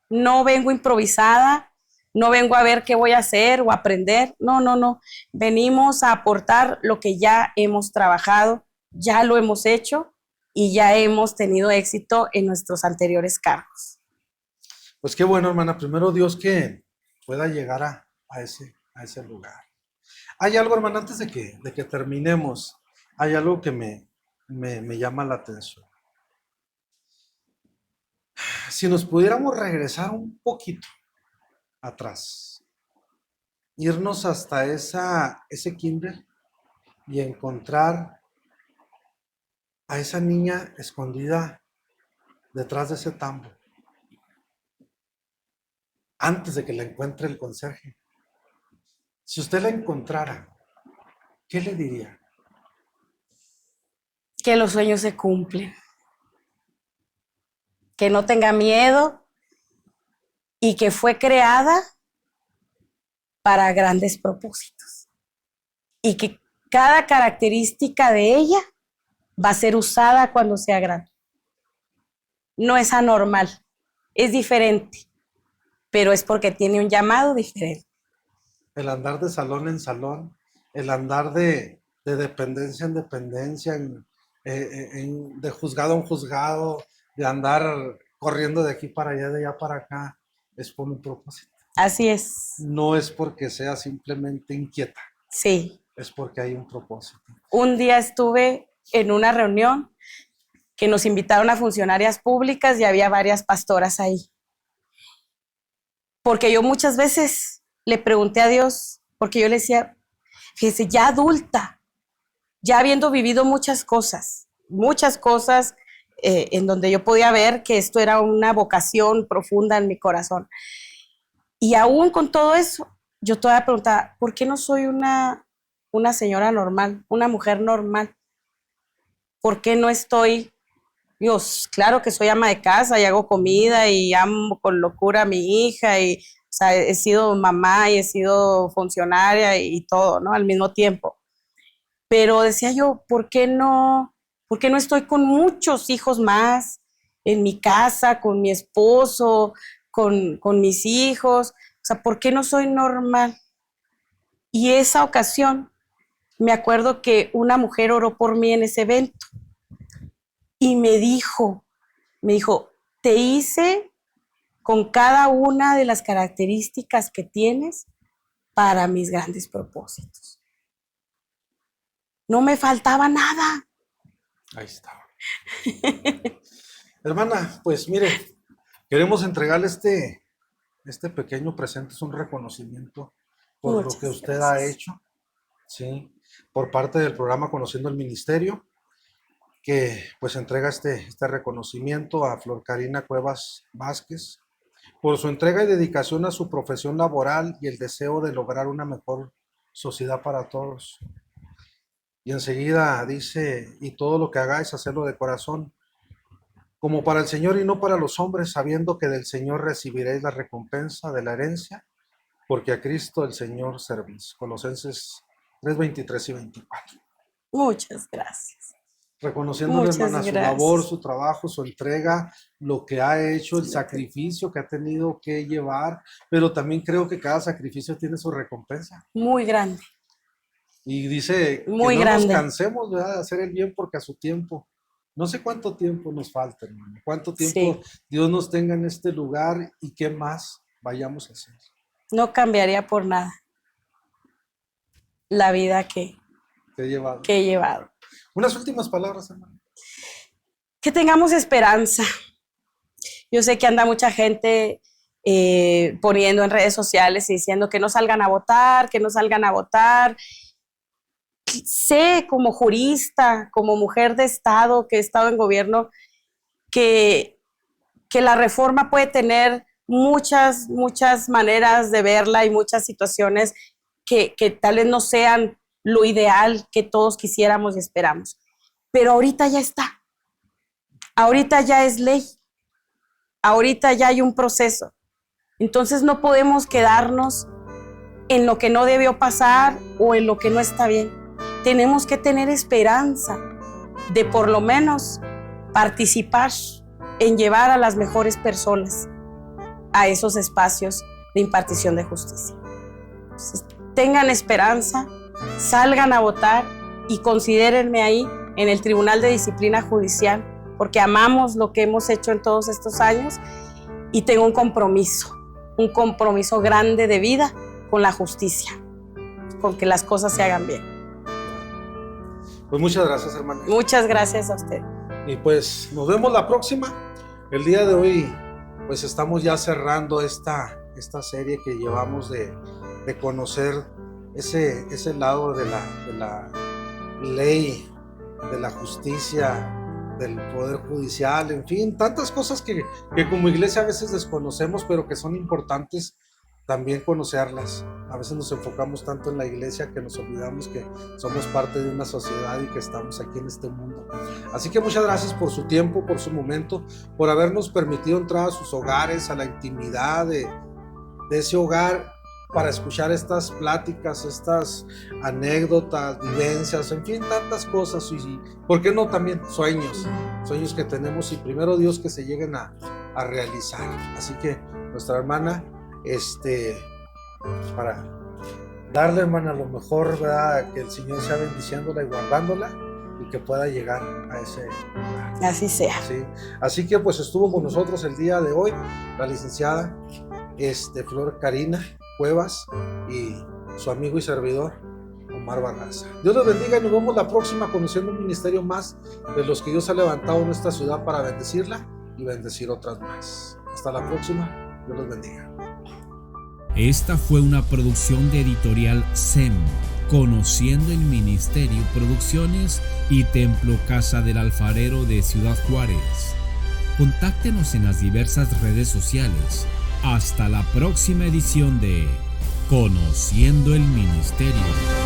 [SPEAKER 2] No vengo improvisada, no vengo a ver qué voy a hacer o aprender. No. Venimos a aportar lo que ya hemos trabajado, ya lo hemos hecho y ya hemos tenido éxito en nuestros anteriores cargos.
[SPEAKER 1] Pues qué bueno, hermana. Primero Dios que pueda llegar a ese lugar. Hay algo, hermana, antes de que terminemos, hay algo que me llama la atención. Si nos pudiéramos regresar un poquito atrás, irnos hasta ese kinder y encontrar a esa niña escondida detrás de ese tambo, antes de que la encuentre el conserje. Si usted la encontrara, ¿qué le diría?
[SPEAKER 2] Que los sueños se cumplen, que no tenga miedo y que fue creada para grandes propósitos y que cada característica de ella va a ser usada cuando sea grande. No es anormal, es diferente, pero es porque tiene un llamado diferente.
[SPEAKER 1] El andar de salón en salón, el andar de dependencia en dependencia, de juzgado en juzgado, de andar corriendo de aquí para allá, de allá para acá, es por un propósito.
[SPEAKER 2] Así es.
[SPEAKER 1] No es porque sea simplemente inquieta.
[SPEAKER 2] Sí.
[SPEAKER 1] Es porque hay un propósito.
[SPEAKER 2] Un día estuve en una reunión que nos invitaron a funcionarias públicas y había varias pastoras ahí. Porque yo muchas veces le pregunté a Dios, porque yo le decía, fíjese, ya adulta, ya habiendo vivido muchas cosas en donde yo podía ver que esto era una vocación profunda en mi corazón. Y aún con todo eso, yo todavía preguntaba, ¿por qué no soy una señora normal, una mujer normal? ¿Por qué no estoy? Dios, claro que soy ama de casa y hago comida y amo con locura a mi hija y, o sea, he sido mamá y he sido funcionaria y todo, ¿no? Al mismo tiempo. Pero decía yo, ¿por qué no estoy con muchos hijos más en mi casa, con mi esposo, con mis hijos? O sea, ¿por qué no soy normal? Y esa ocasión, me acuerdo que una mujer oró por mí en ese evento y me dijo, te hice con cada una de las características que tienes para mis grandes propósitos. No me faltaba nada.
[SPEAKER 1] Ahí está. Hermana, pues mire, queremos entregarle este pequeño presente, es un reconocimiento por lo que usted ha hecho, ¿sí? Por parte del programa Conociendo el Ministerio, que pues entrega este reconocimiento a Flor Karina Cuevas Vázquez por su entrega y dedicación a su profesión laboral y el deseo de lograr una mejor sociedad para todos. Y enseguida dice, y todo lo que hagáis, hacerlo de corazón, como para el Señor y no para los hombres, sabiendo que del Señor recibiréis la recompensa de la herencia porque a Cristo el Señor servís. Colosenses 3, 23 y 24.
[SPEAKER 2] Muchas gracias.
[SPEAKER 1] Reconociéndole,
[SPEAKER 2] Muchas
[SPEAKER 1] hermana, su
[SPEAKER 2] gracias.
[SPEAKER 1] labor, su trabajo, su entrega, lo que ha hecho, el sacrificio que ha tenido que llevar, pero también creo que cada sacrificio tiene su recompensa.
[SPEAKER 2] Muy grande.
[SPEAKER 1] Y dice
[SPEAKER 2] Muy
[SPEAKER 1] que no
[SPEAKER 2] grande.
[SPEAKER 1] nos cansemos, ¿verdad?, de hacer el bien, porque a su tiempo, no sé cuánto tiempo nos falta, hermano, cuánto tiempo
[SPEAKER 2] Sí.
[SPEAKER 1] Dios nos tenga en este lugar y qué más vayamos a hacer.
[SPEAKER 2] No cambiaría por nada la vida que
[SPEAKER 1] Te he llevado.
[SPEAKER 2] he llevado.
[SPEAKER 1] Unas últimas palabras, hermano.
[SPEAKER 2] Que tengamos esperanza. Yo sé que anda mucha gente poniendo en redes sociales y diciendo que no salgan a votar, que no salgan a votar. Sé como jurista, como mujer de Estado que he estado en gobierno, que la reforma puede tener muchas maneras de verla y muchas situaciones que tal vez no sean lo ideal que todos quisiéramos y esperamos. Pero ahorita ya está. Ahorita ya es ley. Ahorita ya hay un proceso. Entonces no podemos quedarnos en lo que no debió pasar o en lo que no está bien. Tenemos que tener esperanza de por lo menos participar en llevar a las mejores personas a esos espacios de impartición de justicia. Entonces, tengan esperanza, salgan a votar y considérenme ahí en el Tribunal de Disciplina Judicial, porque amamos lo que hemos hecho en todos estos años y tengo un compromiso grande de vida con la justicia, con que las cosas se hagan bien.
[SPEAKER 1] Pues muchas gracias, hermano.
[SPEAKER 2] Muchas gracias a usted.
[SPEAKER 1] Y pues nos vemos la próxima. El día de hoy pues estamos ya cerrando esta serie que llevamos de conocer ese lado de la ley, de la justicia, del poder judicial, en fin, tantas cosas que como iglesia a veces desconocemos, pero que son importantes también conocerlas. A veces nos enfocamos tanto en la iglesia que nos olvidamos que somos parte de una sociedad y que estamos aquí en este mundo. Así que muchas gracias por su tiempo, por su momento, por habernos permitido entrar a sus hogares, a la intimidad de ese hogar, para escuchar estas pláticas, estas anécdotas, vivencias, en fin, tantas cosas y ¿por qué no también sueños que tenemos y primero Dios que se lleguen a realizar? Así que nuestra hermana, para darle, hermana, lo mejor, ¿verdad?, que el Señor sea bendiciéndola y guardándola y que pueda llegar a ese lugar.
[SPEAKER 2] Así sea.
[SPEAKER 1] ¿Sí? Así que pues estuvo con nosotros el día de hoy la licenciada Flor Karina Cuevas y su amigo y servidor Omar Barraza. Dios los bendiga y nos vemos la próxima conociendo un ministerio más de los que Dios ha levantado en esta ciudad para bendecirla y bendecir otras más. Hasta la próxima. Dios los bendiga.
[SPEAKER 3] Esta fue una producción de Editorial SEM, Conociendo el Ministerio Producciones y Templo Casa del Alfarero de Ciudad Juárez. Contáctenos en las diversas redes sociales. Hasta la próxima edición de Conociendo el Ministerio.